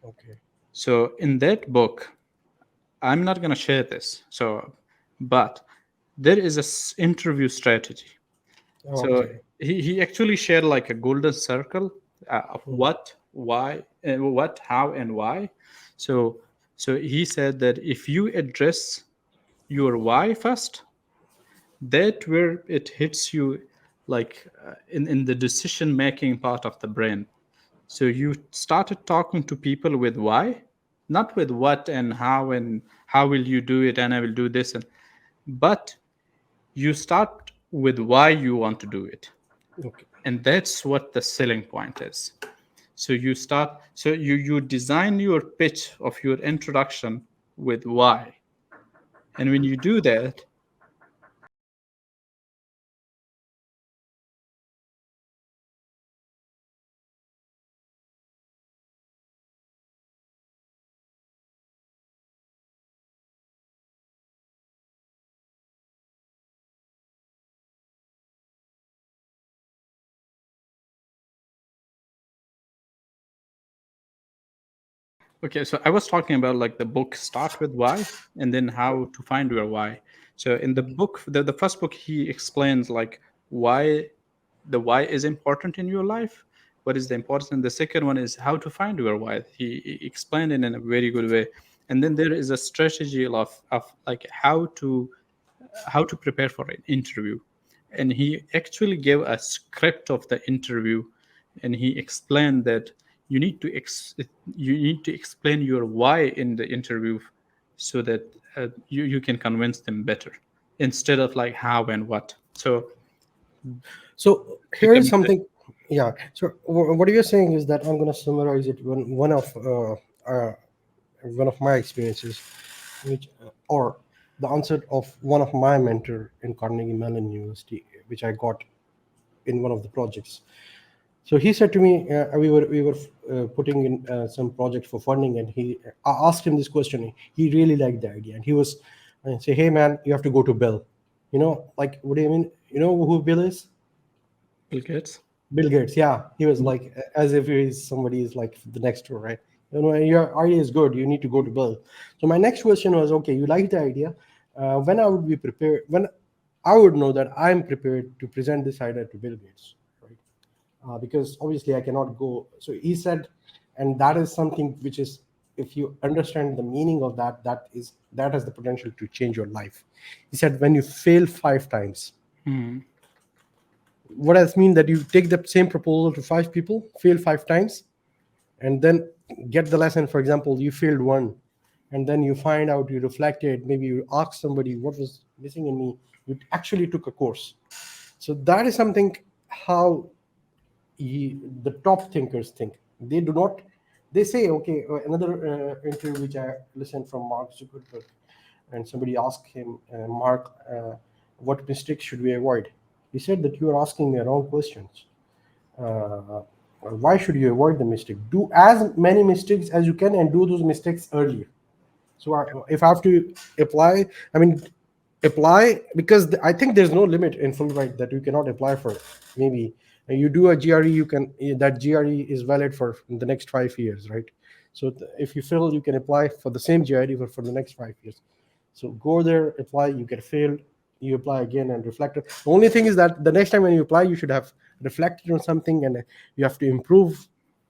Okay. So in that book, I'm not going to share this, so, but there is a interview strategy. So Okay. he actually shared like a golden circle of Mhm. what, why, and what, how, and why. So so he said that if you address your why first, that where it hits you, like in the decision making part of the brain. So you started talking to people with why, not with what and how will you do it and I will do this, and but you start with why you want to do it. Okay. And that's what the selling point is. So you start, so you design your pitch of your introduction with why. And when you do that, okay, so I was talking about like the book Start with Why and then how to find your why. So in the book, the first book, he explains like why, the why is important in your life. What is the importance? And the second one is how to find your why. He explained it in a very good way. And then there is a strategy of like how to prepare for an interview. And he actually gave a script of the interview, and he explained that you need to you need to explain your why in the interview, so that you can convince them better, instead of like how and what. So So here is becoming something. Yeah. So what you're saying is that I'm going to summarize it. One of my experiences, which or the answer of one of my mentor in Carnegie Mellon University, which I got in one of the projects. So he said to me, we were putting in some project for funding, and I asked him this question. He really liked the idea, and he was say, "Hey man, you have to go to Bill. Like, what do you mean? You know who Bill is? Bill Gates. Bill Gates." Yeah, he was like as if he's somebody is like the next door, right? Your idea is good. You need to go to Bill. So my next question was, okay, you like the idea. When I would be prepared, when I would know that I'm prepared to present this idea to Bill Gates, right? because obviously I cannot go. So he said, and that is something which is, if you understand the meaning of that, that has the potential to change your life. He said, when you fail 5 times, what does mean? That you take the same proposal to 5 people, fail 5 times, and then get the lesson. For example, you failed one, and then you find out, you reflected, maybe you asked somebody what was missing in me, you actually took a course. So that is something how the top thinkers think. They do not, they say, okay, another interview which I listened from Mark Zuckerberg, and somebody asked him, Mark, what mistakes should we avoid? He said that you are asking me wrong questions. Why should you avoid the mistake? Do as many mistakes as you can, and do those mistakes earlier. So if I have to apply, I mean, apply, because I think there's no limit in Fulbright that you cannot apply for. Maybe you do a GRE, you can, that GRE is valid for the next 5 years, right? So if you fail, you can apply for the same GRE for the next 5 years. So go there, apply, you get failed, you apply again and reflect it. The only thing is that the next time when you apply, you should have reflected on something, and you have to improve.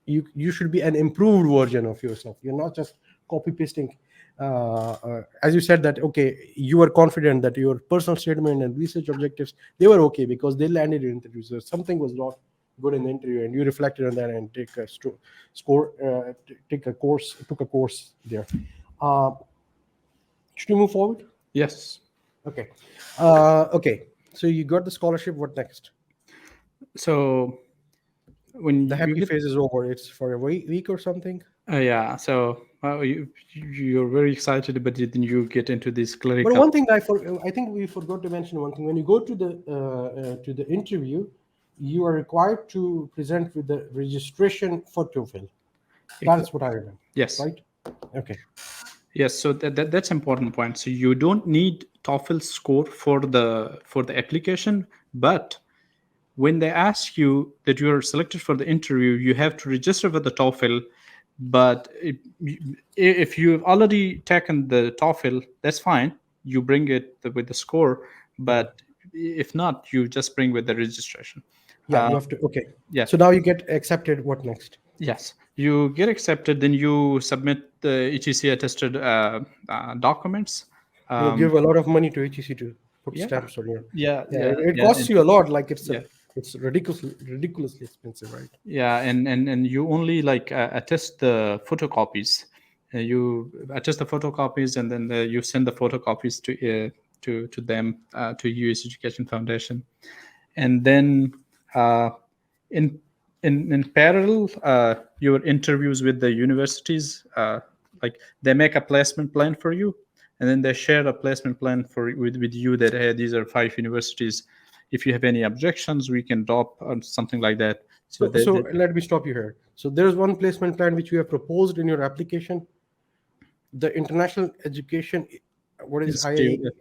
You should be an improved version of yourself. You're not just copy pasting. As you said that, okay, you were confident that your personal statement and research objectives, they were okay because they landed in interviews. So something was not good in the interview, and you reflected on that and take a took a course there. Uh, should we move forward? Yes. Okay. Okay. So you got the scholarship. What next? So when The you happy get, phase is over. It's for a week or something. yeah, so you're very excited, but then you get into this But clerical. one thing I think we forgot to mention one thing. When you go to the interview, you are required to present with the registration for TOEFL. That's what I remember. Yes. Right? Okay. Yes, so that's important point. So you don't need TOEFL score for the application, but when they ask you that you are selected for the interview, you have to register with the TOEFL. But if you've already taken the TOEFL, that's fine. You bring it with the score, but if not, you just bring with the registration. Yeah, you have to. Okay. Yeah. So now you get accepted. What next? Yes, you get accepted, then you submit the ETC attested documents. You give a lot of money to HEC to put Yeah, stamps on your. yeah, Yeah, yeah, it yeah, costs you a lot. Like yeah, it's ridiculously expensive, right? yeah, and you only like attest the photocopies. You attest the photocopies, and then you send the photocopies to them, to US Education Foundation, and then uh, in in parallel, your interviews with the universities, like they make a placement plan for you, and then they share a placement plan with you that, hey, these are 5 universities. If you have any objections, we can drop or something like that. So So let me stop you here. So there's one placement plan which you have proposed in your application. The International Education, what is Institute,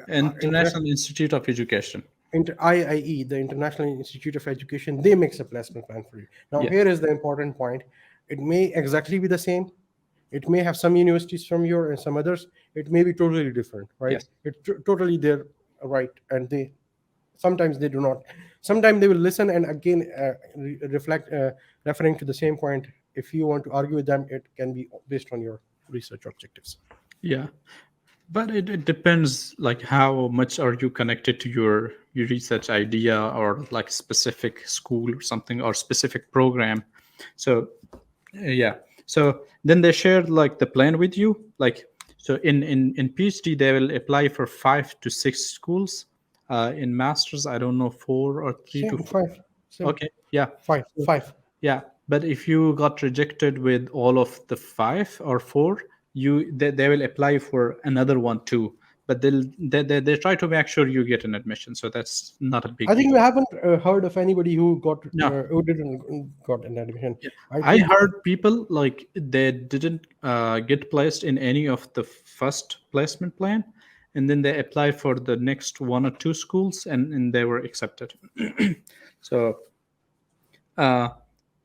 IIE? International Institute of Education. IIE, the International Institute of Education, they make a placement plan for you. Now, Yeah, here is the important point. It may exactly be the same. It may have some universities from your and some others. It may be totally different, right? yes, It's totally their right, and they sometimes they do not. Sometimes they will listen and again reflect, referring to the same point. If you want to argue with them, it can be based on your research objectives. yeah. But it depends, like how much are you connected to your research idea, or like specific school or something, or specific program. So yeah, so then they shared like the plan with you, like, so in PhD they will apply for 5 to 6 schools. In masters, I don't know, 4 or 3 to 4. Five, same, Okay, yeah. five. Yeah, but if you got rejected with all of the 5 or 4, they will apply for another one too. But they try to make sure you get an admission, so that's not a I big think deal. we haven't heard of anybody No, who didn't got an admission. yeah. I I think heard people like they didn't get placed in any of the first placement plan, and then they applied for the next 1 or 2 schools, and they were accepted. So uh,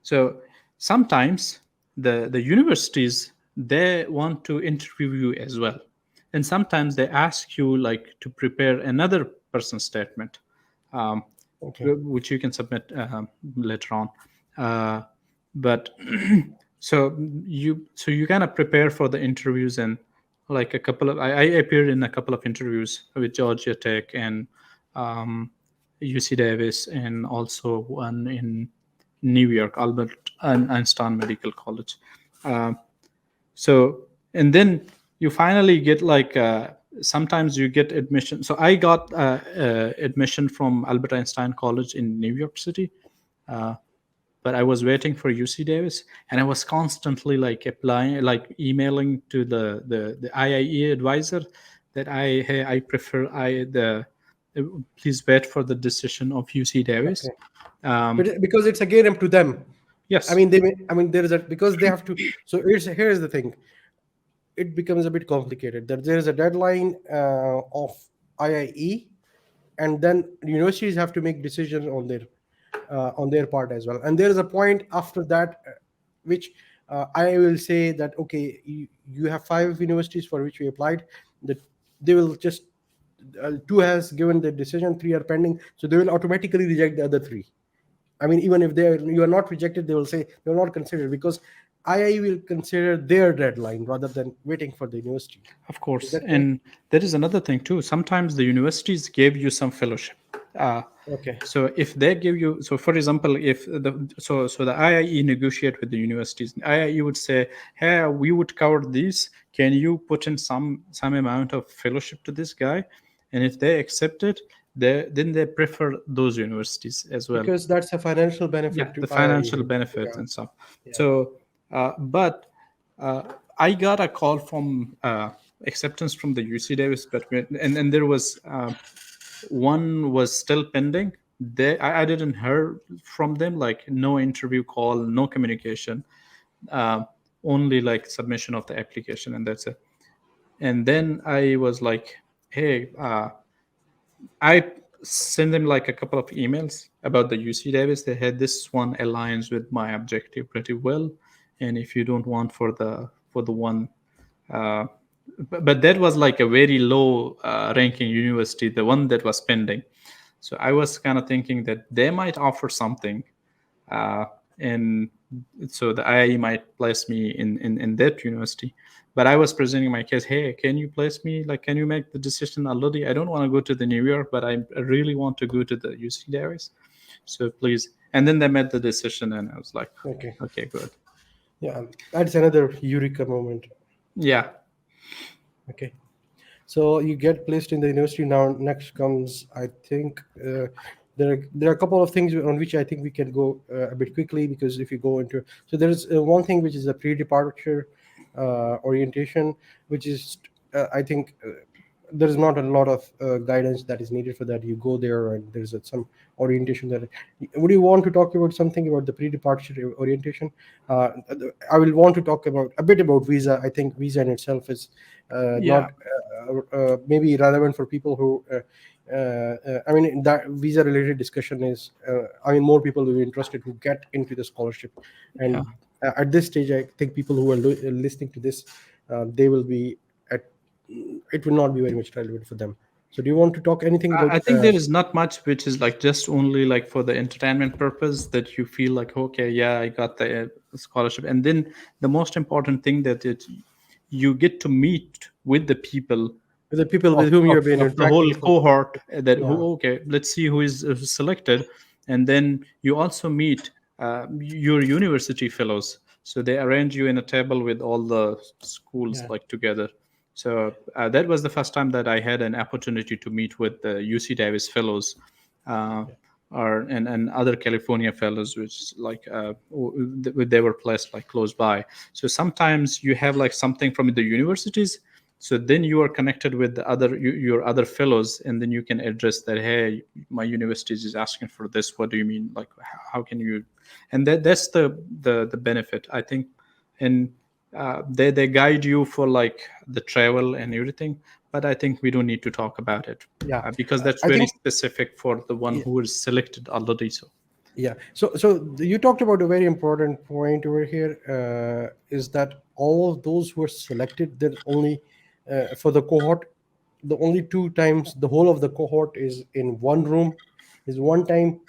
so sometimes the universities, they want to interview you as well, and sometimes they ask you like to prepare another person's statement. um, Okay. which you can submit later on. Uh, but you kind of prepare for the interviews, and like a couple of I appeared in a couple of interviews with Georgia Tech and um, UC Davis, and also one in New York, Albert Einstein Medical College. Uh, so and then you finally get like sometimes you get admission. So I got admission from Albert Einstein College in New York City, uh, but I was waiting for UC Davis, and I was constantly like applying, like emailing to the IIE advisor that hey, I prefer the please wait for the decision of UC Davis. Okay. um, But because it's again up to them. I yes, mean, there is a, because they have to. So here's the thing. It becomes a bit complicated. That there is a deadline of IIE, and then universities have to make decisions on their part as well. And there is a point after that, which I will say that okay, you have 5 universities for which we applied. That they will just two has given the decision, 3 are pending, so they will automatically reject the other 3. I mean, even if you are not rejected, they will say they will not consider, because II will consider their deadline rather than waiting for the university. of Is course. that correct? And there is another thing too. Sometimes the universities gave you some fellowship. Uh, Okay. so if they give you, so for example, if the IIE negotiate with the universities, IIE would say, "Hey, we would cover this. Can you put in some amount of fellowship to this guy?" And if they accept it, then they prefer those universities as well. Because that's a financial Yeah, benefit to the financial II. benefits Yeah. and stuff. Yeah. So but I got a call from acceptance from the UC Davis, but and there was one was still pending. I didn't hear from them, like no interview call, no communication, uh, only like submission of the application, and that's it. And then I was like, hey, I sent them like a couple of emails about the UC Davis. They had this one aligns with my objective pretty well, and if you don't want for the one, uh, but that was like a very low ranking university, the one that was pending. So I was kind of thinking that they might offer something, uh, and so the IIE might place me in that university. But I was presenting my case. Hey, can you place me? Like, can you make the decision already? I don't want to go to the New York, but I really want to go to the UC Davis. So please. And then they made the decision, and I was like, Okay. okay, good. Yeah. That's another eureka moment. Yeah, Okay. So you get placed in the university. Now next comes, I think, there are a couple of things on which I think we can go a bit quickly, because if you go into, so there is one thing which is a pre-departure orientation, which is I think there is not a lot of guidance that is needed for that. You go there and there's some orientation that. Would you want to talk about something about the pre-departure orientation? uh, I will want to talk about a bit about visa. I think visa in itself is yeah. not maybe relevant for people who I mean, that visa related discussion is I mean, more people will be interested who get into the scholarship. Yeah. And at this stage, I think people who are listening to this, they will be at, it will not be very much relevant for them. So do you want to talk anything about I think there is not much which is like just only like for the entertainment purpose that you feel like, okay, yeah, I got the scholarship. And then the most important thing that you get to meet with the people the people with whom you have been of the whole interacting for? cohort, that Yeah. who, okay, let's see who's selected. And then you also meet your university fellows, so they arrange you in a table with all the schools Yeah. like together. So that was the first time that I had an opportunity to meet with the UC Davis fellows, uh, or and other California fellows, which like they were placed like close by. So sometimes you have like something from the universities, so then you are connected with the other your other fellows, and then you can address that, hey, my university is asking for this, what do you mean, like how can you, and that's the benefit, I think. And they guide you for like the travel and everything, but I think we don't need to talk about it Yeah. because that's I very think. specific for the one who is selected already. So Yeah. So you talked about a very important point over here, is that all of those who are selected, then only for the cohort, the only 2 times the whole of the cohort is in one room, is one time.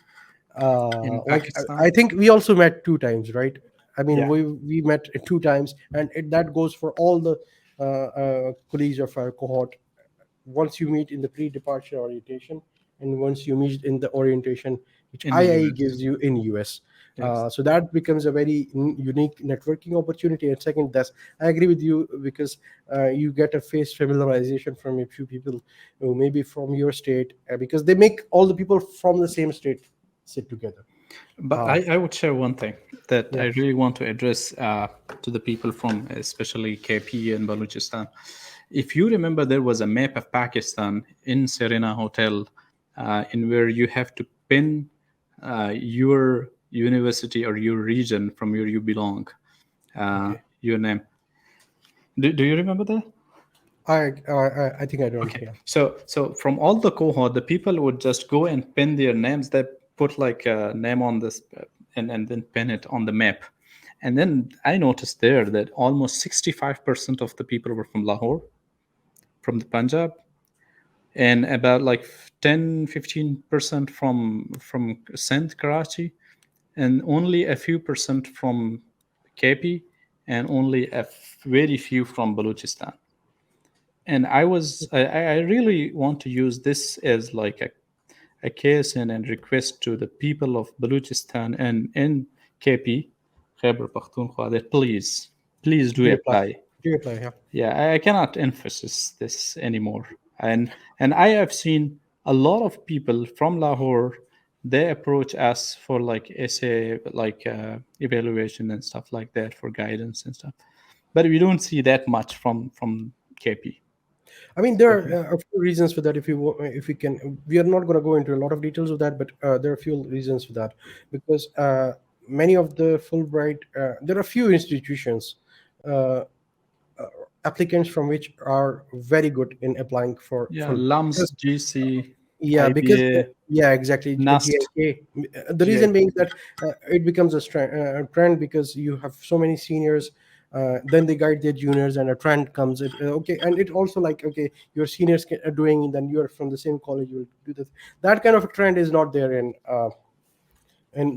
In Like Pakistan. I think we also met two times, right? I mean, Yeah. we met two times, and that goes for all the colleagues of our cohort. Once you meet in the pre-departure orientation, and once you meet in the orientation which In IIE US. gives you in US. Yes. So that becomes a very unique networking opportunity. And second, that's I agree with you, because you get a face familiarization from a few people who maybe from your state, because they make all the people from the same state sit together. But Uh, I would share one thing that I yeah. really want to address to the people from especially KP and Balochistan. If you remember, there was a map of Pakistan in Serena Hotel, in where you have to pin your university or your region from where you belong, Okay. your name. Do you remember that? I think I don't. Okay, Yeah. so from all the cohort, the people would just go and pin their names. They put like a name on this, and then pin it on the map. And then I noticed there that almost 65% of the people were from Lahore, from the Punjab, and about like 10-15% from Sindh, Karachi, and only a few percent from KP, and only very few from Balochistan. And I really want to use this as like a case and request to the people of Balochistan and KP, Khyber Pakhtunkhwa, that please do Do apply. apply. Do apply. Yeah. Yeah, I cannot emphasize this anymore. And I have seen a lot of people from Lahore. They approach us for like essay, like evaluation and stuff like that, for guidance and stuff. But we don't see that much from KP. I mean, there are a few reasons for that. If we can, we are not going to go into a lot of details of that, but there are a few reasons for that, because many of the Fulbright, there are a few institutions, uh, applicants from which are very good in applying for Yeah, Fulbright. LUMS, GC, Yeah, because IBA, yeah, exactly. NUST, GIK. The reason being GIK. that it becomes a trend, because you have so many seniors. Then they guide their juniors, and a trend comes. Okay, and it also like, okay, your seniors are doing, then you are from the same college, you will do this. That kind of a trend is not there in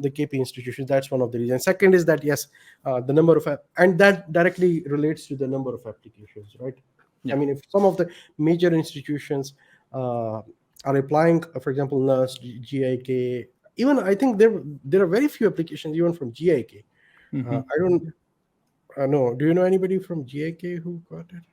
the KP institutions. That's one of the reasons. Second is that yes, the number of and that directly relates to the number of applications, right? I Yeah. mean, if some of the major institutions are applying, for example, NURS, GIK, even I think there are very few applications even from GIK. Hmm. I don't know. Do you know anybody from GIK who got it?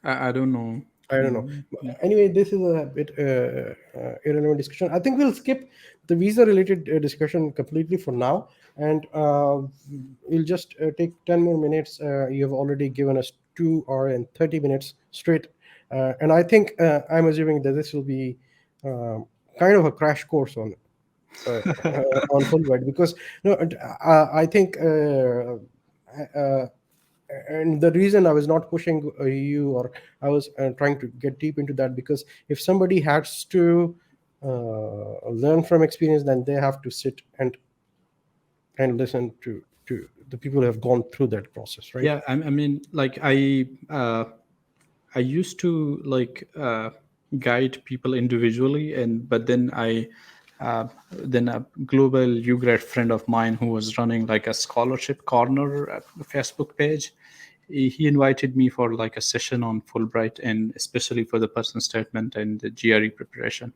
I don't know. I don't know. Yeah. Anyway, this is a bit irrelevant discussion. I think we'll skip the visa-related discussion completely for now, and we'll just take 10 more minutes. You have already given us 2 hours and 30 minutes straight, and I think I'm assuming that this will be kind of a crash course on Fulbright, because no, I think. Uh, and the reason I was not pushing you, or I was trying to get deep into that, because if somebody has to learn from experience, then they have to sit and listen to the people who have gone through that process, right? Yeah, I mean, like I used to like guide people individually, and but then a global UGrad friend of mine who was running like a scholarship corner at the Facebook page. He invited me for like a session on Fulbright, and especially for the person statement and the GRE preparation.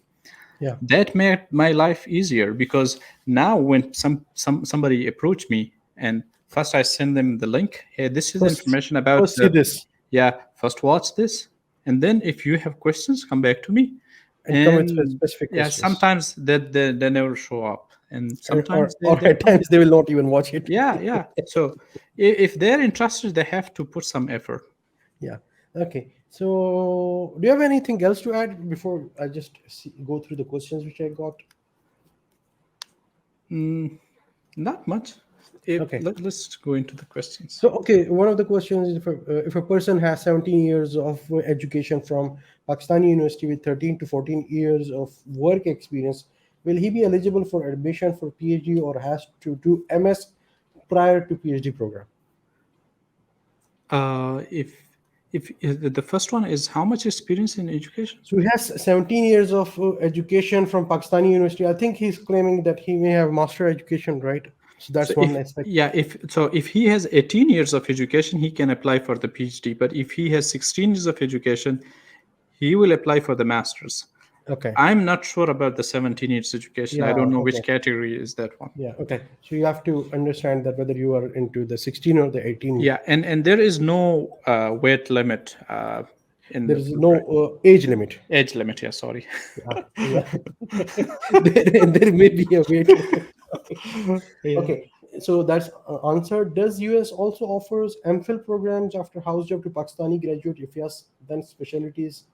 Yeah. That made my life easier, because now when somebody approach me, and first I send them the link. Hey, this is First, information about first see the, this yeah, first watch this, and then if you have questions, come back to me. and come with And specific yeah, questions, sometimes they never show up, and or sometimes or they at come. times they will not even watch it. Yeah. So if they're interested, they have to put some effort. Yeah. Okay. So, do you have anything else to add before I just go through the questions which I got? Not much. Okay. Let's go into the questions. So, okay, one of the questions is if a person has 17 years of education from Pakistani University with 13 to 14 years of work experience, will he be eligible for admission for PhD, or has to do MS prior to PhD program? If if the first one is how much experience in education? So he has 17 years of education from Pakistani university. I think he's claiming that he may have master education, right? So So that's one if aspect. yeah, if he has 18 years of education, he can apply for the PhD. But if he has 16 years of education, he will apply for the master's. Okay. I'm not sure about the 17 years education. I Yeah. don't know which Okay. category is that one. Yeah. Okay. So you have to understand that whether you are into the 16 or the 18, Yeah, and there is no weight limit in there the is Fulbright. no age limit. Age limit. Yeah, sorry. Yeah. Yeah. There may be a way to. Yeah. Okay, so that's answered. Does US also offers MPhil programs after house job to Pakistani graduate? If yes, then specialties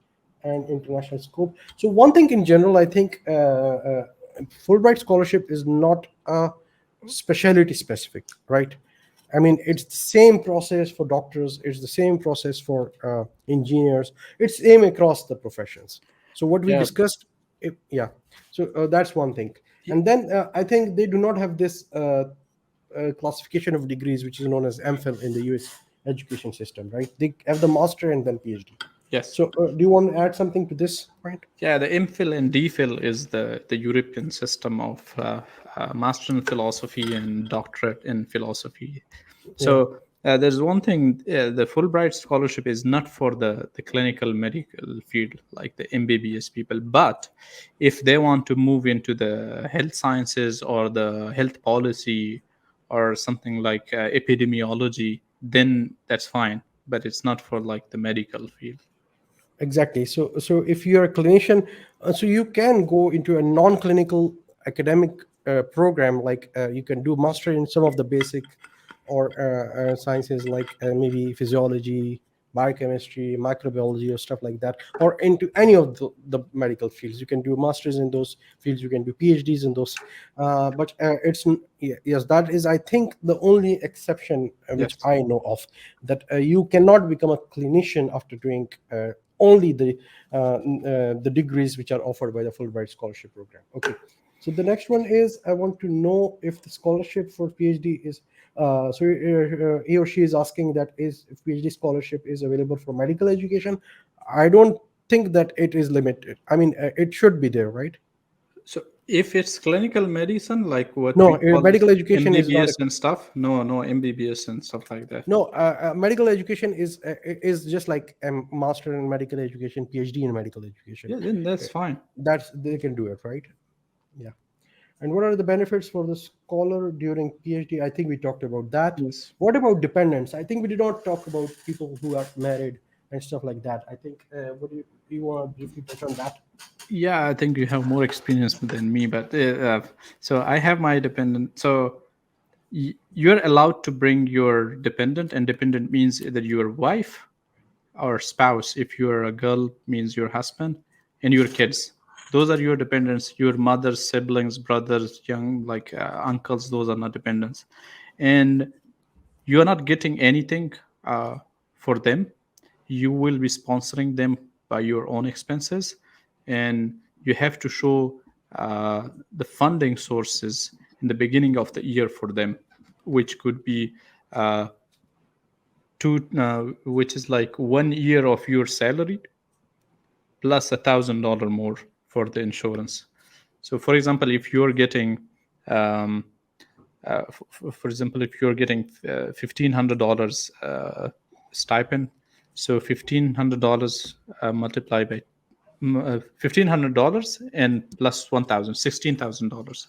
and international scope. So one thing in general, I think Fulbright scholarship is not a specialty specific, right? I mean, it's the same process for doctors. It's the same process for engineers. It's same across the professions. So what we Yeah. discussed, yeah. So that's one thing. And then I think they do not have this classification of degrees, which is known as MPhil in the US education system, right? They have the master and then PhD. Yes. So do you want to add something to this point? Yeah, the MPhil and DPhil is the European system of master in philosophy and doctorate in philosophy. Yeah, So there's one thing: the Fulbright scholarship is not for the clinical medical field like the MBBS people, but if they want to move into the health sciences or the health policy or something like epidemiology, then that's fine. But it's not for like the medical field. exactly. So if you're a clinician, so you can go into a non-clinical academic program, like you can do master in some of the basic or sciences like maybe physiology, biochemistry, microbiology, or stuff like that, or into any of the medical fields. You can do masters in those fields. You can do PhDs in those. But yes, that is, I think, the only exception which Yes. I know of, that you cannot become a clinician after doing only the degrees which are offered by the Fulbright Scholarship Program. Okay. So the next one is, I want to know if the scholarship for PhD is he or she is asking that is if PhD scholarship is available for medical education. I don't think that it is limited. I mean, it should be there, right? So if it's clinical medicine, like what No, we call this medical education is not a. MBBS and stuff, no MBBS and stuff like that. No, medical education is just like a master in medical education, PhD in medical education. Yeah, then Uh, that's fine. That's they can do it, right? Yeah. And what are the benefits for the scholar during PhD? I think we talked about that. Yes. What about dependents? I think we did not talk about people who are married and stuff like that. I think, what do you want to briefly touch on that? Yeah, I think you have more experience than me, but so I have my dependent. So you're allowed to bring your dependent, and dependent means either your wife or spouse. If you're a girl, means your husband and your kids. Those are your dependents. Your mother's siblings, brothers, young like uncles. Those are not dependents, and you are not getting anything for them. You will be sponsoring them by your own expenses, and you have to show the funding sources in the beginning of the year for them, which could be uh, which is like 1 year of your salary plus $1,000 more for the insurance. So, for example, if you're getting um, for example, if you're getting $1,500 stipend, so $1,500 multiplied by $1,500 and plus 1,000, $16,000.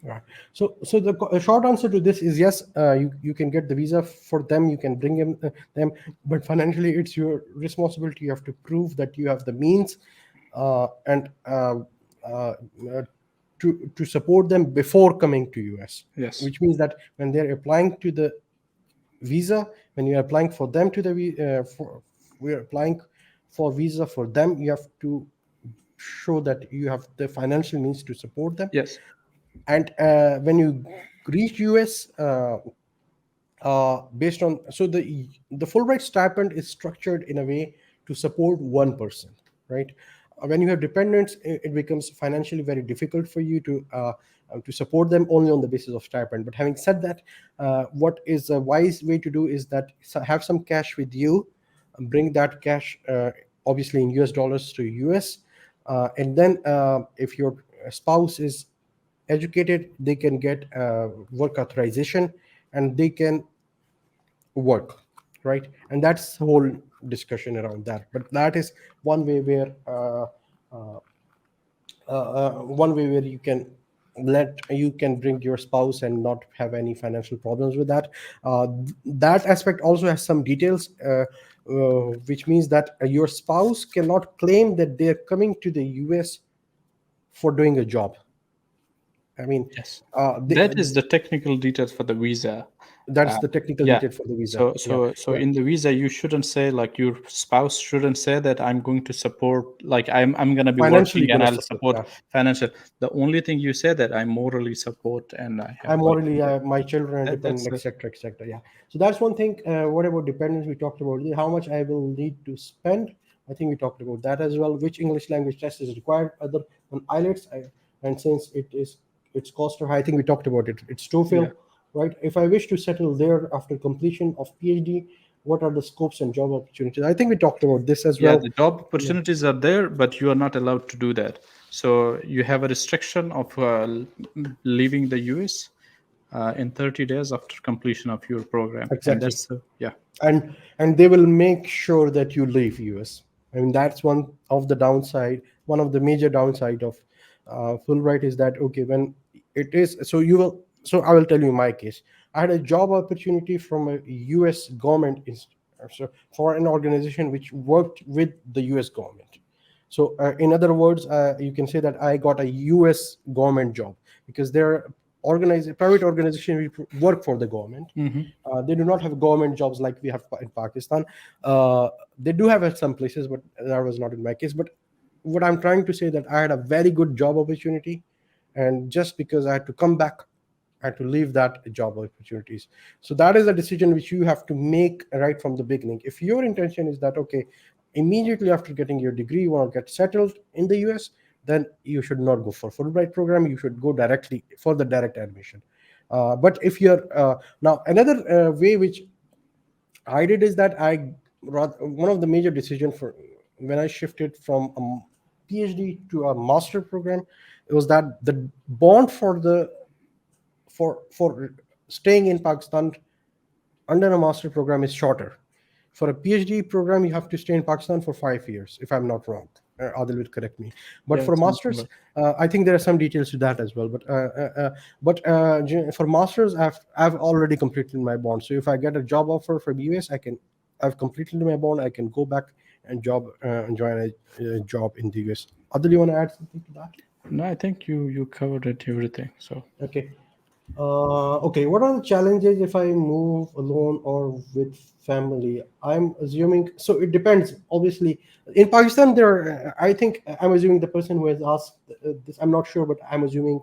Right. So the short answer to this is yes. You can get the visa for them. You can bring them, but financially, it's your responsibility. You have to prove that you have the means, and uh, to support them before coming to US. Yes. Which means that when they're applying to the visa, when you're applying for them to the we're applying for visa for them, you have to show that you have the financial means to support them. Yes. And when you reach US, based on, so the Fulbright stipend is structured in a way to support one person, right? When you have dependents, it becomes financially very difficult for you to support them only on the basis of stipend. But having said that, what is a wise way to do is that have some cash with you, bring that cash, obviously in US dollars, to US, and then if your spouse is educated, they can get work authorization and they can work, right? And that's the whole discussion around that. But that is one way where you can bring your spouse and not have any financial problems with that. That aspect also has some details, which means that your spouse cannot claim that they're coming to the US for doing a job. I mean, Yes, they, that is the technical details for the visa. that's Uh, the technical yeah. detail for the visa. Yeah, So yeah. in the visa, you shouldn't say, like, your spouse shouldn't say that I'm going to support, like, I'm gonna be Financially working and gonna I'll support. support Yeah, financial. The only thing you say that I morally support and I have I'm like morally, my children are dependent, that's etc., etc. Yeah. So that's one thing. What about dependence? We talked about how much I will need to spend. I think we talked about that as well. Which English language test is required other than IELTS? And since it's cost or high, I think we talked about it. It's yeah. TOEFL, right? If I wish to settle there after completion of PhD, what are the scopes and job opportunities? I think we talked about this as Yeah, well. the job Yeah. opportunities are there, but you are not allowed to do that. So you have a restriction of leaving the US in 30 days after completion of your program, and Exactly. that's yeah. And they will make sure that you leave US. I mean, that's one of the major downside of Fulbright is that, okay, when it is, so I will tell you my case. I had a job opportunity from a US government so for an organization which worked with the US government. So in other words, you can say that I got a US government job, because they're organized private organization which work for the government. Hmm. They do not have government jobs like we have in Pakistan. They do have at some places, but that was not in my case. But what I'm trying to say, that I had a very good job opportunity, and just because I had to come back, I had to leave that job opportunities. So that is a decision which you have to make right from the beginning. If your intention is that, okay, immediately after getting your degree you want to get settled in the US, then you should not go for Fulbright program. You should go directly for the direct admission. But if you're now another way which I did is that one of the major decision for when I shifted from a PhD to a master program, it was that the bond for staying in Pakistan under a master program is shorter. For a PhD program, you have to stay in Pakistan for 5 years, if I'm not wrong. Adil will correct me. But Yeah, for something masters, like I think there are some details to that as well. For masters, I've already completed my bond. So if I get a job offer from US, I've completed my bond. I can go back and join a job in the US. Adil, you want to add something to that? no, I think you covered it everything. So Okay. Okay, what are the challenges if I move alone or with family? I'm assuming, so it depends. Obviously, in Pakistan, I think I'm assuming the person who has asked this, I'm not sure, but I'm assuming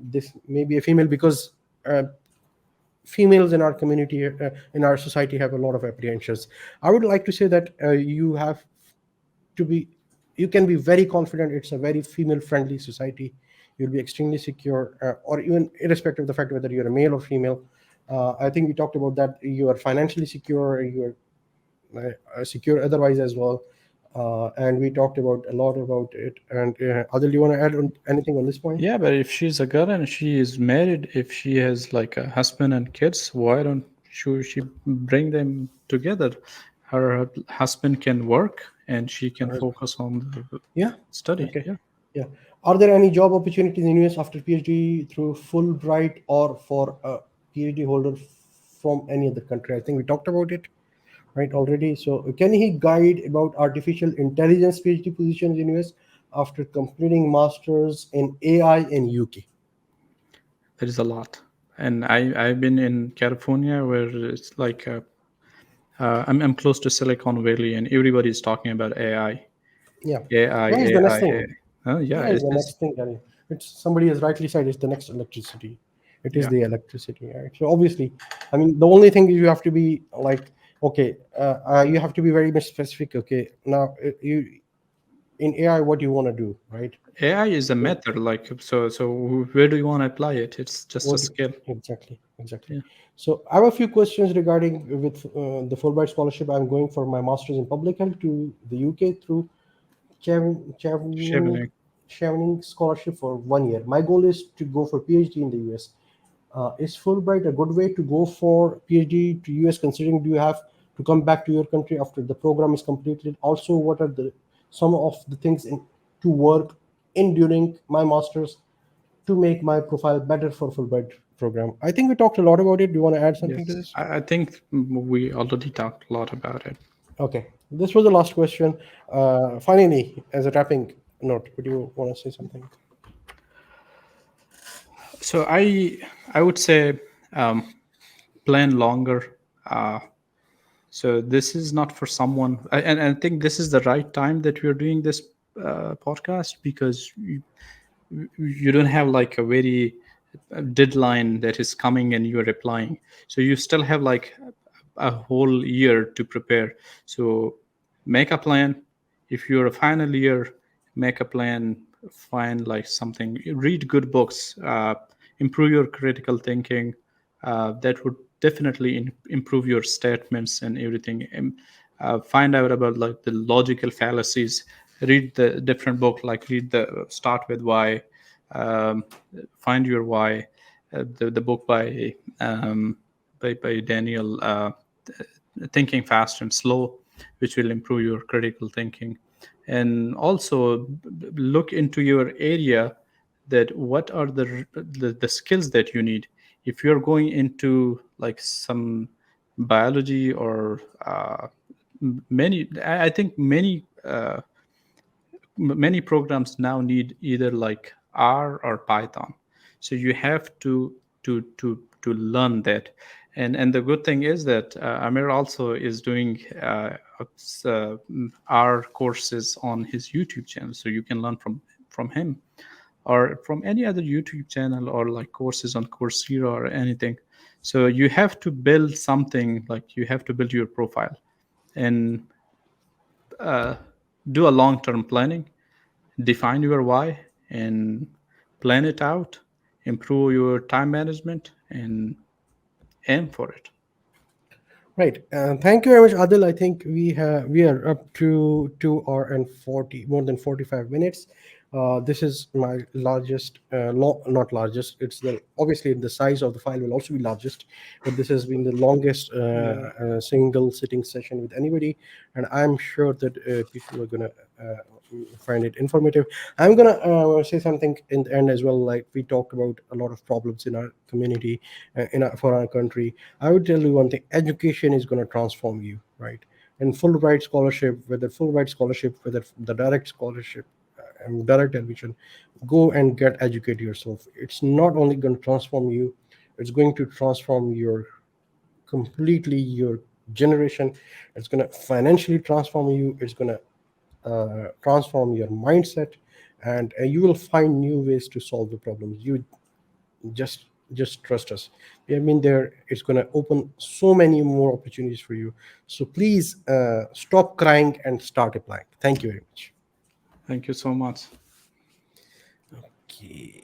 this may be a female, because uh, females in our community, in our society, have a lot of apprehensions. I would like to say that to be you can be very confident. It's a very female friendly society. You'll be extremely secure, or even irrespective of the fact whether you're a male or female. I think we talked about that. You are financially secure, you are secure otherwise as well. And we talked about a lot about it. And Adil, do you want to add anything on this point? yeah, but if she's a girl and she is married, if she has like a husband and kids, why don't she bring them together? Her husband can work and she can focus on the Yeah. study. Okay. Yeah. Yeah. Are there any job opportunities in US after PhD through Fulbright, or for a PhD holder from any other country? I think we talked about it right already. So can he guide about artificial intelligence PhD positions in US after completing masters in AI in UK? There is a lot. And I've been in California where it's like I'm close to Silicon Valley and everybody's talking about AI, Yeah. AI, Yeah, it's the next AI. thing. Yeah, Yeah, it's the it's next thing. Danny. It's somebody has rightly said it's the next electricity. It is yeah. the electricity, right? So obviously, I mean, the only thing is you have to be like, okay, you have to be very much specific. Okay, now you in AI, what do you want to do, right? AI is a So method, like so. So where do you want to apply it? It's just a what skill. exactly? Exactly. Yeah. So I have a few questions regarding with the Fulbright scholarship. I'm going for my master's in public health to the UK through Chevening, Chevening. Chevening scholarship for 1 year. My goal is to go for PhD in the US. Is Fulbright a good way to go for PhD to US? Considering do you have to come back to your country after the program is completed? Also, what are the some of the things to work in during my masters to make my profile better for Fulbright program? I think we talked a lot about it. Do you want to add something to Yes, this? I think we already talked a lot about it. Okay, this was the last question. Finally, as a wrapping note, would you want to say something? So I would say um, plan longer. Uh, so this is not for someone, and I think this is the right time that we're doing this podcast, because you don't have like a very deadline that is coming and you're applying, so you still have like a whole year to prepare. So make a plan. If you're a final year, make a plan. Find like something, read good books, improve your critical thinking. That would definitely improve your statements and everything. And find out about like the logical fallacies. Read the different book, like read the Start With Why, um, Find Your Why, the book by Daniel, Thinking Fast and Slow, which will improve your critical thinking. And also look into your area, that what are the skills that you need. If you're going into like some biology or many, I think many programs now need either like R or Python. So you have to learn that. And the good thing is that Amir also is doing R courses on his YouTube channel, so you can learn from him, or from any other YouTube channel, or like courses on Coursera or anything. So you have to build something, like you have to build your profile, and do a long-term planning, define your why, and plan it out, improve your time management, and aim for it. Right. Thank you very much, Adil. I think we are up to 2 hour and 40, more than 45 minutes. This is my largest, not largest. It's the obviously the size of the file will also be largest, but this has been the longest Yeah. single sitting session with anybody, and I'm sure that people are gonna find it informative. I'm gonna say something in the end as well. Like we talked about a lot of problems in our community, for our country. I would tell you one thing: education is going to transform you, right? And Fulbright scholarship, whether the direct scholarship and direct admission, go and get educate yourself. It's not only going to transform you; it's going to transform your completely your generation. It's going to financially transform you. It's going to transform your mindset, and you will find new ways to solve the problems. You just just trust us. We have been there. It's going to open so many more opportunities for you. So please stop crying and start applying. Thank you very much. Thank you so much. Okay.